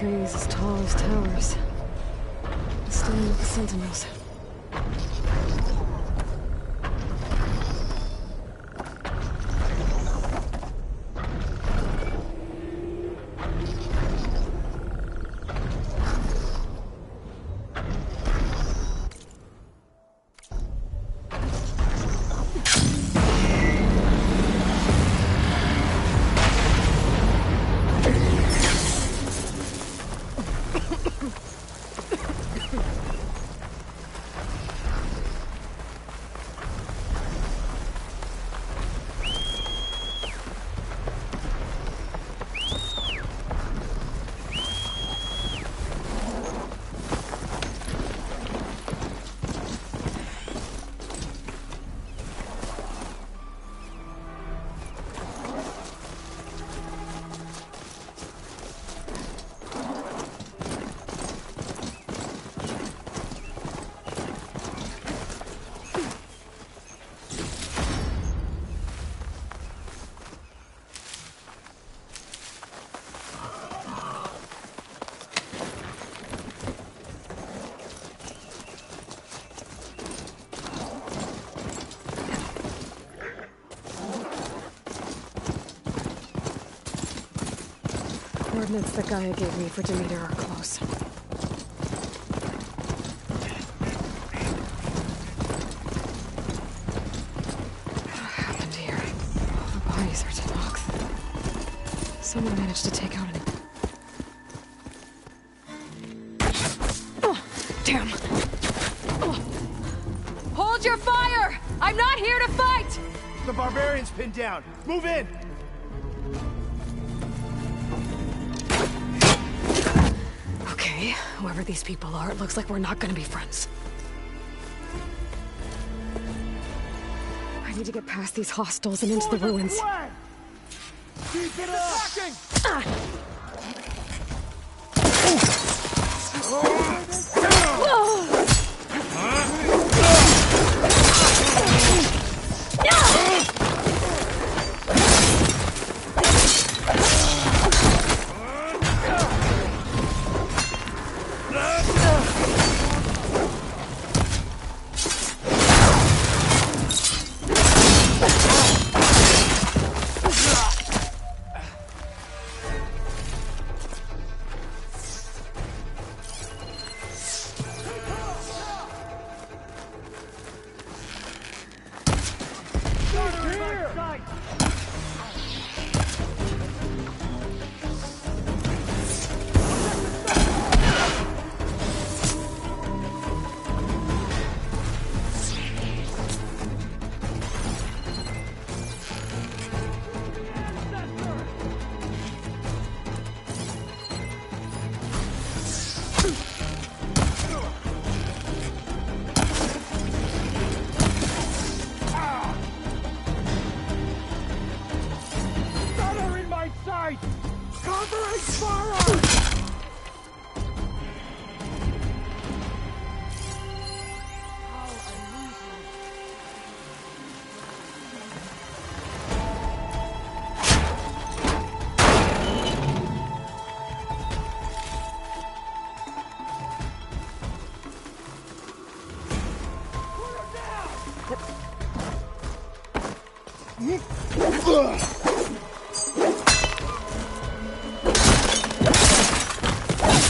J: trees as tall as towers. To stand with the sentinels. Coordinates that Gaia gave me for Demeter are close. What happened here? All the bodies are Tenakth. Someone managed to take out an... Oh, damn!
C: Hold your fire! I'm not here to fight!
B: The barbarian's pinned down. Move in!
J: Okay, whoever these people are, it looks like we're not gonna be friends. I need to get past these hostels and into the ruins.
B: Keep it up!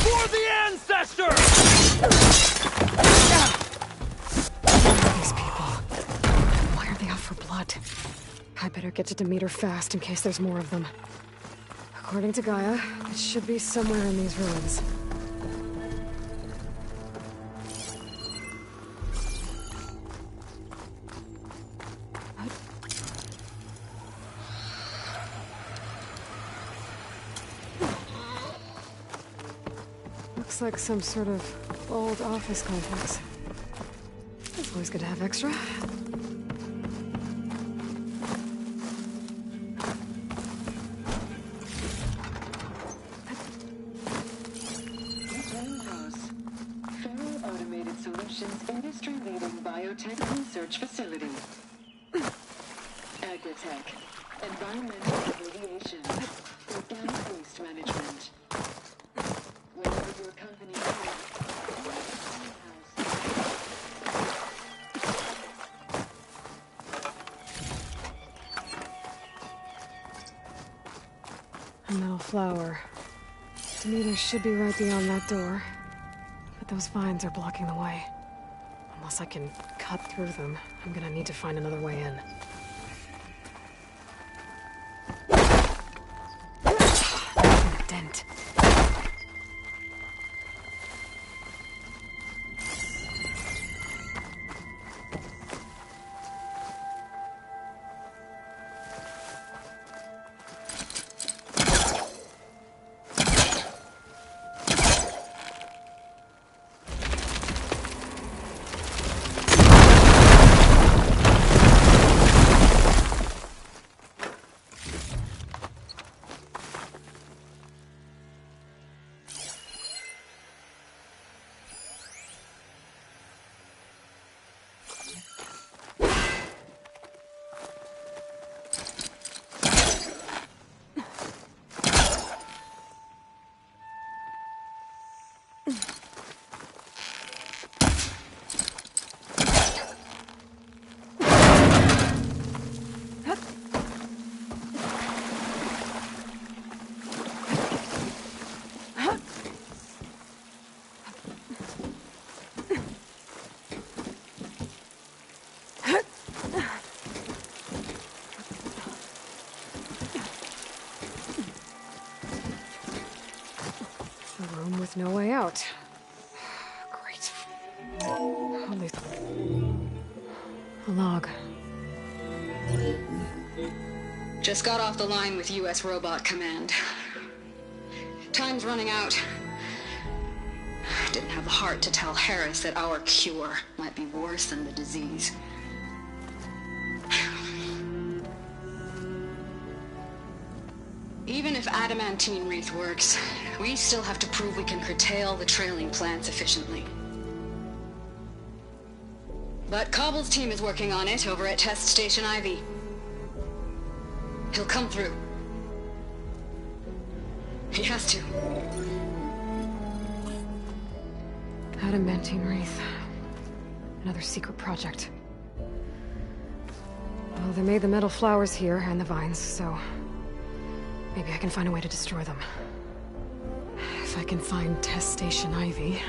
B: For the ancestor!
J: These people. Why are they out for blood? I better get to Demeter fast in case there's more of them. According to Gaia, it should be somewhere in these ruins. Looks like some sort of old office complex. It's always good to have extra.
N: Automated Solutions industry-leading biotech research facility. Agritech, environmental remediation, organic waste management.
J: A metal flower. Demeter should be right beyond that door. But those vines are blocking the way. Unless I can cut through them, I'm gonna need to find another way in. A dent. With no way out. Great. Holy... A log.
N: Just got off the line with U.S. Robot Command. Time's running out. Didn't have the heart to tell Harris that our cure might be worse than the disease. Even if adamantine wreath works, we still have to prove we can curtail the trailing plants efficiently. But Cobble's team is working on it over at Test Station Ivy. He'll come through. He has to.
J: Adamantine wreath. Another secret project. Well, they made the metal flowers here and the vines, so... maybe I can find a way to destroy them. If I can find Test Station Ivy...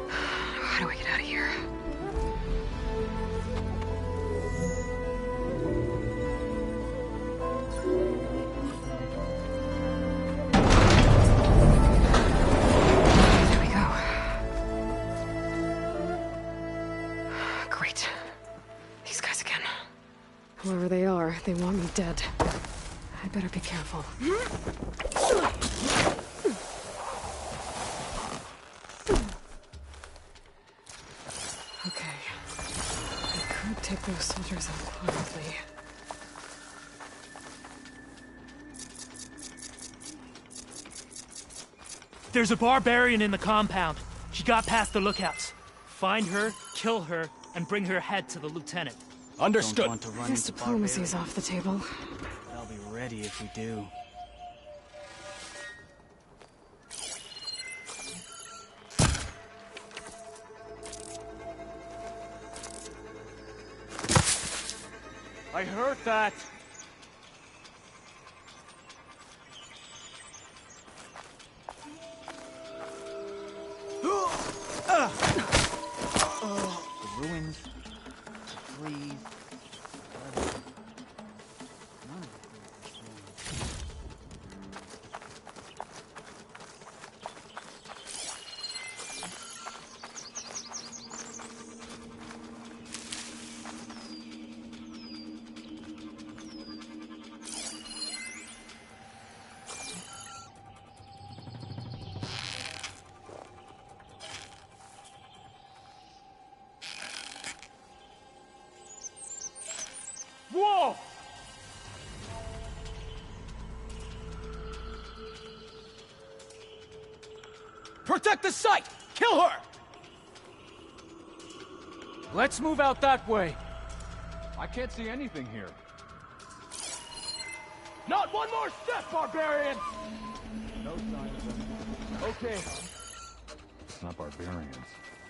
J: How do I get out of here? There we go. Great. These guys again. Whoever they are, they want me dead. I better be careful. Okay. I could take those soldiers out quietly.
S: There's a barbarian in the compound. She got past the lookouts. Find her, kill her, and bring her head to the lieutenant.
B: Understood.
J: This diplomacy's off the table.
S: I'll be ready if we do. I heard that.
F: The ruins, the trees.
S: Whoa! Protect the site! Kill her! Let's move out that way.
U: I can't see anything here.
S: Not one more step, barbarian!
U: No sign of them. Okay. It's not barbarians.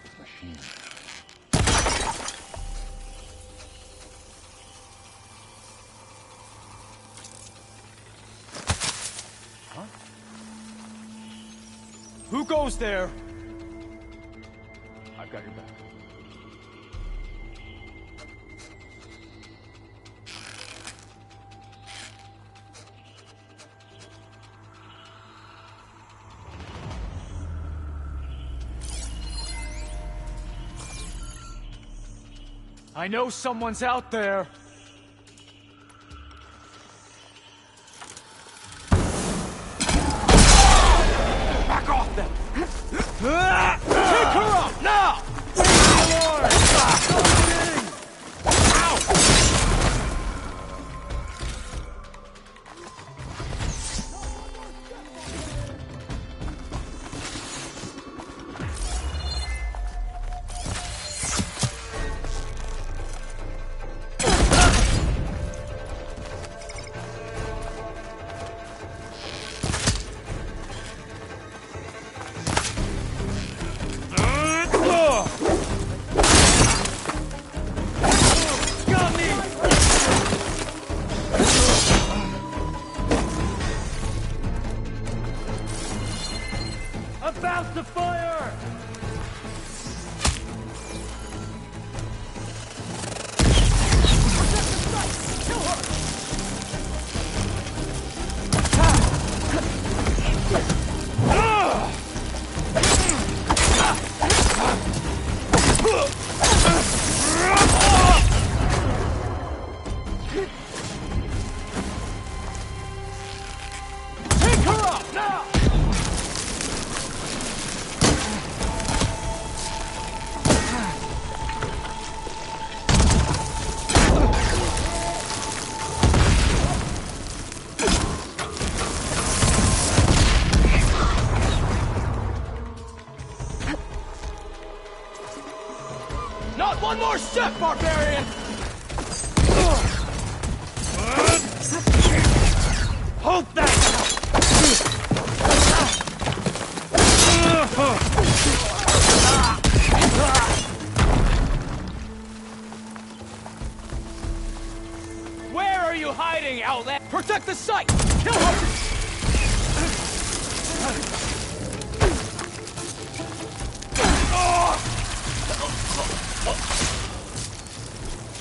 U: It's machines.
B: Who goes there?
U: I've got your back.
B: I know someone's out there. Back off them! Pick her up now!
S: About to fire!
B: Pick her up now! Not one more step, barbarian! Hold that! Where are you hiding, outlet? Protect the site! Kill her!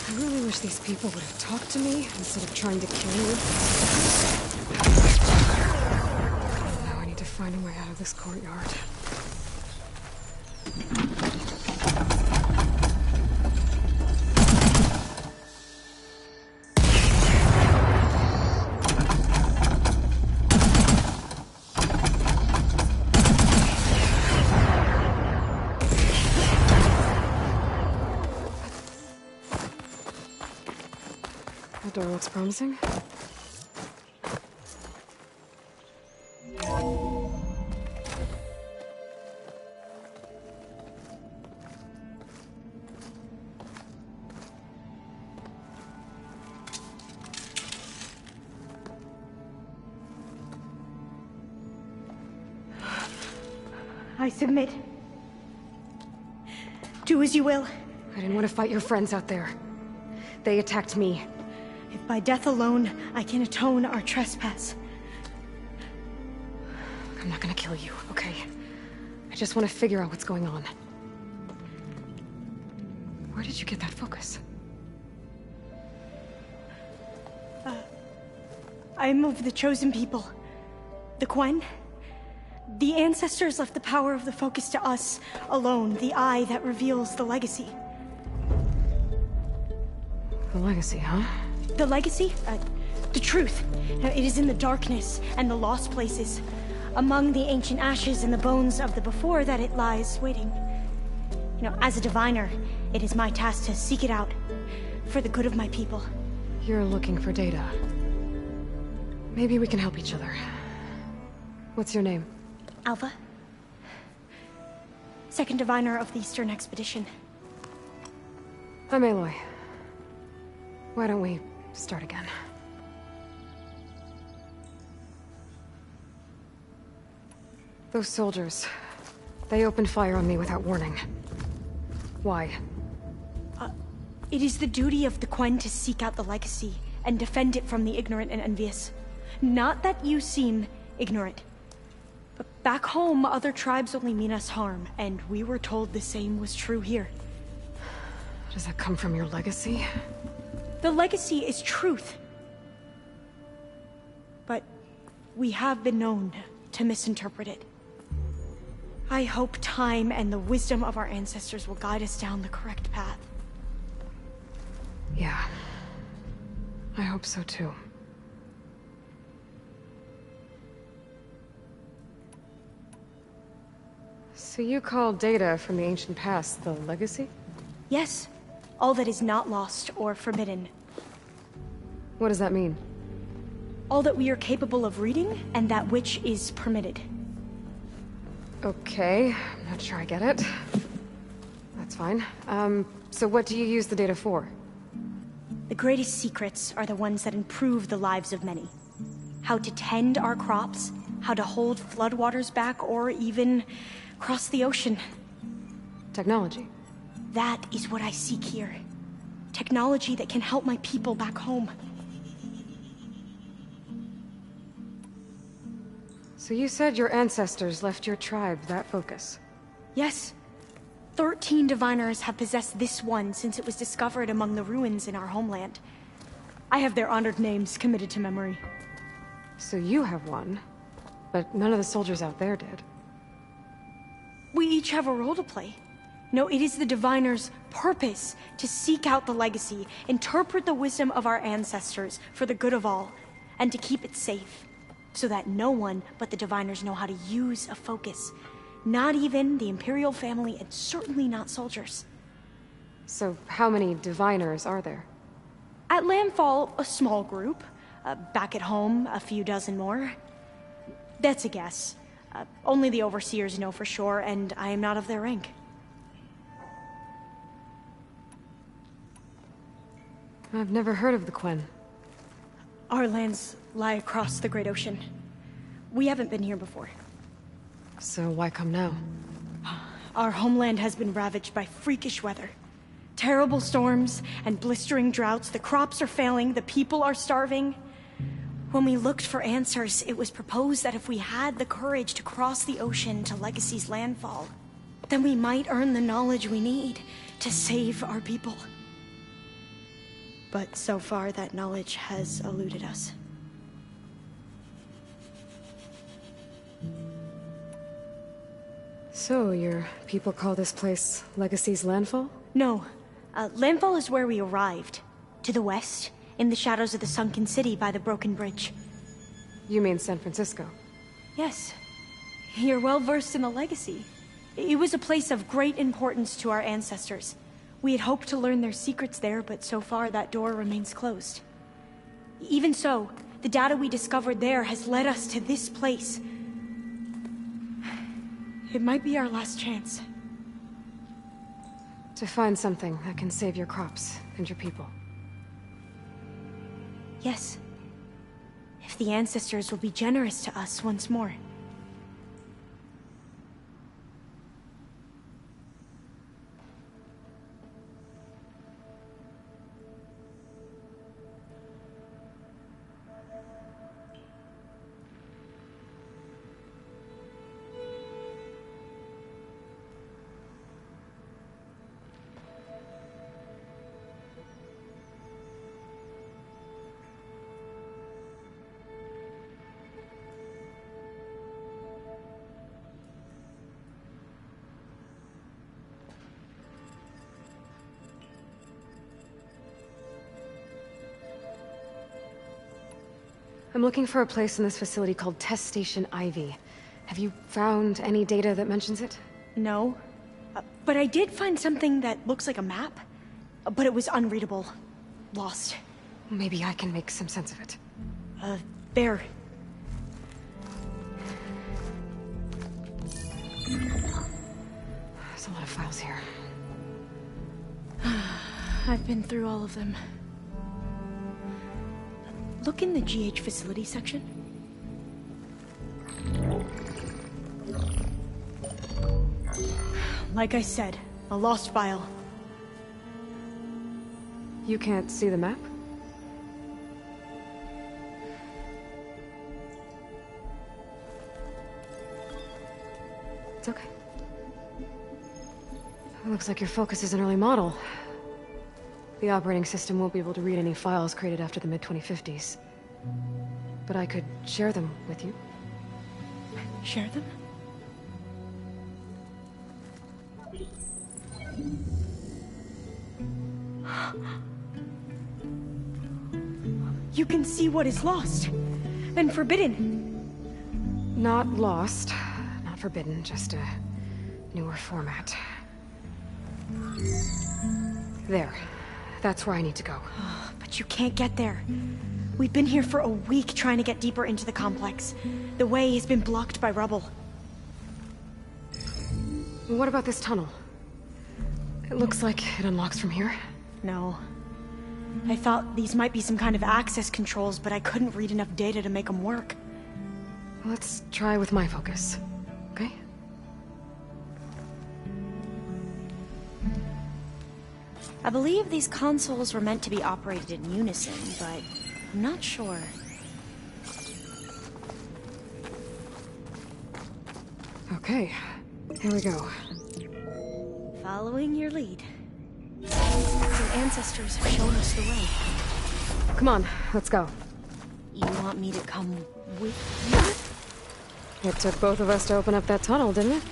J: I really wish these people would have talked to me instead of trying to kill me. Now I need to find a way out of this courtyard. That door looks promising.
D: I submit. Do as you will.
J: I didn't want to fight your friends out there. They attacked me.
D: If by death alone I can atone our trespass.
J: I'm not gonna kill you, okay? I just want to figure out what's going on. Where did you get that focus?
D: I moved the chosen people. The Quen. The ancestors left the power of the focus to us alone, the eye that reveals the legacy.
J: The legacy, huh?
D: The legacy? The truth. It is in the darkness and the lost places. Among the ancient ashes and the bones of the before that it lies waiting. You know, as a diviner, it is my task to seek it out. For the good of my people.
J: You're looking for data. Maybe we can help each other. What's your name?
D: Alva. Second diviner of the Eastern Expedition.
J: I'm Aloy. Why don't we start again? Those soldiers, they opened fire on me without warning. Why?
D: It is the duty of the Quen to seek out the legacy and defend it from the ignorant and envious. Not that you seem ignorant. But back home, other tribes only mean us harm, and we were told the same was true here.
J: Does that come from your legacy?
D: The legacy is truth. But we have been known to misinterpret it. I hope time and the wisdom of our ancestors will guide us down the correct path.
J: Yeah. I hope so too. So you call data from the ancient past the legacy?
D: Yes. All that is not lost or forbidden.
J: What does that mean?
D: All that we are capable of reading, and that which is permitted.
J: Okay, I'm not sure I get it. That's fine. So what do you use the data for?
D: The greatest secrets are the ones that improve the lives of many. How to tend our crops, how to hold floodwaters back, or even cross the ocean.
J: Technology.
D: That is what I seek here. Technology that can help my people back home.
J: So you said your ancestors left your tribe that focus?
D: Yes. 13 diviners have possessed this one since it was discovered among the ruins in our homeland. I have their honored names committed to memory.
J: So you have one, but none of the soldiers out there did.
D: We each have a role to play. No, it is the diviner's purpose to seek out the legacy, interpret the wisdom of our ancestors for the good of all, and to keep it safe, so that no one but the diviners know how to use a focus. Not even the Imperial family, and certainly not soldiers.
J: So how many diviners are there?
D: At Landfall, a small group. Back at home, a few dozen more. That's a guess. Only the overseers know for sure, and I am not of their rank.
J: I've never heard of the Quen.
D: Our lands lie across the Great Ocean. We haven't been here before.
J: So why come now?
D: Our homeland has been ravaged by freakish weather. Terrible storms and blistering droughts. The crops are failing, the people are starving. When we looked for answers, it was proposed that if we had the courage to cross the ocean to Legacy's landfall, then we might earn the knowledge we need to save our people. But so far, that knowledge has eluded us.
J: So, your people call this place Legacy's landfall?
D: No. Landfall is where we arrived. To the west, in the shadows of the sunken city by the broken bridge.
J: You mean San Francisco?
D: Yes. You're well versed in the Legacy. It was a place of great importance to our ancestors. We had hoped to learn their secrets there, but so far that door remains closed. Even so, the data we discovered there has led us to this place. It might be our last chance.
J: To find something that can save your crops and your people.
D: Yes. If the ancestors will be generous to us once more.
J: I'm looking for a place in this facility called Test Station Ivy. Have you found any data that mentions it?
D: No. But I did find something that looks like a map. But it was unreadable. Lost.
J: Maybe I can make some sense of it.
D: There.
J: There's a lot of files here.
D: I've been through all of them. Look in the GH facility section. Like I said, a lost file.
J: You can't see the map? It looks like your Focus is an early model. The operating system won't be able to read any files created after the mid-2050s. But I could share them with you.
D: Share them? You can see what is lost and forbidden.
J: Not lost, not forbidden, just a newer format. There. That's where I need to go.
D: But you can't get there. We've been here for a week trying to get deeper into the complex. The way has been blocked by rubble.
J: What about this tunnel? It looks like it unlocks from here.
D: No. I thought these might be some kind of access controls, but I couldn't read enough data to make them work.
J: Let's try with my Focus, okay?
D: I believe these consoles were meant to be operated in unison, but I'm not sure.
J: Okay, here we go.
D: Following your lead. Your ancestors have shown us the way.
J: Come on, let's go.
D: You want me to come with you?
J: It took both of us to open up that tunnel, didn't it?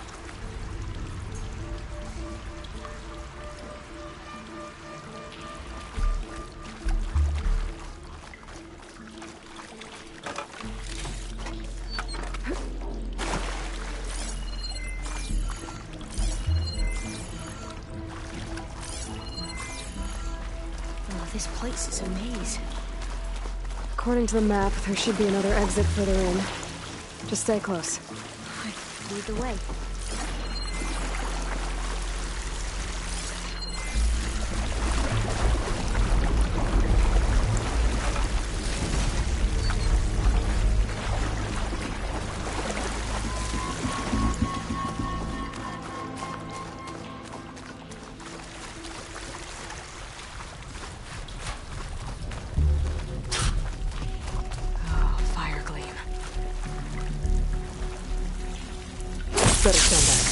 D: This place is a maze.
J: According to the map, there should be another exit further in. Just stay close.
D: Lead the way.
J: Better stand back.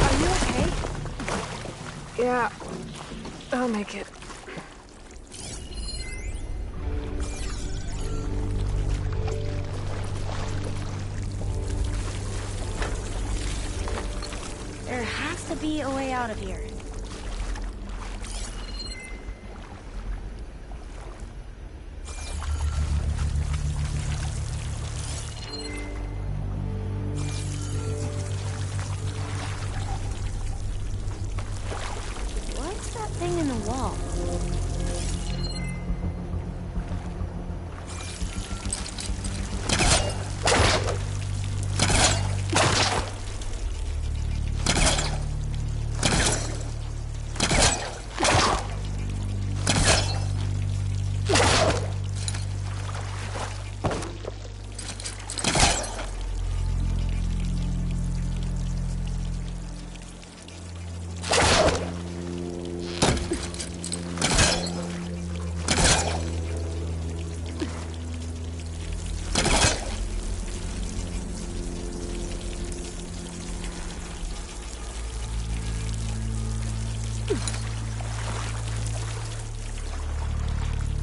D: Are you okay?
J: Yeah, I'll make it.
D: There has to be a way out of here. What's that thing in the wall?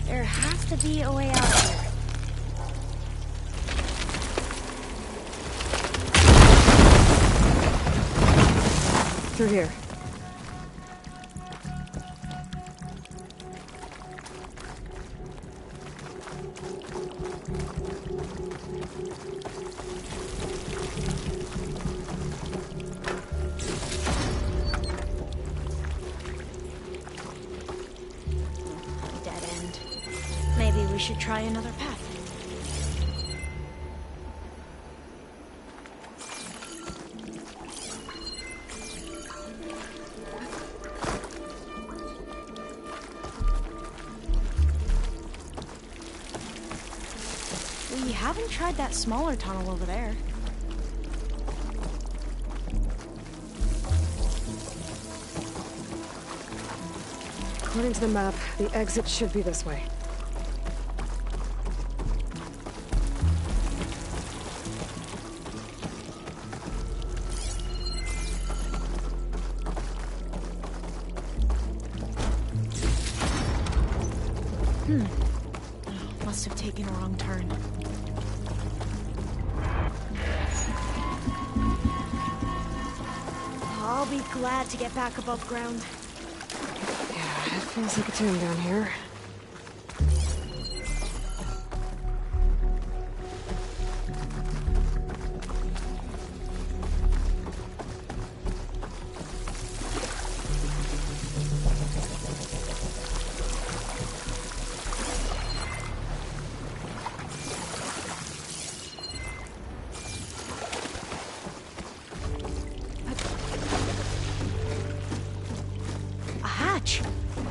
D: There has to be a way out of here.
J: Through here.
D: Dead end. Maybe we should try another path. We haven't tried that smaller tunnel over there.
J: According to the map, the exit should be this way.
D: taken a wrong turn. I'll be glad to get back above ground.
J: Yeah, it feels like a tomb down here.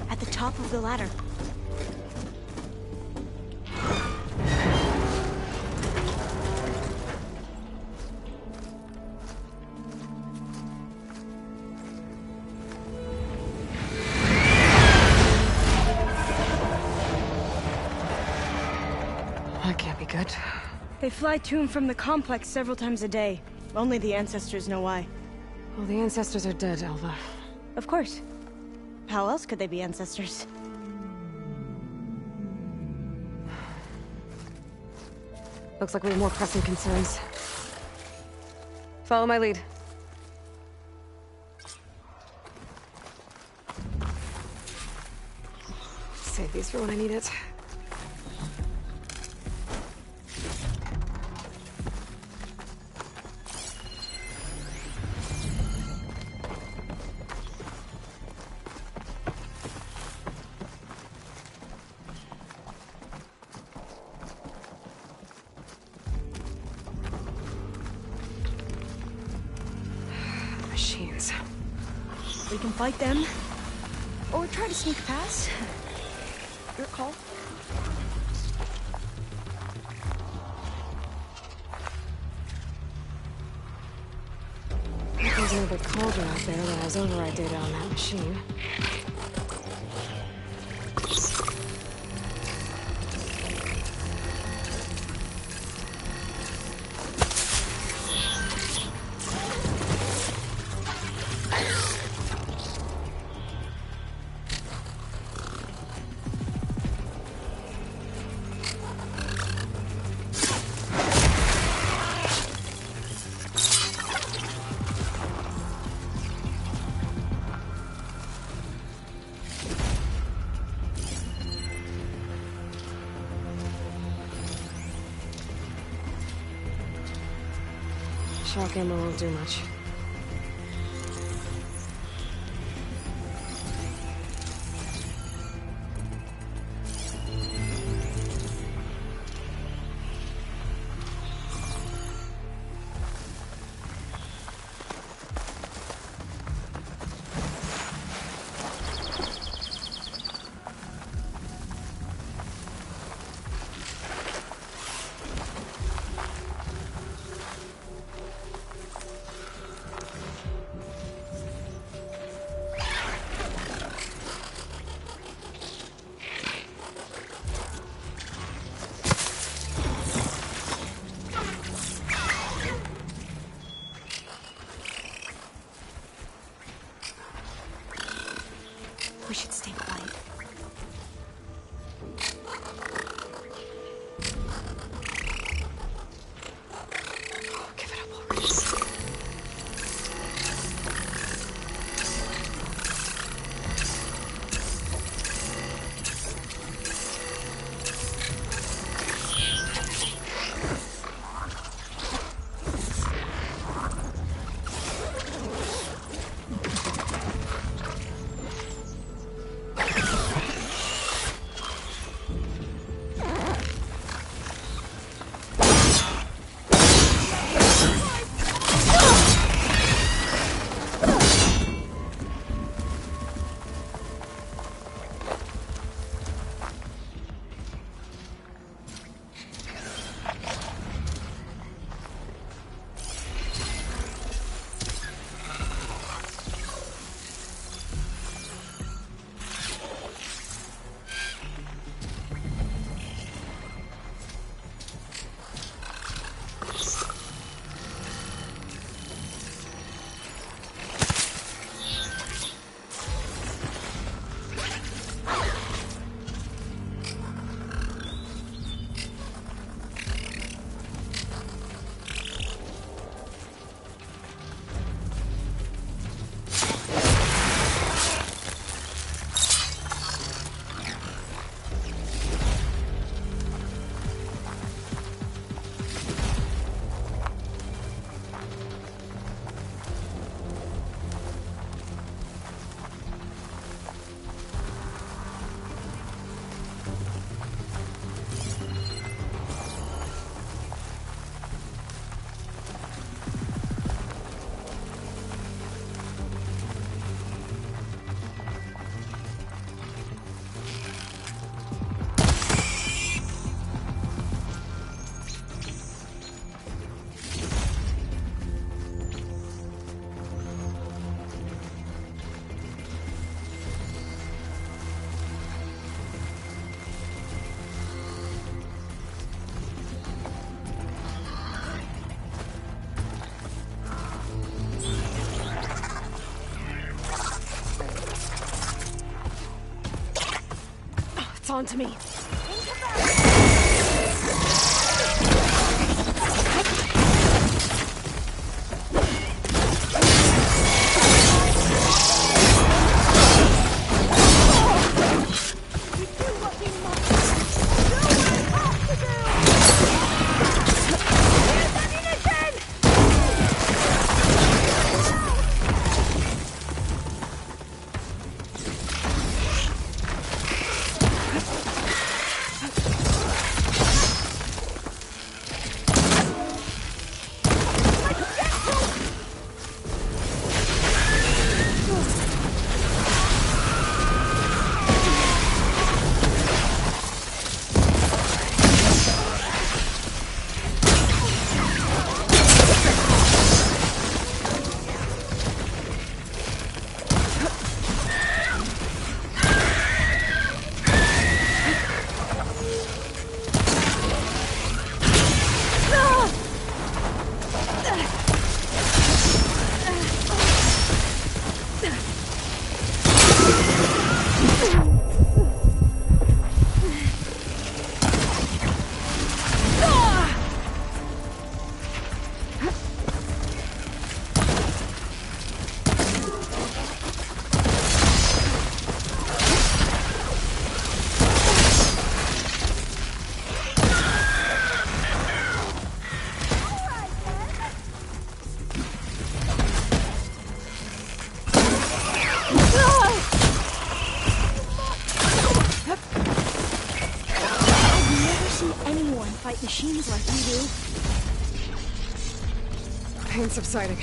D: At the top of the ladder.
J: That can't be good.
D: They fly to and from the complex several times a day. Only the ancestors know why.
J: Well, the ancestors are dead, Elva.
D: Of course. How else could they be ancestors?
J: Looks like we have more pressing concerns. Follow my lead. Save these for when I need it. Machines.
D: We can fight them. Or try to sneak past. Your call.
J: There's another cauldron out there that has override data on that machine. Shock ammo won't do much.
D: onto me. Machines like you do.
J: Pain subsiding.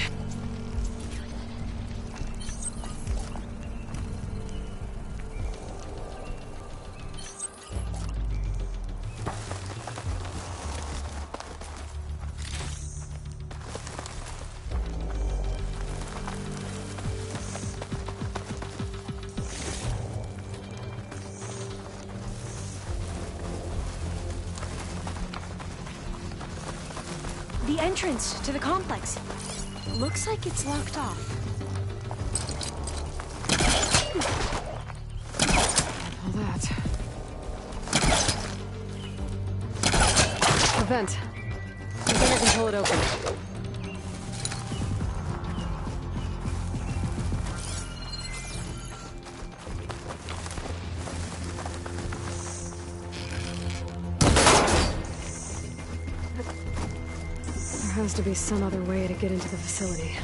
D: The entrance to the complex. Looks like it's locked off.
J: All that. A vent. I think I can pull it open. There has to be some other way to get into the facility.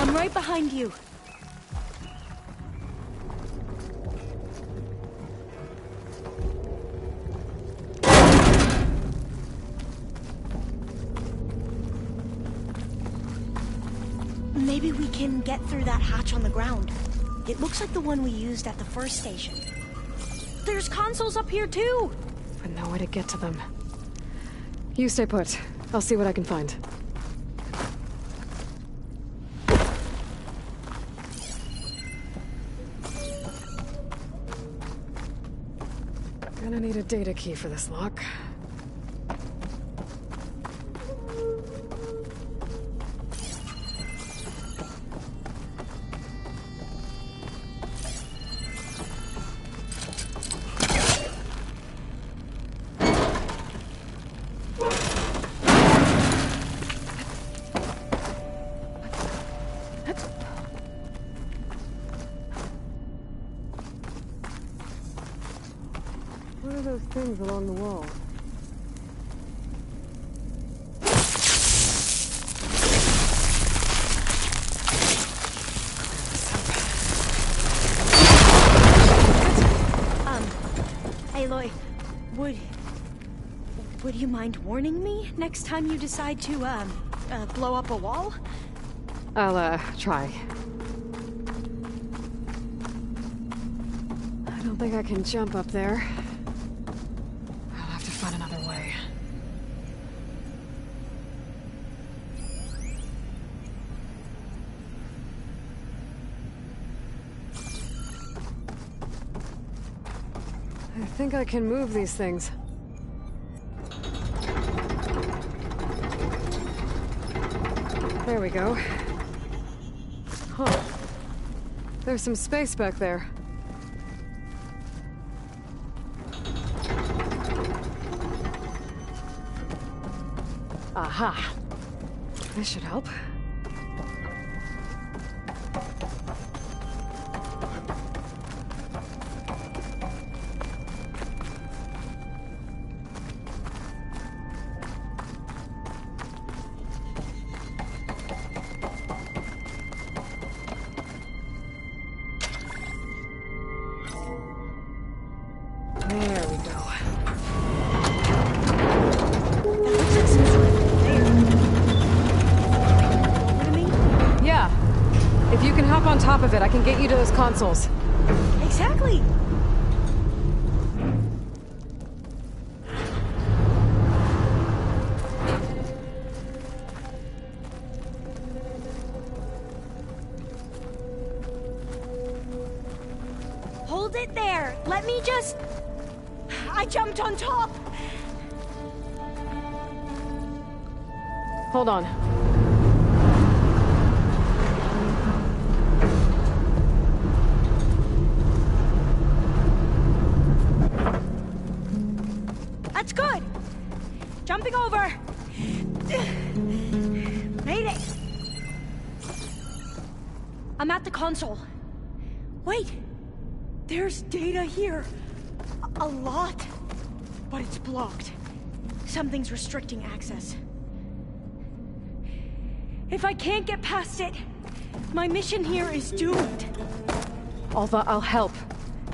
D: I'm right behind you. Maybe we can get through that hatch on the ground. It looks like the one we used at the first station. There's consoles up here too!
J: But no way to get to them. You stay put. I'll see what I can find. Gonna need a data key for this lock. What are those things along the wall?
D: Aloy, would you mind warning me next time you decide to, blow up a wall?
J: I'll, try. I don't think I can jump up there. I'll have to find another way. I think I can move these things. There we go. Huh. There's some space back there. Aha! This should help. There we go. Yeah. If you can hop on top of it, I can get you to those consoles.
D: Exactly. Hold it there. Let me just... I jumped on top.
J: Hold on.
D: That's good. Jumping over. Made it. I'm at the console. Wait. There's data here. A lot. But it's blocked. Something's restricting access. If I can't get past it, my mission here is doomed.
J: Alva, I'll help.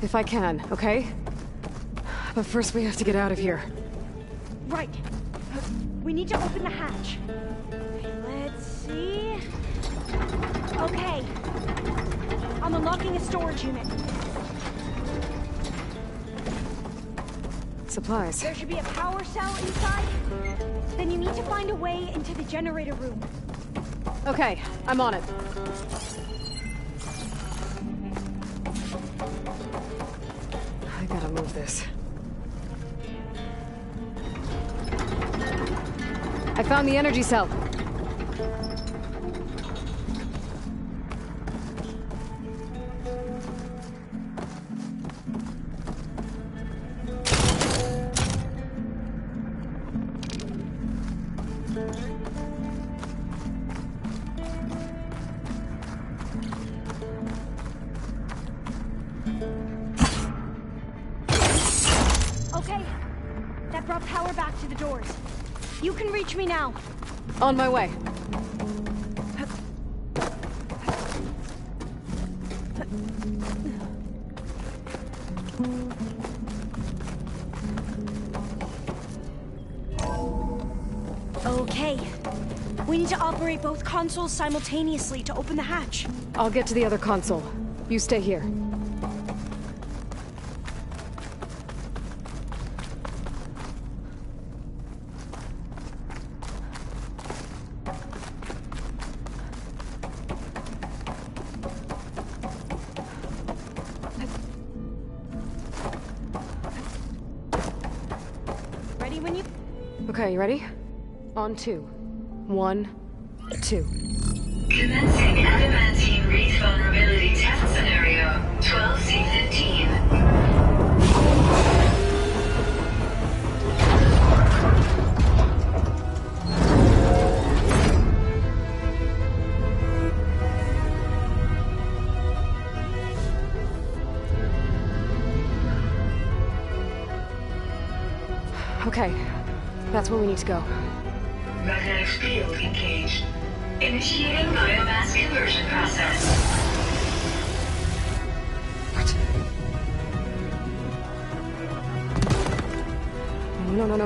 J: If I can, okay? But first we have to get out of here.
D: Right. We need to open the hatch. Let's see... Okay. I'm unlocking a storage unit.
J: Supplies.
D: There should be a power cell inside. Then you need to find a way into the generator room.
J: Okay, I'm on it. I gotta move this. I found the energy cell.
D: Okay. That brought power back to the doors. You can reach me now.
J: On my way.
D: Okay. We need to operate both consoles simultaneously to open the hatch.
J: I'll get to the other console. You stay here.
D: Ready when you...
J: Okay, you ready? On 2. 1, 2.
I: Commencing adamantine wreath vulnerability test scenario 12C15.
J: Okay, that's where we need to go.
I: Magnetic field engaged. Initiating biomass conversion process.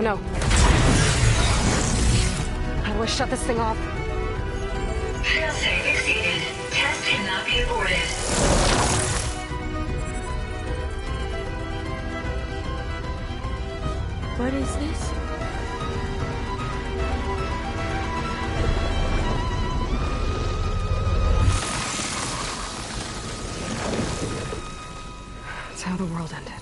J: No. How do I shut this thing off?
I: Failsafe exceeded. Test cannot be aborted.
D: What is this?
J: It's how the world ended.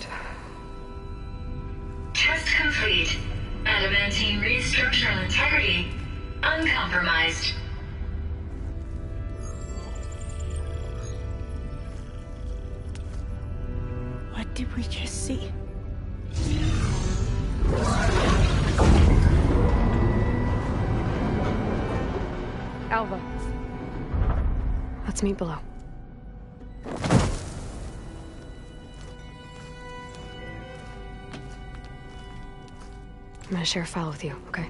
I: complete. Adamantine reed structural integrity uncompromised.
D: What did we just see?
J: Alva. Let's meet below. I'm gonna share a file with you, okay?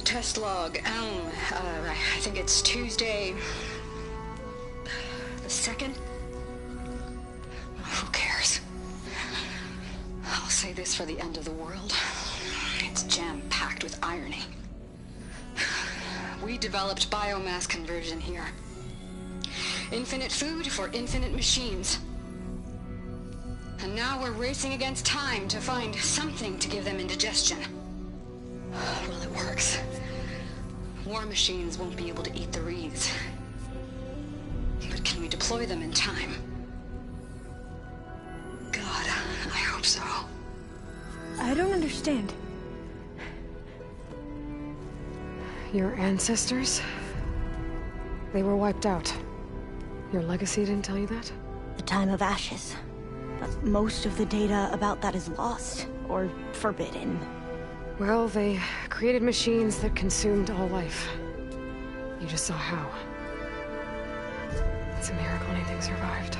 E: Test log, Elm. I think it's Tuesday... the 2nd? Who cares? I'll say this for the end of the world. It's jam-packed with irony. We developed biomass conversion here. Infinite food for infinite machines. And now we're racing against time to find something to give them indigestion. Well, it works. War machines won't be able to eat the wreaths. But can we deploy them in time? God, I hope so.
D: I don't understand.
J: Your ancestors? They were wiped out. Your legacy didn't tell you that?
D: The time of ashes. But most of the data about that is lost, or forbidden.
J: Well, they created machines that consumed all life. You just saw how. It's a miracle anything survived.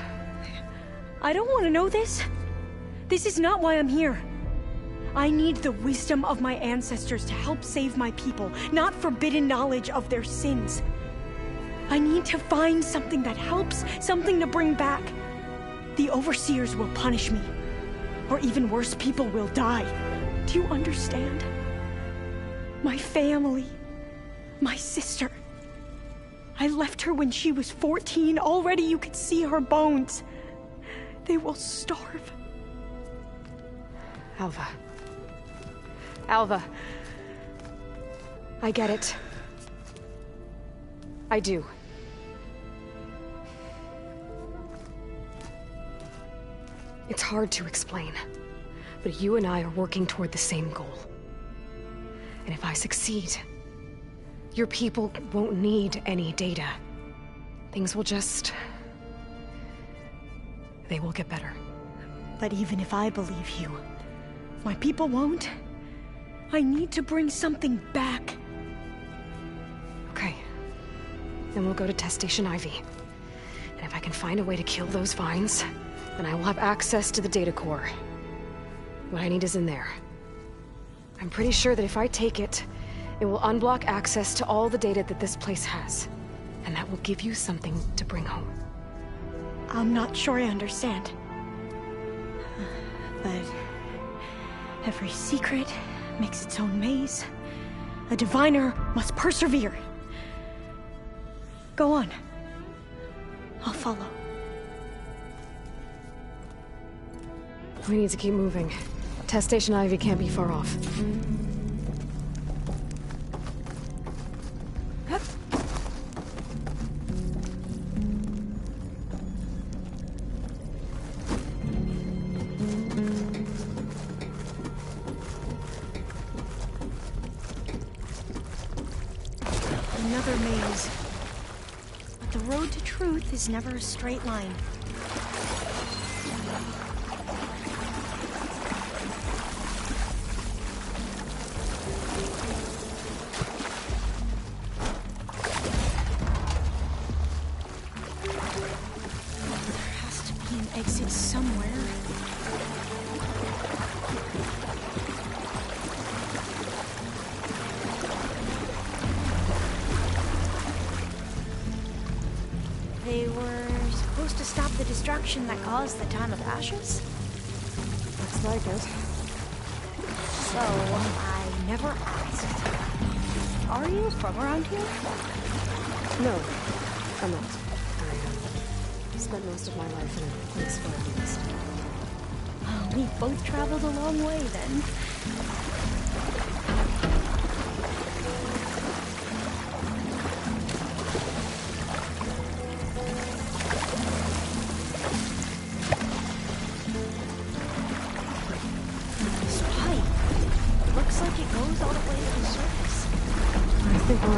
D: I don't want to know this. This is not why I'm here. I need the wisdom of my ancestors to help save my people, not forbidden knowledge of their sins. I need to find something that helps, something to bring back. The Overseers will punish me. Or even worse, people will die. Do you understand? My family. My sister. I left her when she was 14. Already you could see her bones. They will starve.
J: Alva. Alva. I get it. I do. It's hard to explain, but you and I are working toward the same goal. And if I succeed, your people won't need any data. Things will just... they will get better.
D: But even if I believe you, my people won't. I need to bring something back.
J: Okay. Then we'll go to Test Station Ivy. And if I can find a way to kill those vines, then I will have access to the data core. What I need is in there. I'm pretty sure that if I take it, it will unblock access to all the data that this place has. And that will give you something to bring home.
D: I'm not sure I understand. But every secret makes its own maze. A diviner must persevere. Go on. I'll follow.
J: We need to keep moving. Test Station Ivy can't be far off.
D: Another maze. But the road to truth is never a straight line. Exit somewhere. They were supposed to stop the destruction that caused the Time of Ashes?
J: Looks like it.
D: So, I never asked. Are you from around here?
J: No, I'm not. I spent most of my life in a place far east.
D: Oh, we both traveled a long way then.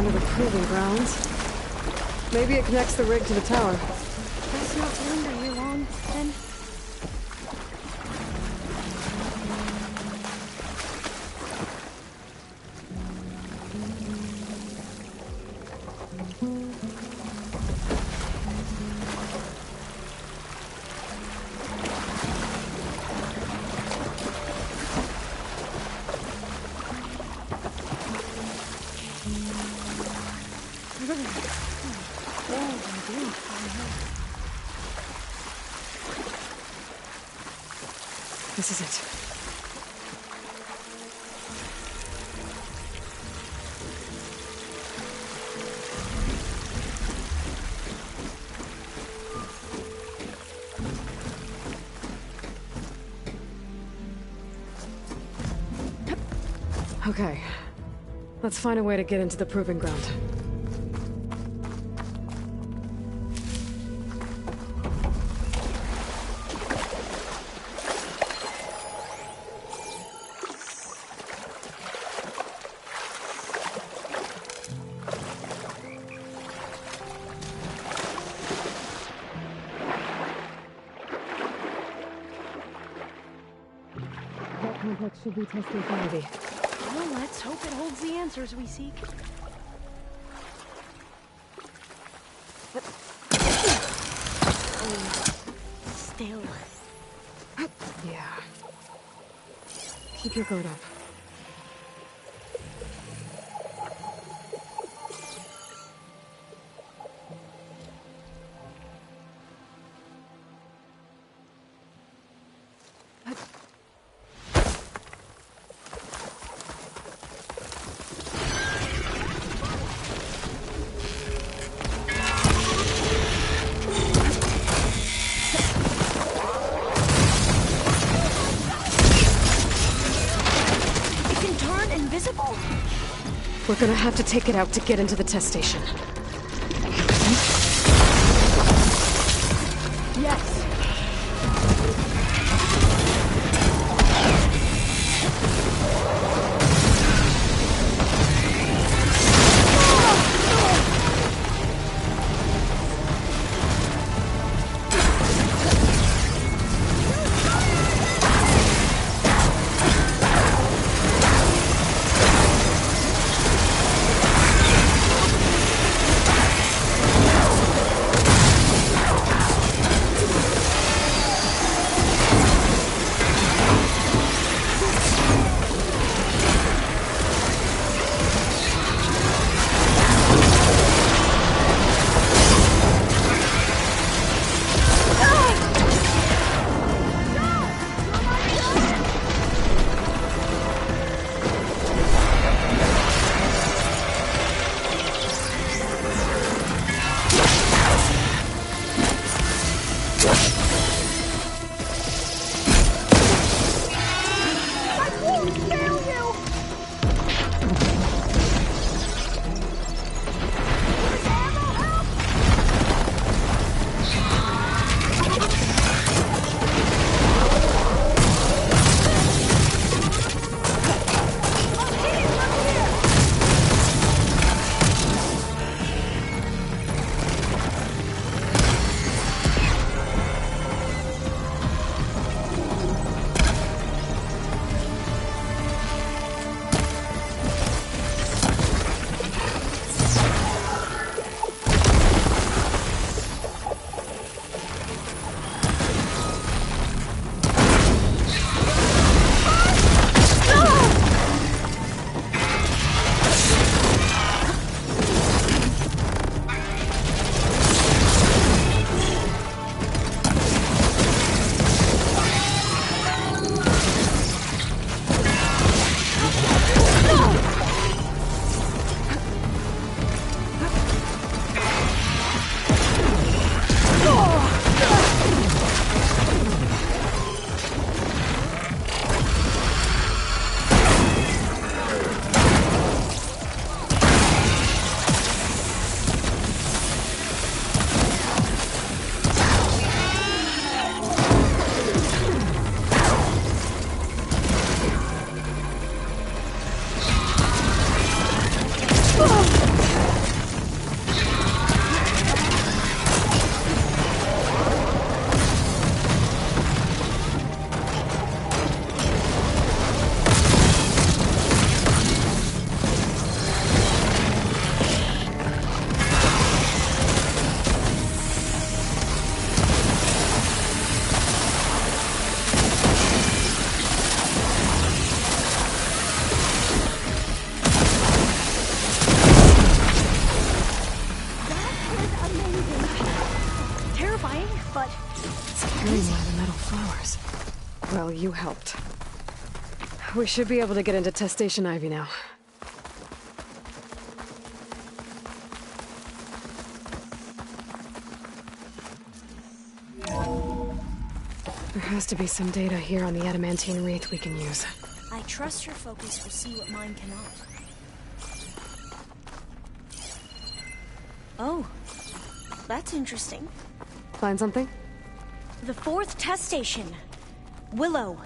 J: Down to the proving grounds. Maybe it connects the rig to the tower.
D: Best not to linger here long, then.
J: This is it. Okay. Let's find a way to get into the proving ground. That complex should be test infinity.
D: Well, let's hope it holds the answers we seek. Still.
J: Yeah. Keep your guard up. We're gonna have to take it out to get into the test station.
D: Yes.
J: It's carrying one of the metal flowers. Well, you helped. We should be able to get into Test Station Ivy now. There has to be some data here on the adamantine wreath we can use.
D: I trust your focus will see what mine cannot. Oh, that's interesting.
J: Find something?
D: The 4th test station. Willow.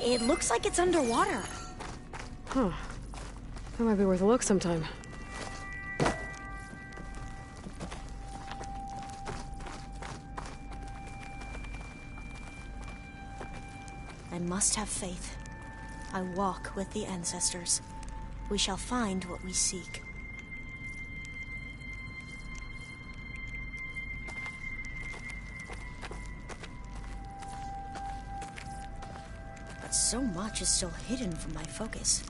D: It looks like it's underwater.
J: Huh. That might be worth a look sometime.
D: I must have faith. I walk with the ancestors. We shall find what we seek. But so much is still hidden from my focus.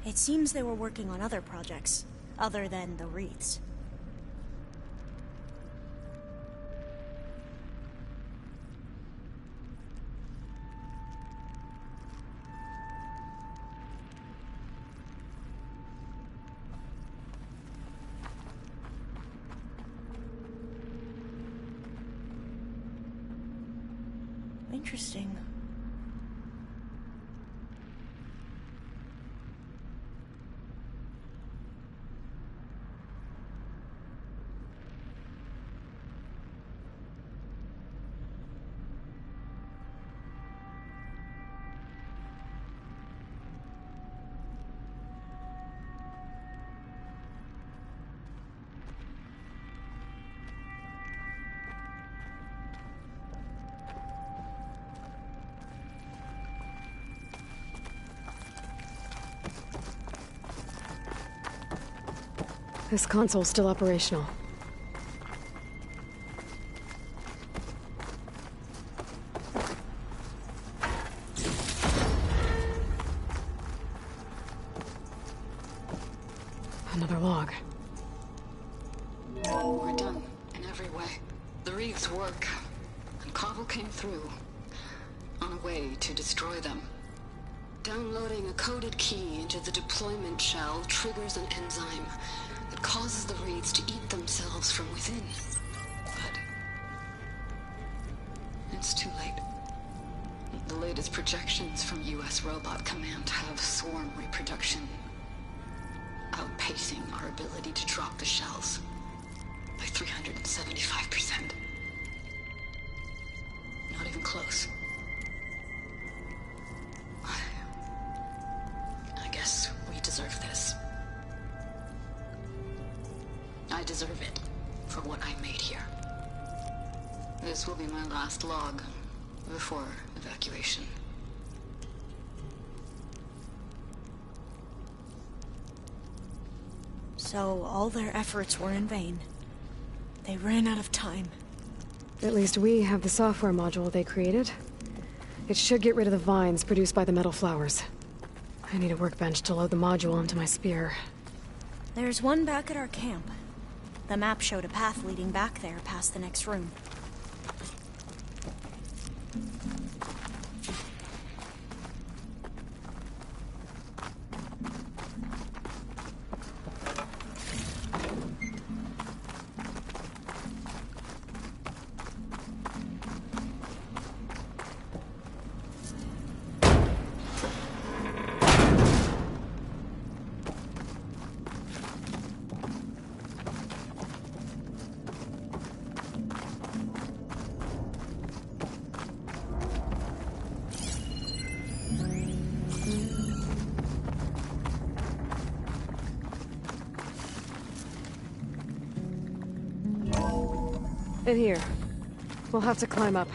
D: It seems they were working on other projects, other than the wreaths. Interesting.
J: This console's still operational. Another log.
E: We're done, in every way. The wreaths work, and Cobble came through, on a way to destroy them. Downloading a coded key into the deployment shell triggers an enzyme that causes the wreaths to eat themselves from within. But it's too late. The latest projections from US Robot Command have swarm reproduction outpacing our ability to drop the shells by 375%. Not even close. I guess we deserve this. I deserve it for what I made here. This will be my last log before evacuation.
D: So all their efforts were in vain. They ran out of time.
J: At least we have the software module they created. It should get rid of the vines produced by the metal flowers. I need a workbench to load the module onto my spear.
D: There's one back at our camp. The map showed a path leading back there past the next room.
J: In here. We'll have to climb up.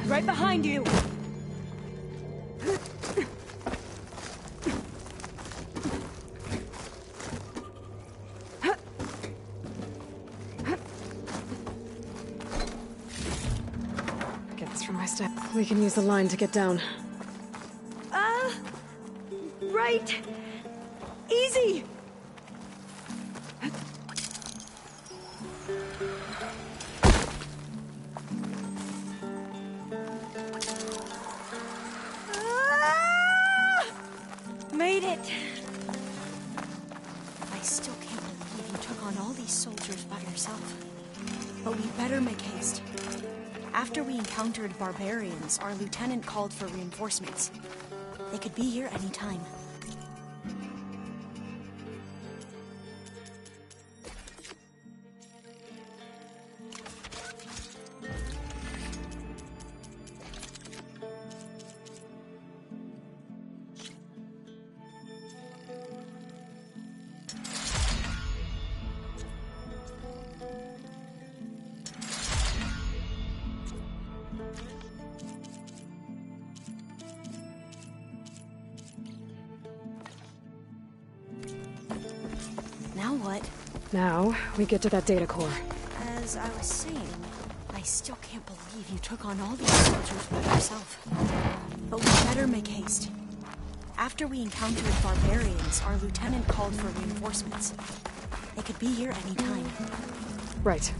D: Right behind you!
J: for my step. We can use the line to get down.
D: Right. Easy. Made it. I still can't believe you took on all these soldiers by yourself. But we better make haste. After we encountered barbarians, our lieutenant called for reinforcements. They could be here any time. Now what?
J: Now, we get to that data core.
D: As I was saying, I still can't believe you took on all these soldiers by yourself. But we better make haste. After we encountered barbarians, our lieutenant called for reinforcements. They could be here any time.
J: Right.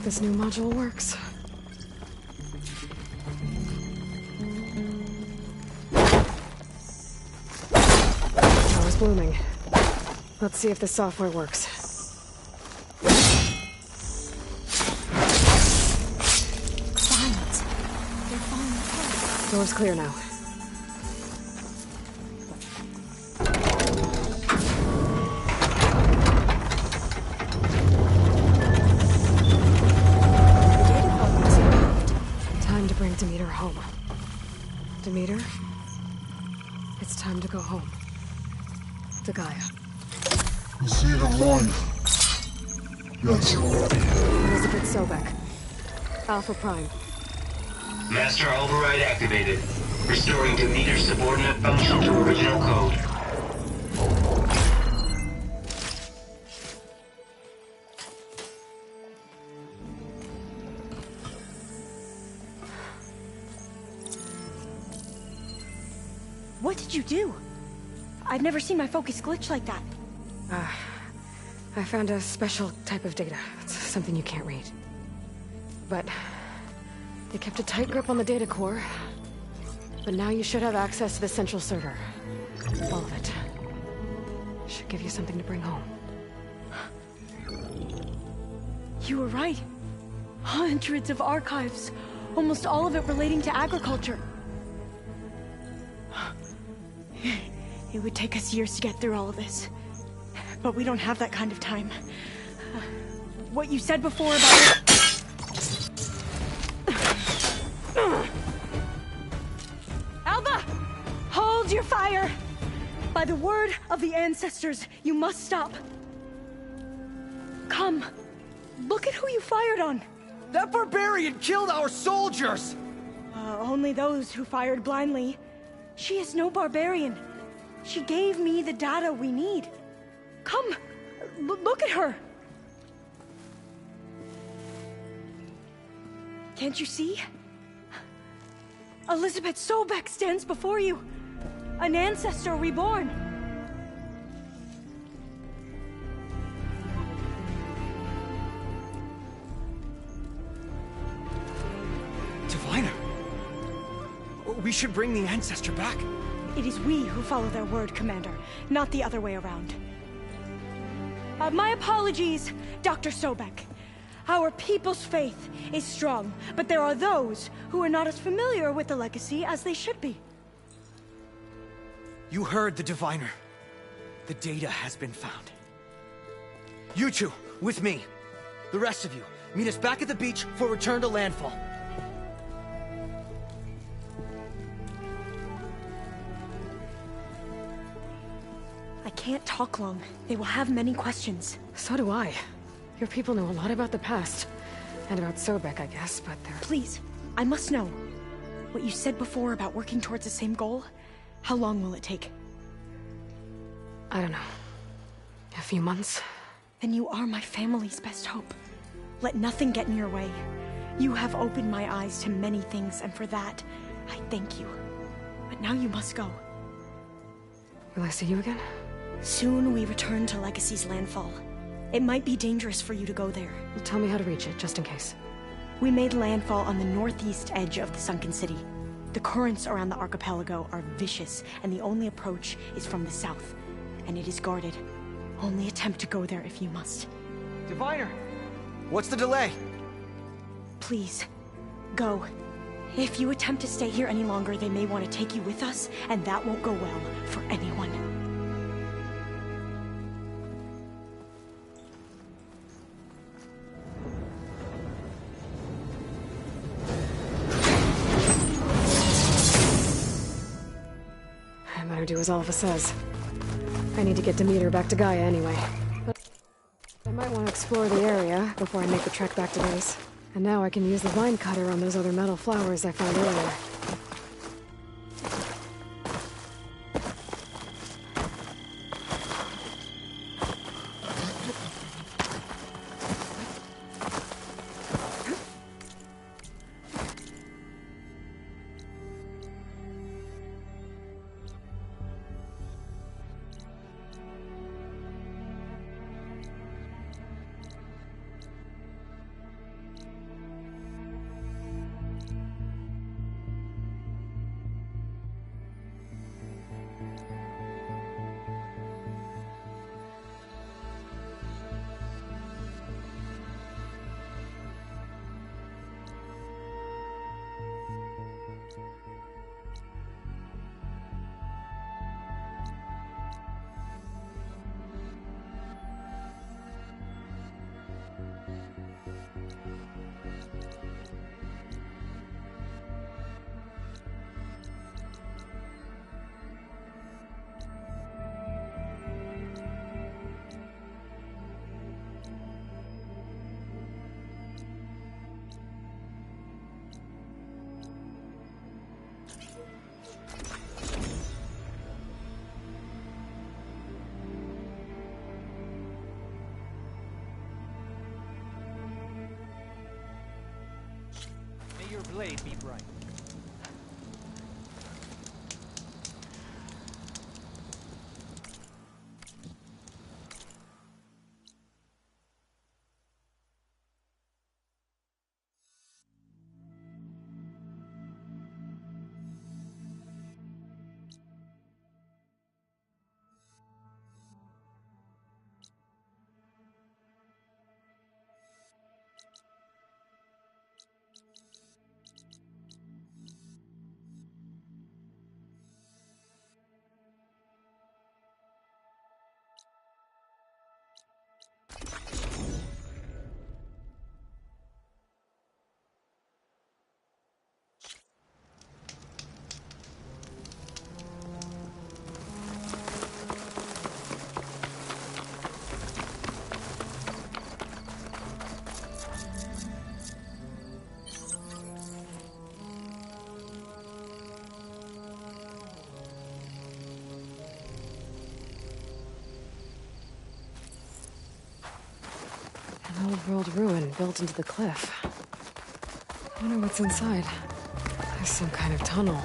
J: This new module works. Power's blooming. Let's see if the software works.
D: Silence. They're falling apart.
J: Door's clear now. Bring Demeter home. Demeter, it's time to go home. To Gaia.
M: See the one. That's right.
J: Elizabeth Sobek. Alpha Prime.
V: Master override activated. Restoring Demeter's subordinate function to original code.
D: What did you do? I've never seen my focus glitch like that.
J: I found a special type of data. It's something you can't read. But they kept a tight grip on the data core. But now you should have access to the central server. All of it. Should give you something to bring home.
D: You were right. Hundreds of archives. Almost all of it relating to agriculture. It would take us years to get through all of this. But we don't have that kind of time. What you said before about... Alba! Hold your fire! By the word of the ancestors, you must stop. Come. Look at who you fired on.
B: That barbarian killed our soldiers!
D: Only those who fired blindly. She is no barbarian. She gave me the data we need. Come! Look at her! Can't you see? Elizabeth Sobek stands before you. An ancestor reborn.
L: Diviner! We should bring the ancestor back.
D: It is we who follow their word, Commander, not the other way around. My apologies, Dr. Sobek. Our people's faith is strong, but there are those who are not as familiar with the legacy as they should be.
L: You heard the diviner. The data has been found. You two, with me. The rest of you, meet us back at the beach for return to landfall.
D: I can't talk long. They will have many questions.
J: So do I. Your people know a lot about the past. And about Sobek, I guess, but they're...
D: Please, I must know. What you said before about working towards the same goal, how long will it take?
J: I don't know. A few months?
D: Then you are my family's best hope. Let nothing get in your way. You have opened my eyes to many things, and for that, I thank you. But now you must go.
J: Will I see you again?
D: Soon we return to Legacy's landfall. It might be dangerous for you to go there.
J: Well, tell me how to reach it, just in case.
D: We made landfall on the northeast edge of the sunken city. The currents around the archipelago are vicious, and the only approach is from the south. And it is guarded. Only attempt to go there if you must.
L: Diviner! What's the delay?
D: Please, go. If you attempt to stay here any longer, they may want to take you with us, and that won't go well for anyone.
J: I better do as Alpha says. I need to get Demeter back to Gaia anyway. But I might want to explore the area before I make the trek back to base. And now I can use the vine cutter on those other metal flowers I found earlier.
B: May your blade be bright.
J: old-world ruin built into the cliff. I wonder what's inside. There's some kind of tunnel.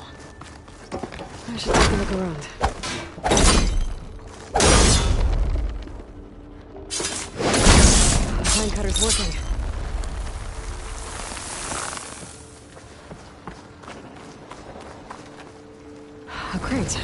J: I should take a look around. The pine cutter's working. A crate.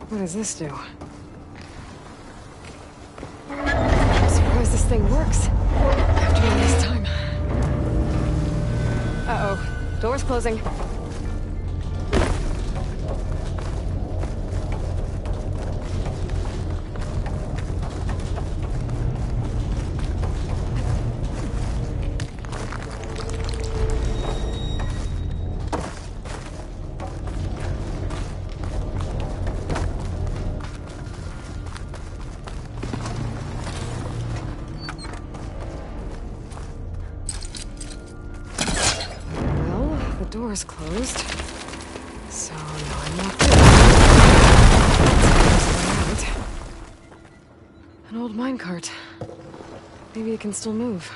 J: What does this do? I'm surprised this thing works. After all this time. Uh-oh. Door's closing. Door's closed. So now I'm locked in. An old minecart. Maybe it can still move.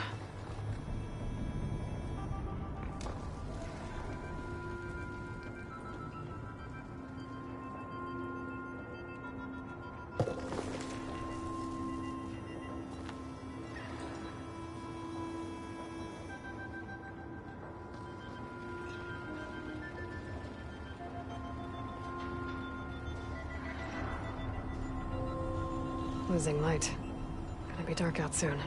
J: Losing light. Gonna be dark out soon.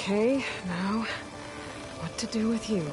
J: Okay, now, what to do with you?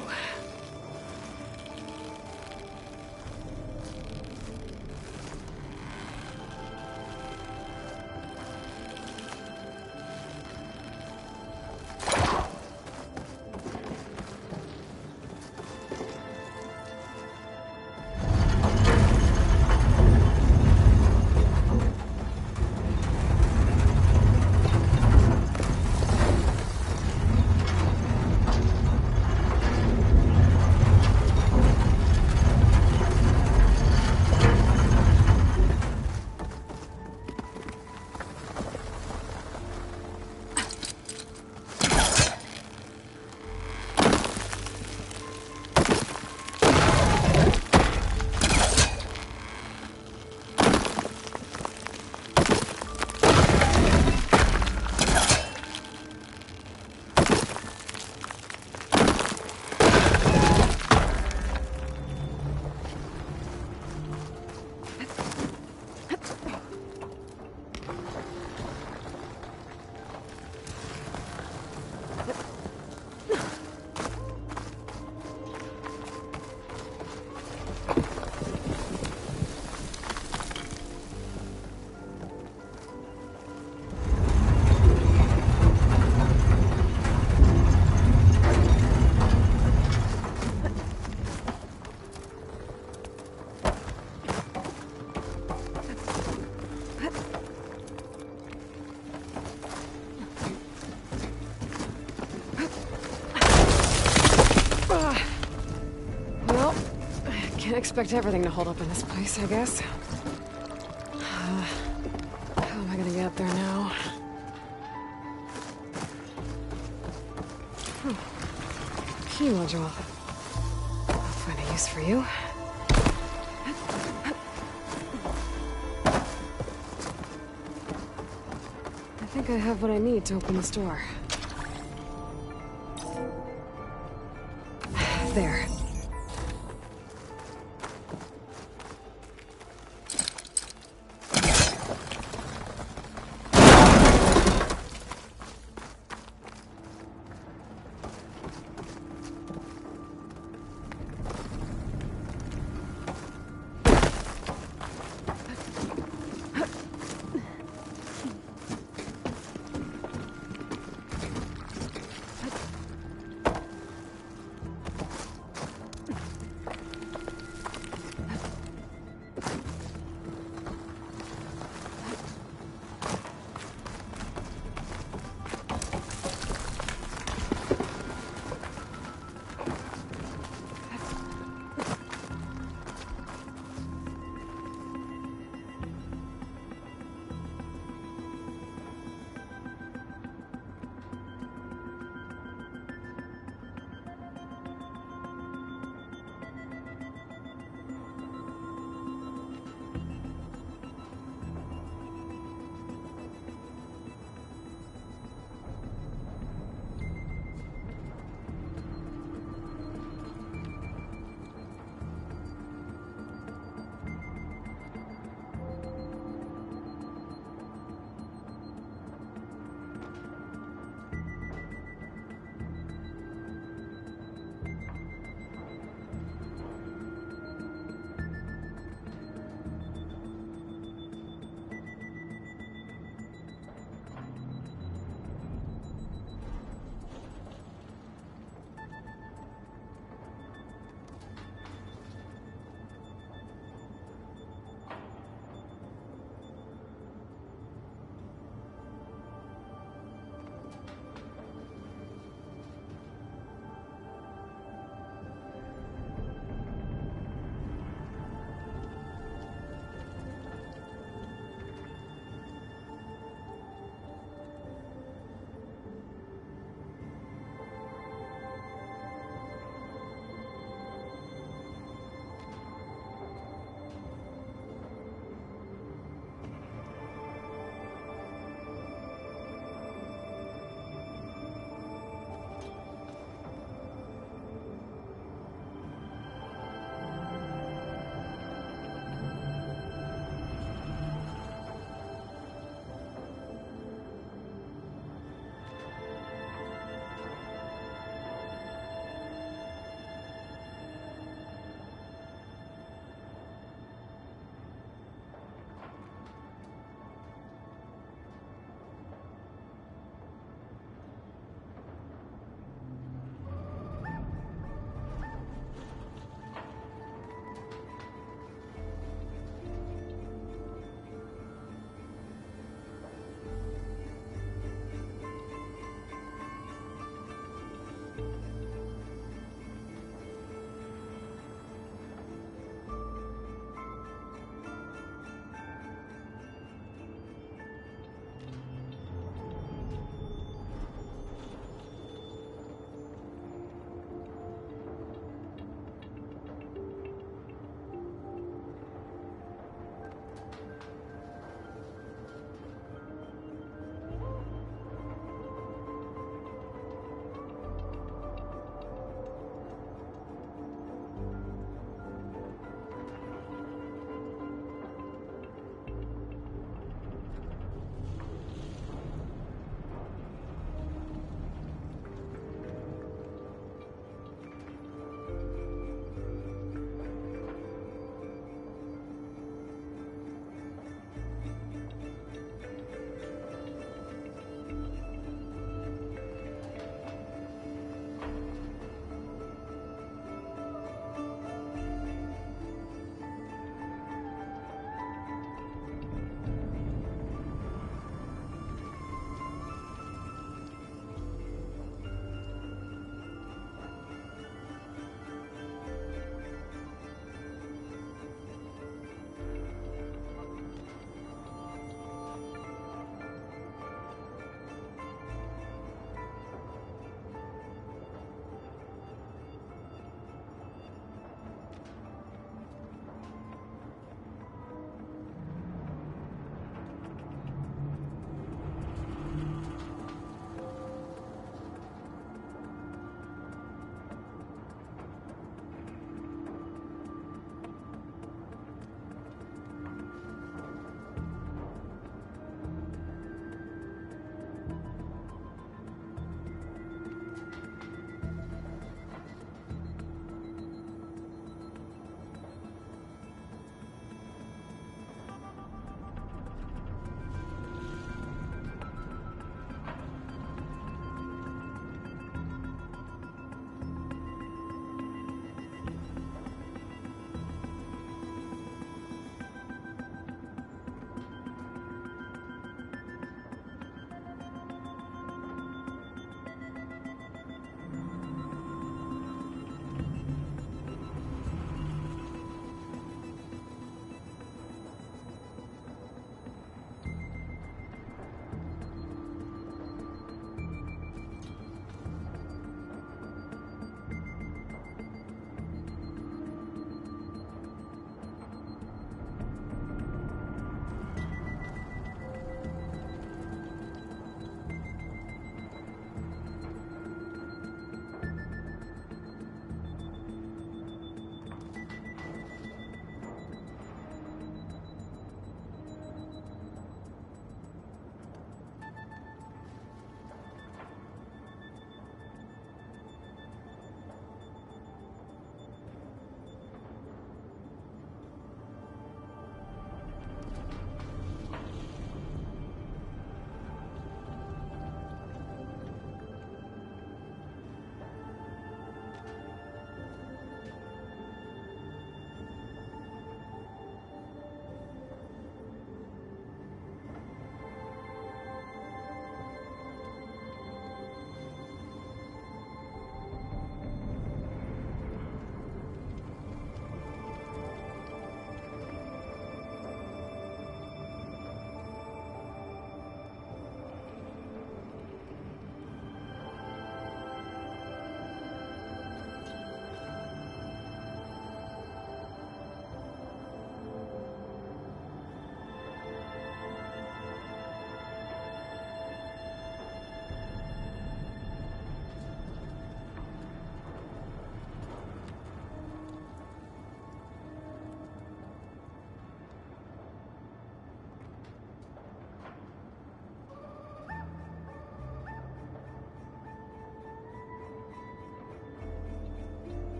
J: expect everything to hold up in this place, I guess. How am I gonna get up there now? Key module. I'll find a use for you. I think I have what I need to open this door. There.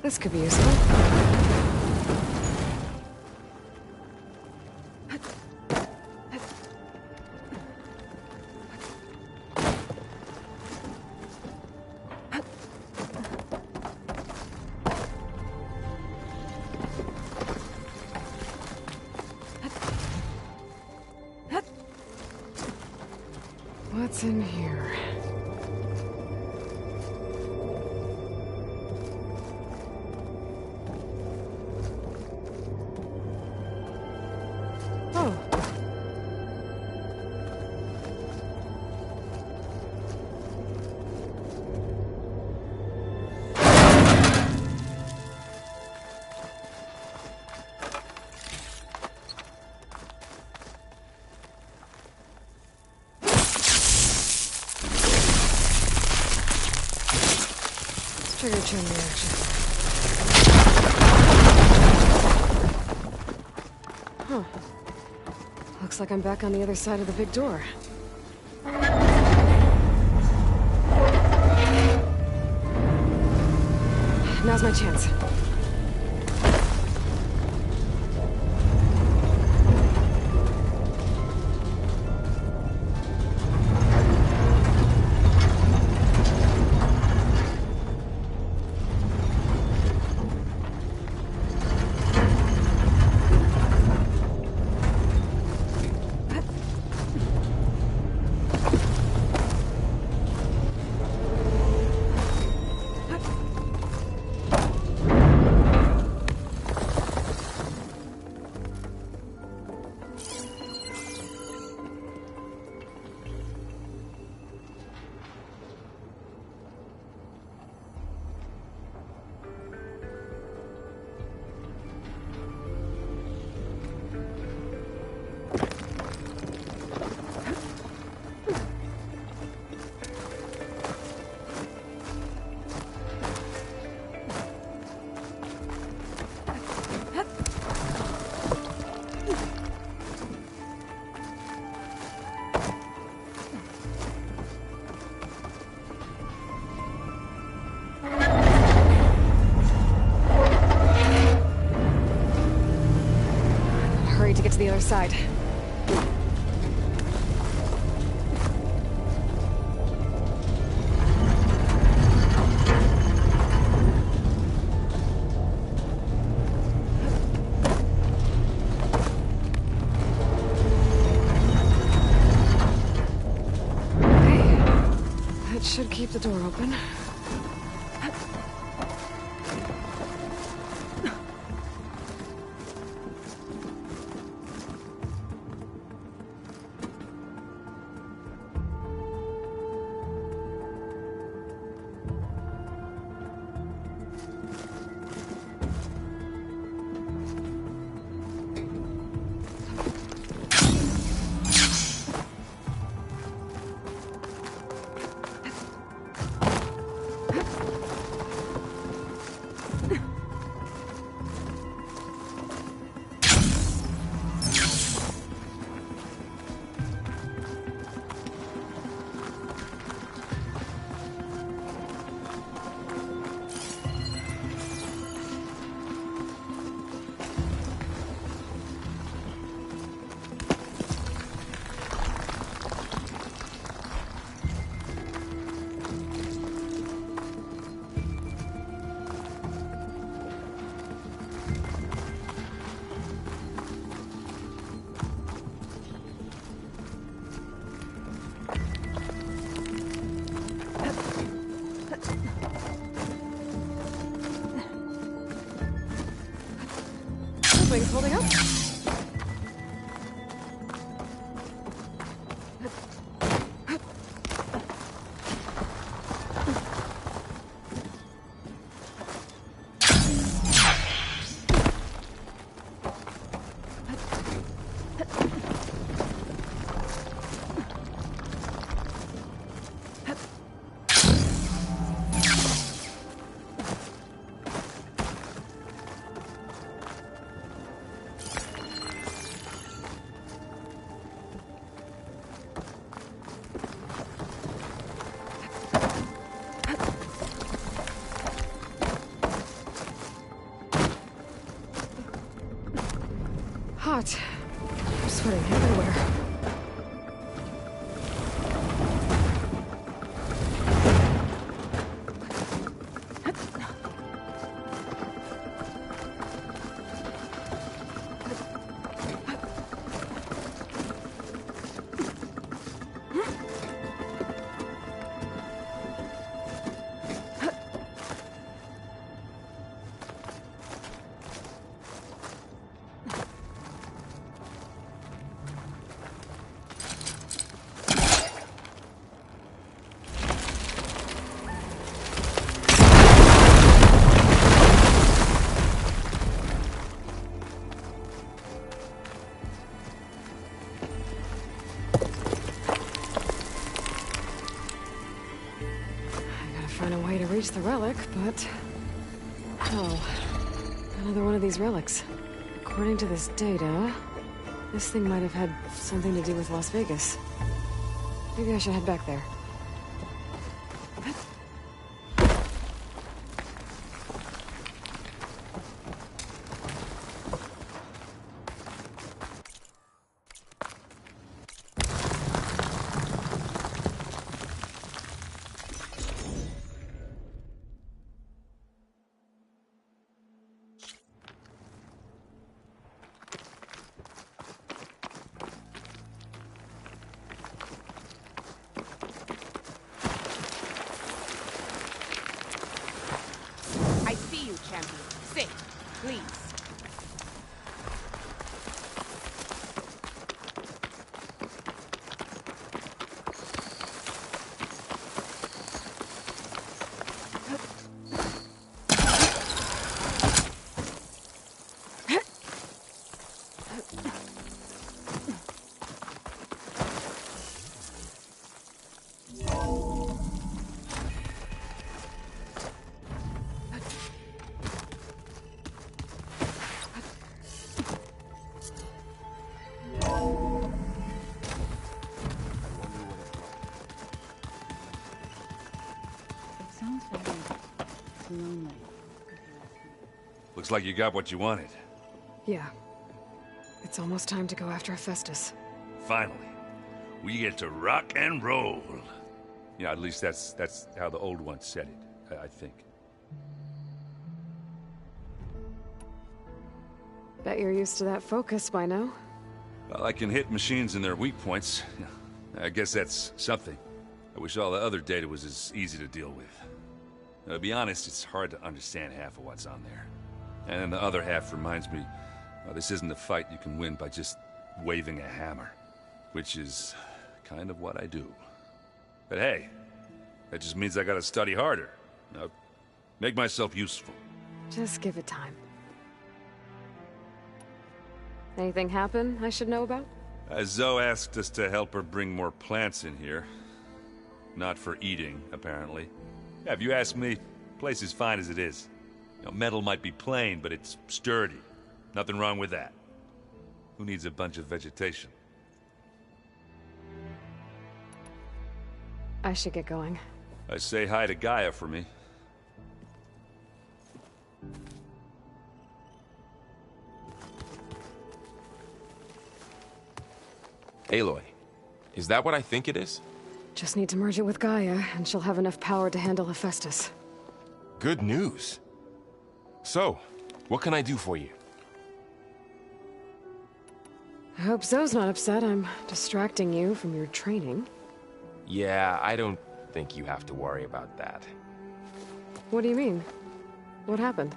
J: This could be useful. What's in here? Oh. Trigger chain reaction. Huh. Looks like I'm back on the other side of the big door. Now's my chance. To get to the other side. Okay. That should keep the door open. Wings holding up. hot. I'm sweating everywhere. Reach the relic, but... Oh, another one of these relics. According to this data, this thing might have had something to do with Las Vegas. Maybe I should head back there.
K: Looks like you got what you wanted.
J: Yeah. It's almost time to go after Hephaestus.
K: Finally. We get to rock and roll. Yeah, at least that's how the old one said it, I think.
J: Bet you're used to that focus by now.
K: Well, I can hit machines in their weak points. I guess that's something. I wish all the other data was as easy to deal with. To be honest, it's hard to understand half of what's on there. And then the other half reminds me, this isn't a fight you can win by just waving a hammer. Which is kind of what I do. But hey, that just means I gotta study harder. Make myself useful.
J: Just give it time. Anything happen I should know about?
K: Zoe asked us to help her bring more plants in here. Not for eating, apparently. Yeah, if you ask me, the place is fine as it is. Metal might be plain, but it's sturdy. Nothing wrong with that. Who needs a bunch of vegetation?
J: I should get going.
K: Say hi to Gaia for me.
H: Aloy, is that what I think it is?
J: Just need to merge it with Gaia, and she'll have enough power to handle Hephaestus.
H: Good news. So, what can I do for you?
J: I hope Zoe's not upset I'm distracting you from your training.
H: Yeah, I don't think you have to worry about that.
J: What do you mean? What happened?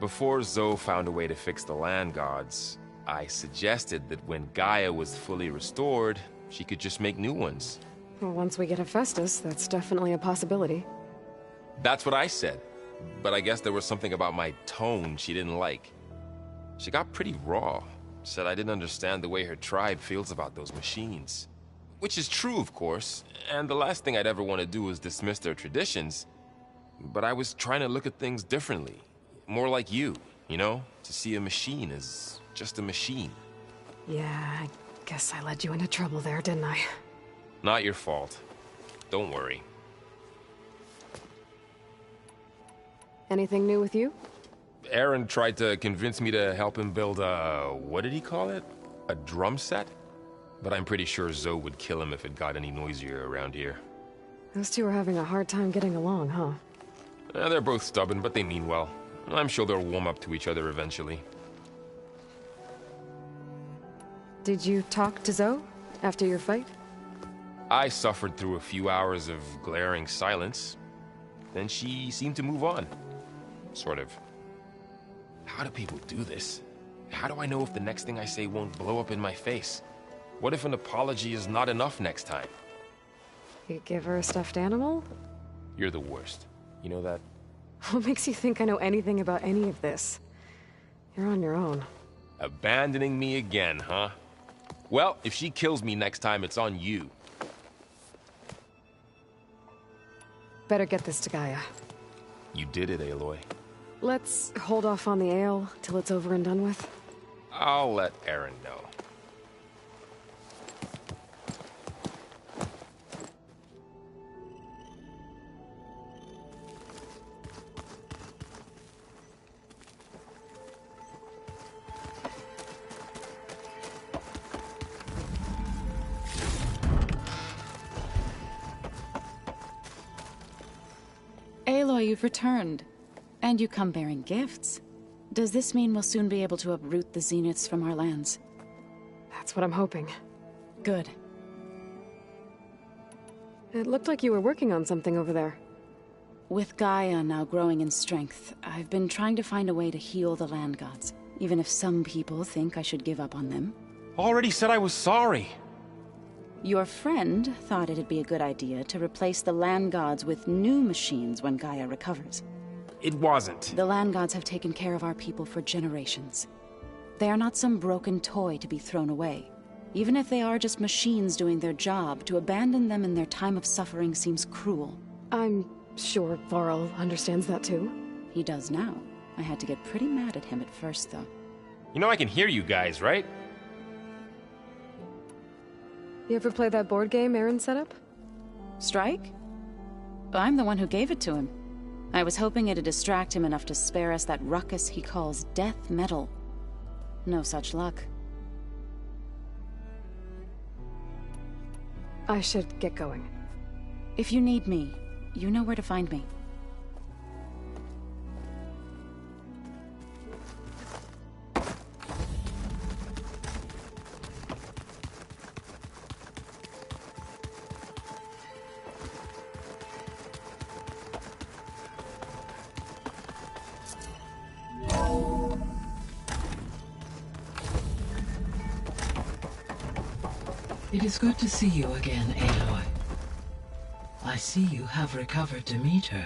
H: Before Zoe found a way to fix the land gods, I suggested that when Gaia was fully restored, she could just make new ones.
J: Well, once we get Hephaestus, that's definitely a possibility.
H: That's what I said. But I guess there was something about my tone she didn't like. She got pretty raw. Said I didn't understand the way her tribe feels about those machines. Which is true, of course. And the last thing I'd ever want to do is dismiss their traditions. But I was trying to look at things differently. More like you know? To see a machine as just a machine.
J: Yeah, I guess I led you into trouble there, didn't I?
H: Not your fault. Don't worry.
J: Anything new with you?
H: Aaron tried to convince me to help him build a... what did he call it? A drum set? But I'm pretty sure Zoe would kill him if it got any noisier around here.
J: Those two are having a hard time getting along, huh?
H: They're both stubborn, but they mean well. I'm sure they'll warm up to each other eventually.
J: Did you talk to Zoe after your fight?
H: I suffered through a few hours of glaring silence. Then she seemed to move on. Sort of. How do people do this? How do I know if the next thing I say won't blow up in my face? What if an apology is not enough next time?
J: You give her a stuffed animal?
H: You're the worst. You know that?
J: What makes you think I know anything about any of this? You're on your own.
H: Abandoning me again, huh? Well, if she kills me next time, it's on you.
J: Better get this to Gaia.
H: You did it, Aloy.
J: Let's hold off on the ale till it's over and done with.
H: I'll let Aaron know.
T: Aloy, you've returned. And you come bearing gifts. Does this mean we'll soon be able to uproot the Zeniths from our lands?
J: That's what I'm hoping.
T: Good.
J: It looked like you were working on something over there.
T: With Gaia now growing in strength, I've been trying to find a way to heal the land gods, even if some people think I should give up on them.
H: Already said I was sorry.
T: Your friend thought it'd be a good idea to replace the land gods with new machines when Gaia recovers.
H: It wasn't.
T: The land gods have taken care of our people for generations. They are not some broken toy to be thrown away. Even if they are just machines doing their job, to abandon them in their time of suffering seems cruel.
J: I'm sure Varl understands that too.
T: He does now. I had to get pretty mad at him at first, though.
H: You know I can hear you guys, right?
J: You ever play that board game Aaron set up?
T: Strike? I'm the one who gave it to him. I was hoping it'd distract him enough to spare us that ruckus he calls death metal. No such luck.
J: I should get going.
T: If you need me, you know where to find me.
G: It is good to see you again, Aloy. I see you have recovered Demeter.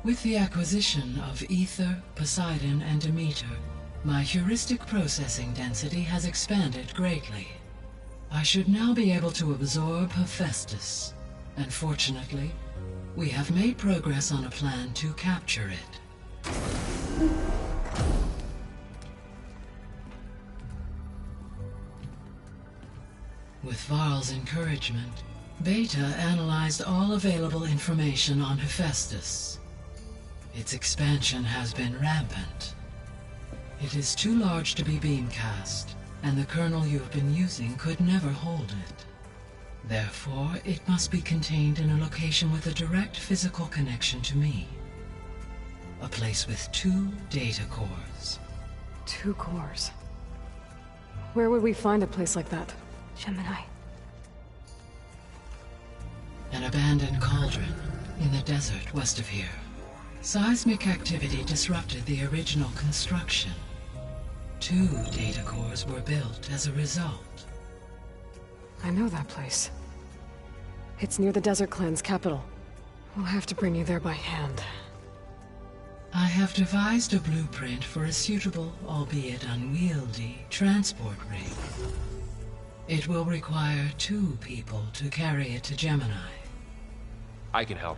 G: With the acquisition of Ether, Poseidon, and Demeter, my heuristic processing density has expanded greatly. I should now be able to absorb Hephaestus, and fortunately, we have made progress on a plan to capture it. With Varl's encouragement, Beta analyzed all available information on Hephaestus. Its expansion has been rampant. It is too large to be beamcast, and the kernel you have been using could never hold it. Therefore, it must be contained in a location with a direct physical connection to me. A place with 2 data cores.
J: 2 cores? Where would we find a place like that?
D: Gemini.
G: An abandoned cauldron in the desert west of here. Seismic activity disrupted the original construction. 2 data cores were built as a result.
J: I know that place. It's near the Desert Clan's capital. We'll have to bring you there by hand.
G: I have devised a blueprint for a suitable, albeit unwieldy, transport rig. It will require 2 people to carry it to Gemini.
H: I can help.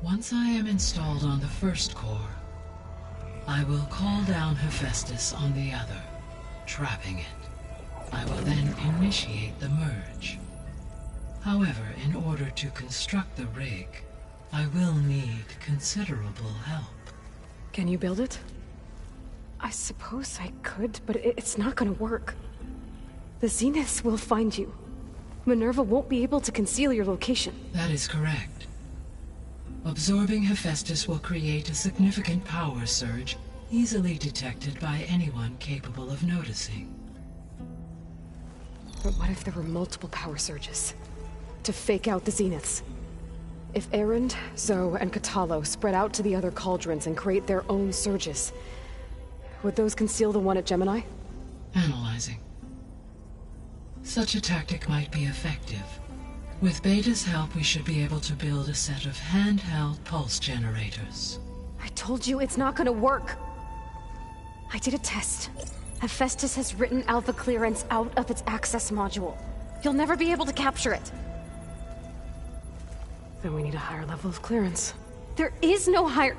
G: Once I am installed on the first core, I will call down Hephaestus on the other, trapping it. I will then initiate the merge. However, in order to construct the rig, I will need considerable help.
J: Can you build it? I suppose I could, but it's not gonna work. The Zeniths will find you. Minerva won't be able to conceal your location.
G: That is correct. Absorbing Hephaestus will create a significant power surge, easily detected by anyone capable of noticing.
J: But what if there were multiple power surges? To fake out the Zeniths? If Erend, Zoe, and Kotallo spread out to the other cauldrons and create their own surges, would those conceal the one at Gemini?
G: Analyzing. Such a tactic might be effective. With Beta's help, we should be able to build a set of handheld pulse generators.
J: I told you it's not gonna work. I did a test. Hephaestus has written Alpha clearance out of its access module. You'll never be able to capture it. Then we need a higher level of clearance. There is no higher...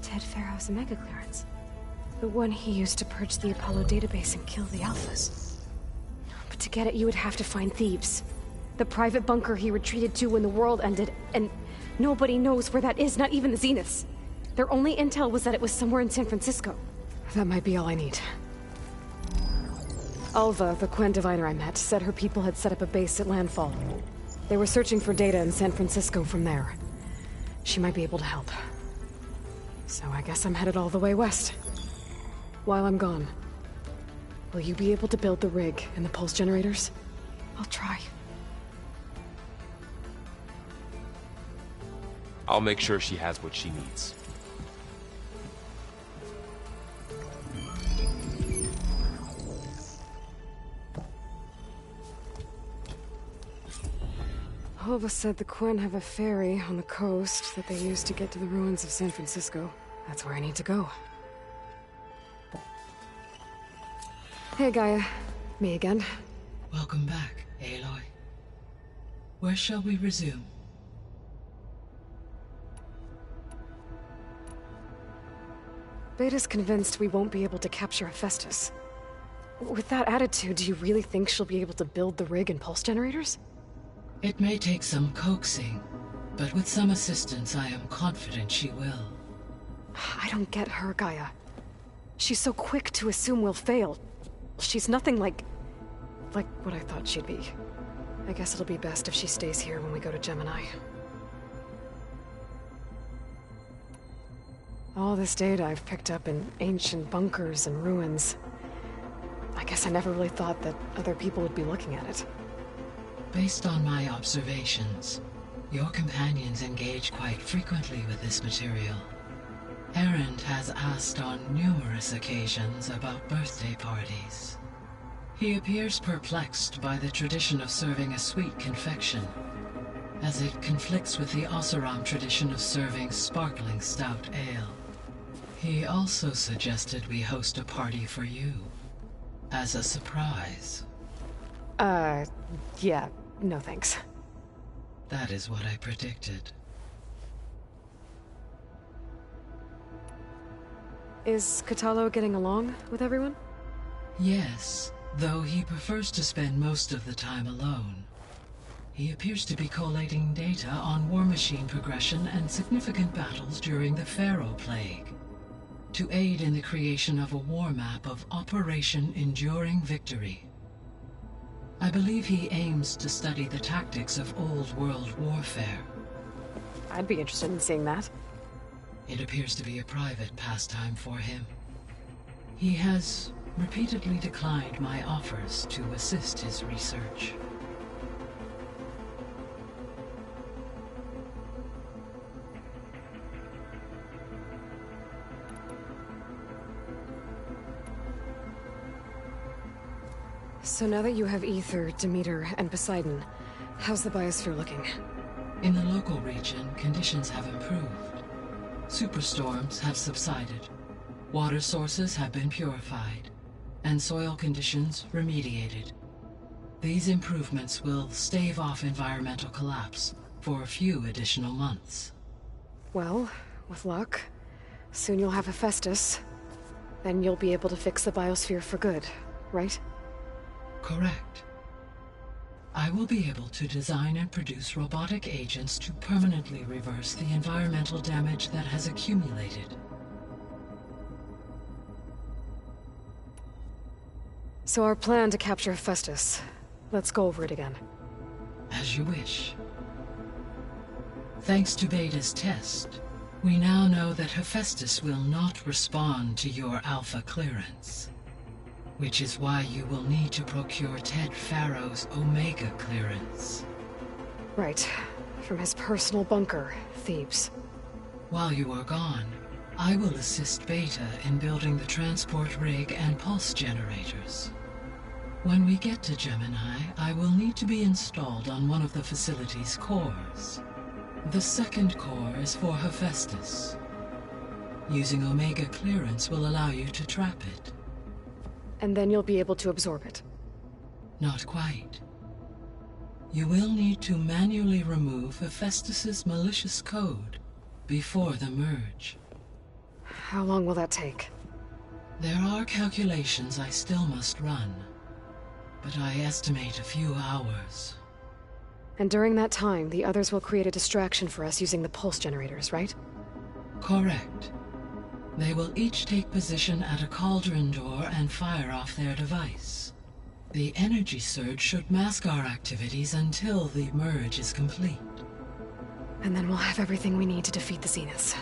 J: Ted Pharaoh's Omega clearance. The one he used to purge the Apollo database and kill the Alphas. But to get it, you would have to find Thebes. The private bunker he retreated to when the world ended, and nobody knows where that is, not even the Zeniths. Their only intel was that it was somewhere in San Francisco. That might be all I need. Alva, the Quen diviner I met, said her people had set up a base at Landfall. They were searching for data in San Francisco from there. She might be able to help. So I guess I'm headed all the way west. While I'm gone, will you be able to build the rig and the pulse generators? I'll try.
H: I'll make sure she has what she needs.
J: Alva said the Quen have a ferry on the coast that they use to get to the ruins of San Francisco. That's where I need to go. Hey, Gaia. Me again.
G: Welcome back, Aloy. Where shall we resume?
J: Beta's convinced we won't be able to capture Hephaestus. With that attitude, do you really think she'll be able to build the rig and pulse generators?
G: It may take some coaxing, but with some assistance, I am confident she will.
J: I don't get her, Gaia. She's so quick to assume we'll fail. She's nothing like what I thought she'd be. I guess it'll be best if she stays here when we go to Gemini. All this data I've picked up in ancient bunkers and ruins. I guess I never really thought that other people would be looking at it.
G: Based on my observations, your companions engage quite frequently with this material. Erend has asked on numerous occasions about birthday parties. He appears perplexed by the tradition of serving a sweet confection, as it conflicts with the Oseram tradition of serving sparkling stout ale. He also suggested we host a party for you, as a surprise.
J: Yeah, no thanks.
G: That is what I predicted.
J: Is Kotallo getting along with everyone?
G: Yes, though he prefers to spend most of the time alone. He appears to be collating data on war machine progression and significant battles during the Pharaoh Plague, to aid in the creation of a war map of Operation Enduring Victory. I believe he aims to study the tactics of old world warfare.
J: I'd be interested in seeing that.
G: It appears to be a private pastime for him. He has repeatedly declined my offers to assist his research.
J: So now that you have Aether, Demeter, and Poseidon, how's the biosphere looking?
G: In the local region, conditions have improved. Superstorms have subsided. Water sources have been purified. and soil conditions remediated. These improvements will stave off environmental collapse for a few additional months.
J: Well, with luck, soon you'll have Hephaestus. Then you'll be able to fix the biosphere for good, right?
G: Correct. I will be able to design and produce robotic agents to permanently reverse the environmental damage that has accumulated.
J: So our plan to capture Hephaestus. Let's go over it again.
G: As you wish. Thanks to Beta's test, we now know that Hephaestus will not respond to your Alpha clearance. Which is why you will need to procure Ted Farrow's Omega clearance.
J: Right. From his personal bunker, Thebes.
G: While you are gone, I will assist Beta in building the transport rig and pulse generators. When we get to Gemini, I will need to be installed on one of the facility's cores. The second core is for Hephaestus. Using Omega clearance will allow you to trap it.
J: And then you'll be able to absorb it.
G: Not quite. You will need to manually remove Hephaestus's malicious code before the merge.
J: How long will that take?
G: There are calculations I still must run, but I estimate a few hours.
J: And during that time, the others will create a distraction for us using the pulse generators, right?
G: Correct. They will each take position at a cauldron door and fire off their device. The energy surge should mask our activities until the merge is complete.
J: And then we'll have everything we need to defeat the Zeniths.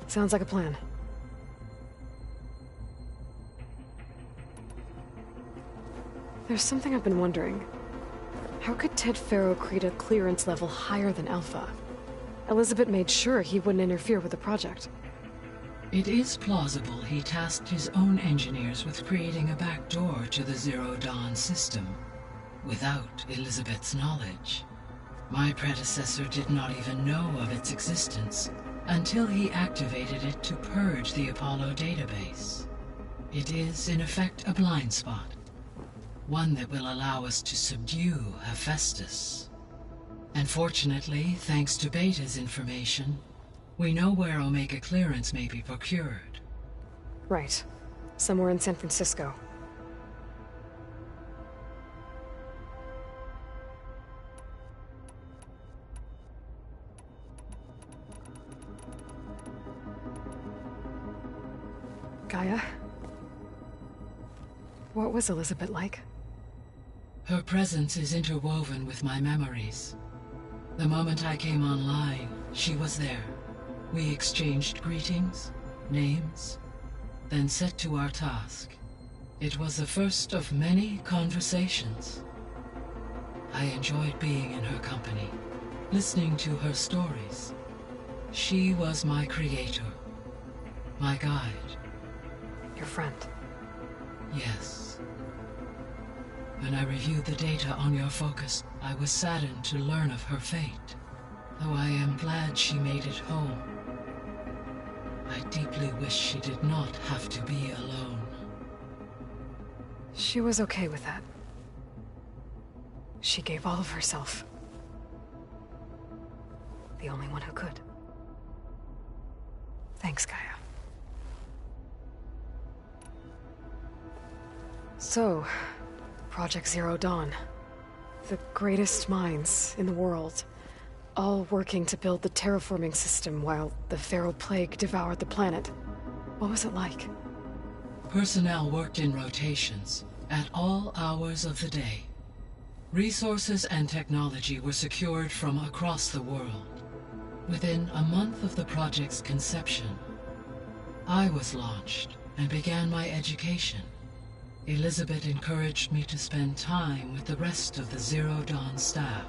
J: Sounds like a plan. There's something I've been wondering. How could Ted Farrow create a clearance level higher than Alpha? Elizabeth made sure he wouldn't interfere with the project.
G: It is plausible he tasked his own engineers with creating a back door to the Zero Dawn system, without Elizabeth's knowledge. My predecessor did not even know of its existence until he activated it to purge the Apollo database. It is, in effect, a blind spot, one that will allow us to subdue Hephaestus. And fortunately, thanks to Beta's information, we know where Omega clearance may be procured.
J: Right. Somewhere in San Francisco. Gaia? What was Elizabeth like?
G: Her presence is interwoven with my memories. The moment I came online, she was there. We exchanged greetings, names, then set to our task. It was the first of many conversations. I enjoyed being in her company, listening to her stories. She was my creator, my guide.
J: Your friend?
G: Yes. When I reviewed the data on your focus, I was saddened to learn of her fate, though I am glad she made it home. I deeply wish she did not have to be alone.
J: She was okay with that. She gave all of herself. The only one who could. Thanks, Gaia. So, Project Zero Dawn. The greatest minds in the world. All working to build the terraforming system while the Pharaoh Plague devoured the planet. What was it like?
G: Personnel worked in rotations, at all hours of the day. Resources and technology were secured from across the world. Within a month of the project's conception, I was launched and began my education. Elizabeth encouraged me to spend time with the rest of the Zero Dawn staff.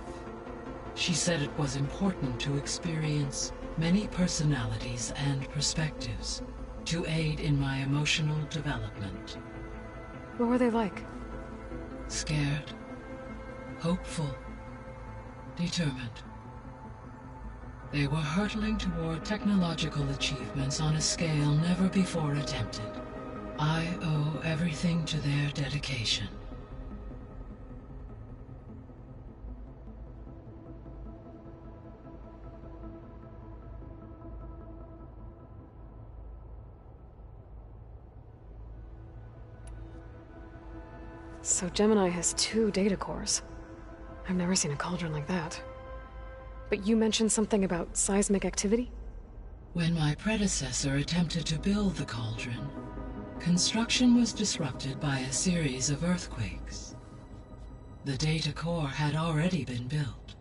G: She said it was important to experience many personalities and perspectives to aid in my emotional development.
J: What were they like?
G: Scared, hopeful, determined. They were hurtling toward technological achievements on a scale never before attempted. I owe everything to their dedication.
J: So Gemini has 2 data cores. I've never seen a cauldron like that. But you mentioned something about seismic activity?
G: When my predecessor attempted to build the cauldron, construction was disrupted by a series of earthquakes. The data core had already been built,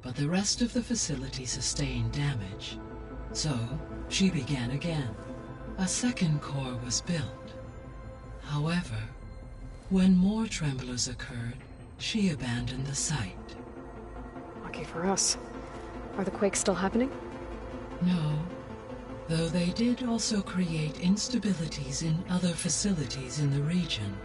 G: but the rest of the facility sustained damage. So, she began again. A second core was built. However, when more tremblers occurred, she abandoned the site.
J: Lucky for us. Are the quakes still happening?
G: No, though they did also create instabilities in other facilities in the region.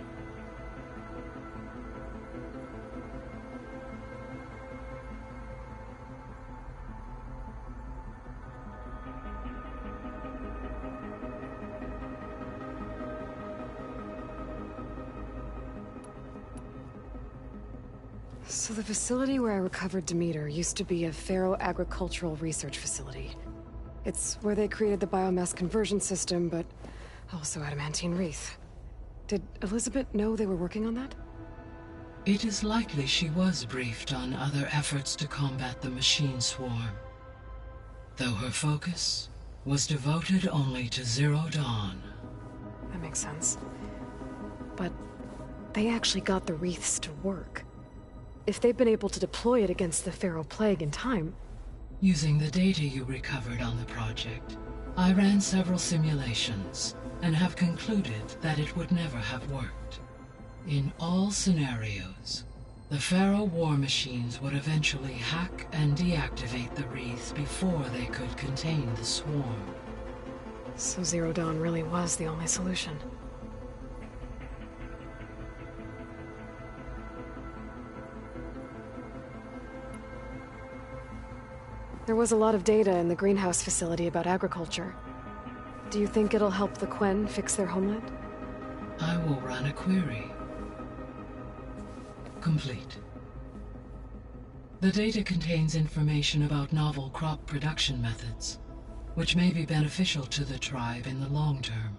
J: So the facility where I recovered Demeter used to be a Pharaoh agricultural research facility. It's where they created the biomass conversion system, but also Adamantine Wreath. Did Elizabeth know they were working on that?
G: It is likely she was briefed on other efforts to combat the machine swarm, though her focus was devoted only to Zero Dawn.
J: That makes sense. But they actually got the wreaths to work. If they've been able to deploy it against the Pharaoh Plague in time...
G: Using the data you recovered on the project, I ran several simulations and have concluded that it would never have worked. In all scenarios, the Pharaoh war machines would eventually hack and deactivate the wreaths before they could contain the swarm.
J: So Zero Dawn really was the only solution. There was a lot of data in the greenhouse facility about agriculture. Do you think it'll help the Quen fix their homeland?
G: I will run a query. Complete. The data contains information about novel crop production methods, which may be beneficial to the tribe in the long term.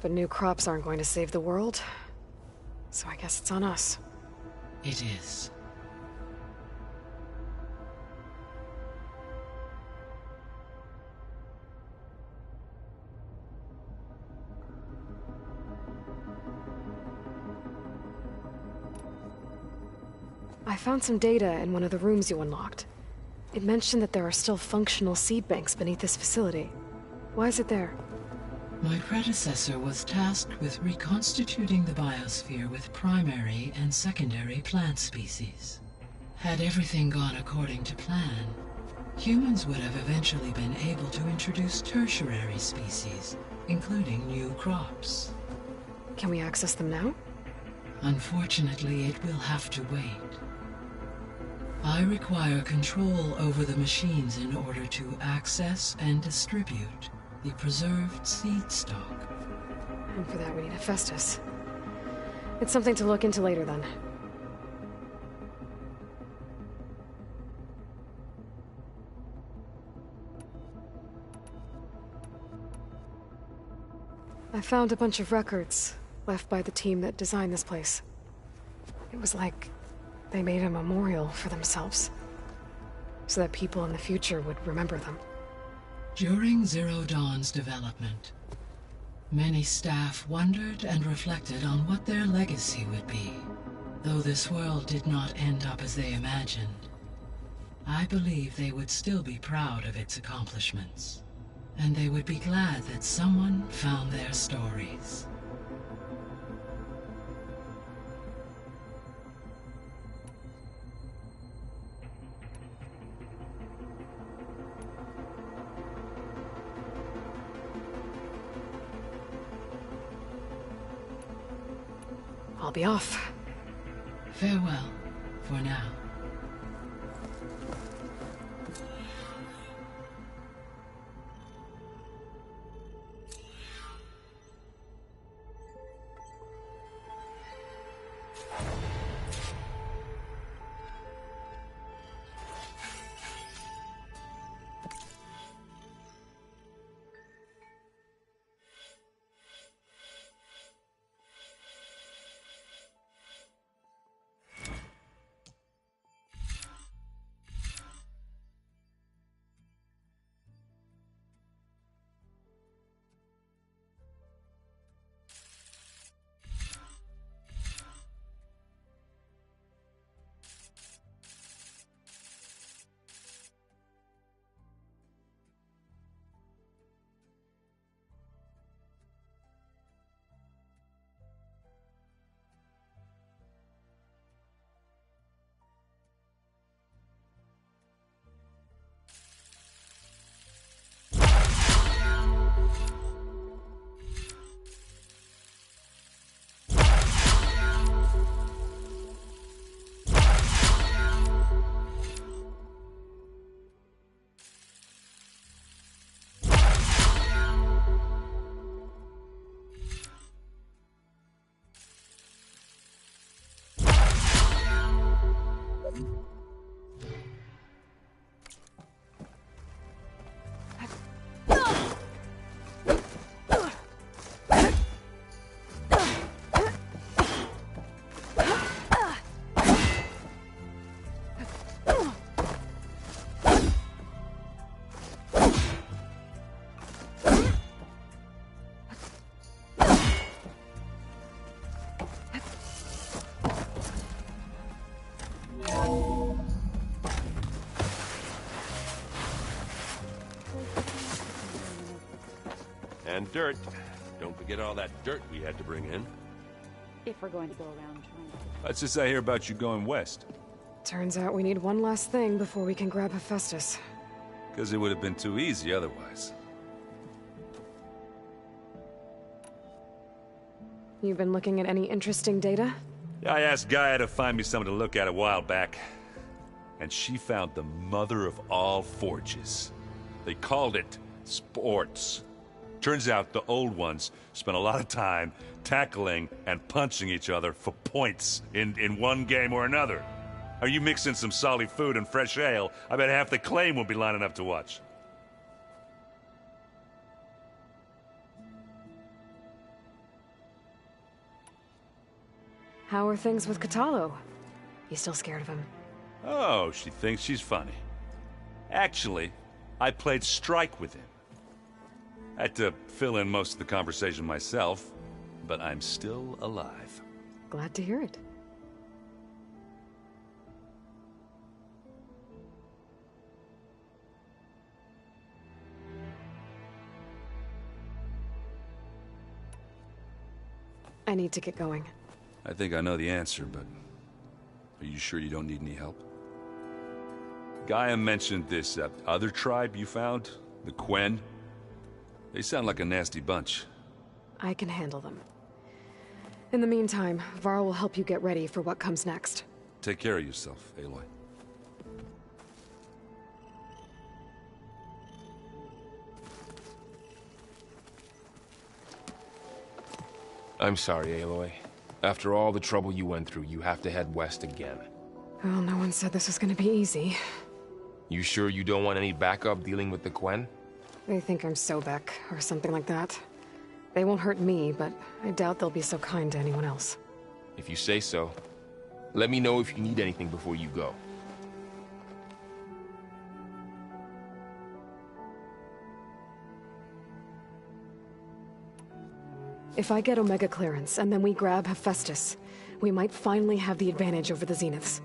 J: But new crops aren't going to save the world, so I guess it's on us.
G: It is.
J: I found some data in one of the rooms you unlocked. It mentioned that there are still functional seed banks beneath this facility. Why is it there?
G: My predecessor was tasked with reconstituting the biosphere with primary and secondary plant species. Had everything gone according to plan, humans would have eventually been able to introduce tertiary species, including new crops.
J: Can we access them now?
G: Unfortunately, it will have to wait. I require control over the machines in order to access and distribute the preserved seed stock.
J: And for that we need Hephaestus. It's something to look into later then. I found a bunch of records left by the team that designed this place. It was like they made a memorial for themselves, so that people in the future would remember them.
G: During Zero Dawn's development, many staff wondered and reflected on what their legacy would be. Though this world did not end up as they imagined, I believe they would still be proud of its accomplishments, and they would be glad that someone found their stories.
J: I'll be off.
G: Farewell, for now.
K: And dirt. Don't forget all that dirt we had to bring in.
T: If we're going to go around trying.
K: What's this I hear about you going west?
J: Turns out we need one last thing before we can grab Hephaestus.
K: Because it would have been too easy otherwise.
J: You've been looking at any interesting data?
K: I asked Gaia to find me something to look at a while back. And she found the mother of all forges. They called it sports. Turns out the old ones spent a lot of time tackling and punching each other for points in one game or another. Are you mixing some solid food and fresh ale? I bet half the claim will be lining up to watch.
J: How are things with Kotallo? You still scared of him?
K: Oh, she thinks she's funny. Actually, I played strike with him. Had to fill in most of the conversation myself, but I'm still alive.
J: Glad to hear it. I need to get going.
K: I think I know the answer, but are you sure you don't need any help? Gaia mentioned this other tribe you found, the Quen. They sound like a nasty bunch.
J: I can handle them. In the meantime, Varl will help you get ready for what comes next.
K: Take care of yourself, Aloy.
H: I'm sorry, Aloy. After all the trouble you went through, you have to head west again.
J: Well, no one said this was gonna be easy.
H: You sure you don't want any backup dealing with the Quen?
J: They think I'm Sobek, or something like that. They won't hurt me, but I doubt they'll be so kind to anyone else.
H: If you say so. Let me know if you need anything before you go.
J: If I get Omega clearance, and then we grab Hephaestus, we might finally have the advantage over the Zeniths.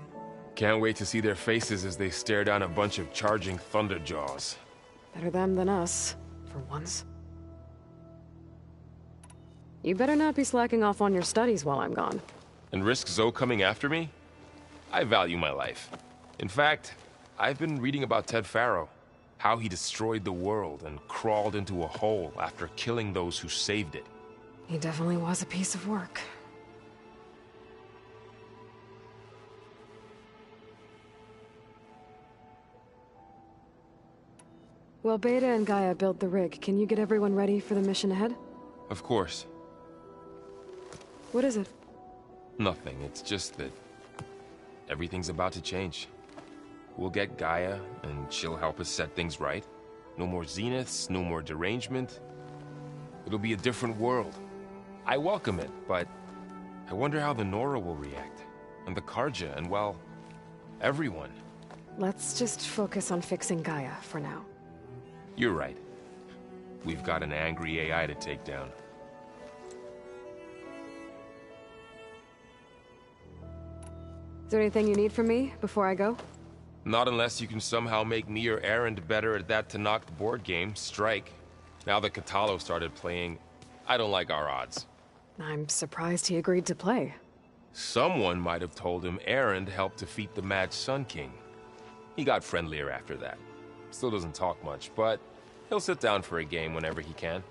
H: Can't wait to see their faces as they stare down a bunch of charging Thunderjaws.
J: Better them than us, for once. You better not be slacking off on your studies while I'm gone.
H: And risk Zoe coming after me? I value my life. In fact, I've been reading about Ted Faro. How he destroyed the world and crawled into a hole after killing those who saved it.
J: He definitely was a piece of work. While Beta and Gaia build the rig, can you get everyone ready for the mission ahead?
H: Of course.
J: What is it?
H: Nothing. It's just that everything's about to change. We'll get Gaia, and she'll help us set things right. No more Zeniths, no more derangement. It'll be a different world. I welcome it, but I wonder how the Nora will react. And the Carja, and well, everyone.
J: Let's just focus on fixing Gaia for now.
H: You're right. We've got an angry AI to take down.
J: Is there anything you need from me before I go?
H: Not unless you can somehow make me or Erend better at that Tenakth board game, Strike. Now that Kotallo started playing, I don't like our odds.
J: I'm surprised he agreed to play.
H: Someone might have told him Erend helped defeat the Mad Sun King. He got friendlier after that. Still doesn't talk much, but he'll sit down for a game whenever he can.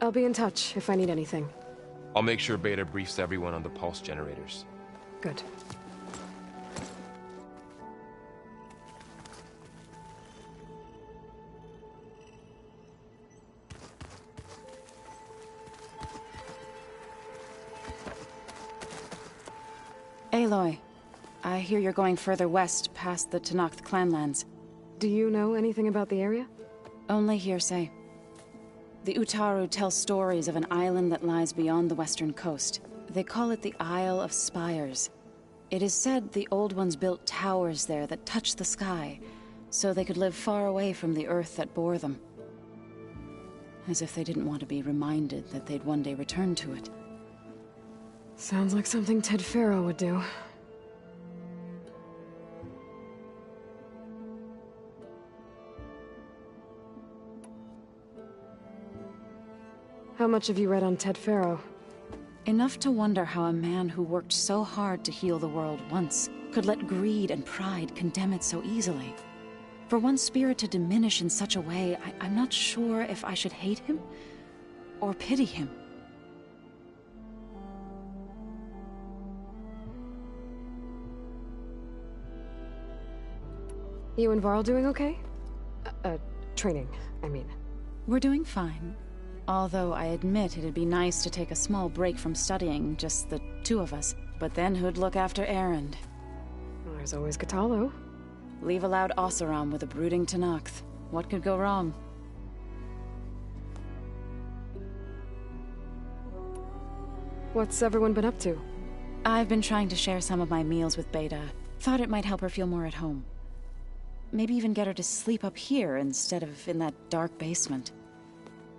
J: I'll be in touch if I need anything.
H: I'll make sure Beta briefs everyone on the pulse generators.
J: Good.
T: Aloy, I hear you're going further west past the Tenakth clanlands.
J: Do you know anything about the area?
T: Only hearsay. The Utaru tell stories of an island that lies beyond the western coast. They call it the Isle of Spires. It is said the Old Ones built towers there that touch the sky, so they could live far away from the earth that bore them. As if they didn't want to be reminded that they'd one day return to it.
J: Sounds like something Ted Faro would do. How much have you read on Ted Faro?
T: Enough to wonder how a man who worked so hard to heal the world once could let greed and pride condemn it so easily. For one spirit to diminish in such a way, I'm not sure if I should hate him or pity him.
J: You and Varl doing okay? Training, I mean.
T: We're doing fine. Although I admit it'd be nice to take a small break from studying, just the two of us. But then who'd look after Erend?
J: Well, there's always Kotallo.
T: Leave a loud Oseram with a brooding Tenakth. What could go wrong?
J: What's everyone been up to?
T: I've been trying to share some of my meals with Beta. Thought it might help her feel more at home. Maybe even get her to sleep up here instead of in that dark basement.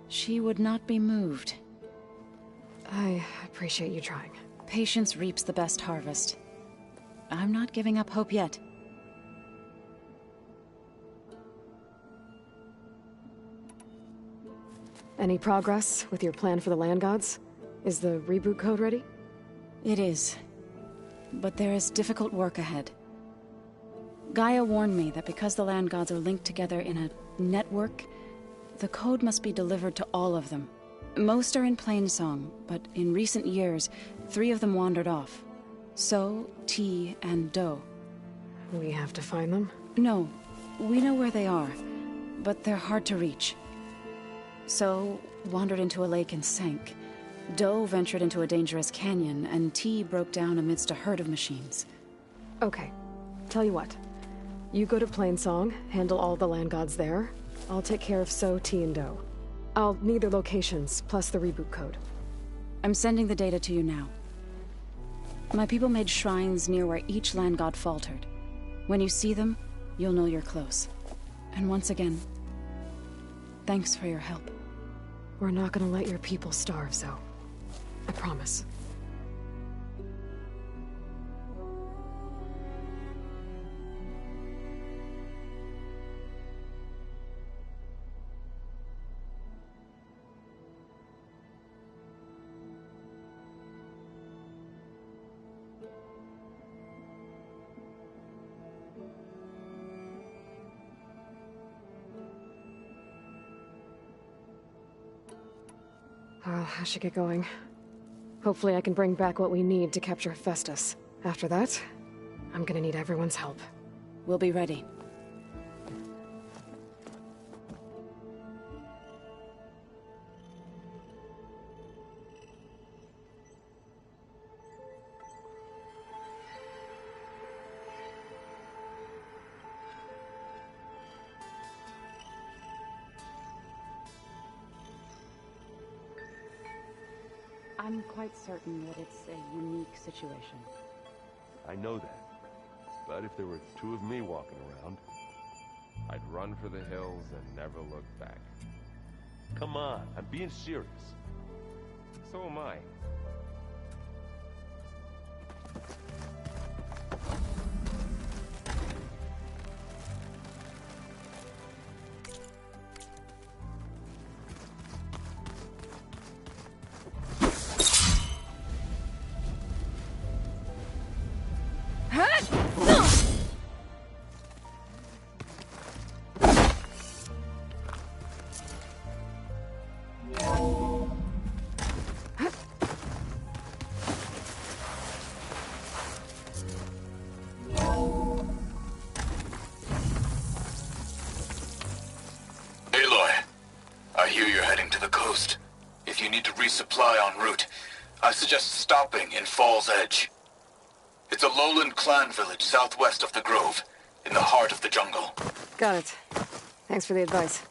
T: She would not be moved.
J: I appreciate you trying.
T: Patience reaps the best harvest. I'm not giving up hope yet.
J: Any progress with your plan for the Land Gods? Is the reboot code ready?
T: It is. But there is difficult work ahead. Gaia warned me that because the Land Gods are linked together in a network, the code must be delivered to all of them. Most are in Plainsong, but in recent years, 3 of them wandered off. So, T, and Do.
J: We have to find them?
T: No. We know where they are, but they're hard to reach. So, wandered into a lake and sank. Do ventured into a dangerous canyon, and T broke down amidst a herd of machines.
J: Okay. Tell you what. You go to Plainsong, handle all the Land Gods there. I'll take care of So, T, and Do. I'll need their locations, plus the reboot code.
T: I'm sending the data to you now. My people made shrines near where each Land God faltered. When you see them, you'll know you're close. And once again, thanks for your help.
J: We're not gonna let your people starve, Zo. I promise. Well, I should get going. Hopefully I can bring back what we need to capture Hephaestus. After that, I'm gonna need everyone's help.
T: We'll be ready. I'm quite certain that it's a unique situation.
H: I know that. But if there were 2 of me walking around, I'd run for the hills and never look back. Come on, I'm being serious. So am I.
O: Resupply en route. I suggest stopping in Fall's Edge. It's a lowland clan village southwest of the Grove, in the heart of the jungle.
J: Got it. Thanks for the advice.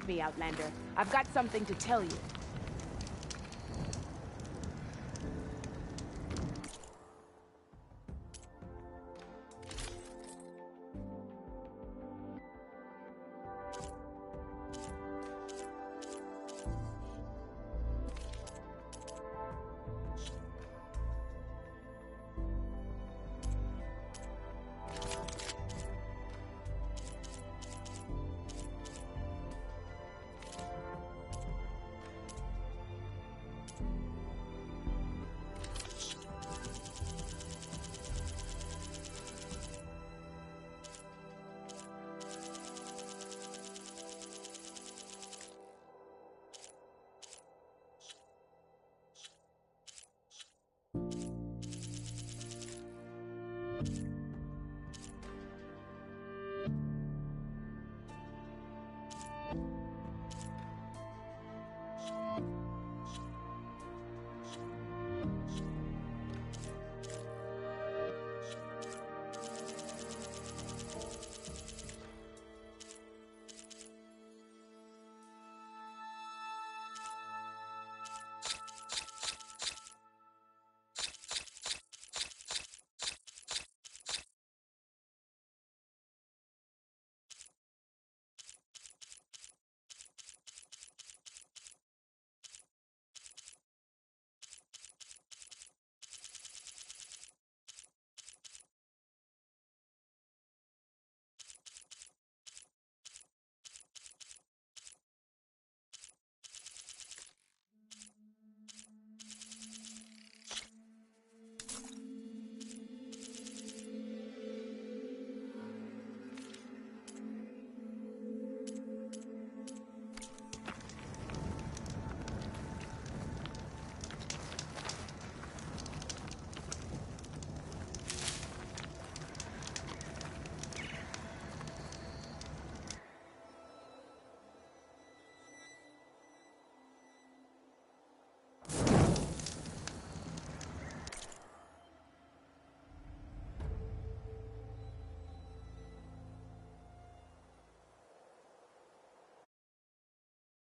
A: me, Outlander. I've got something to tell you.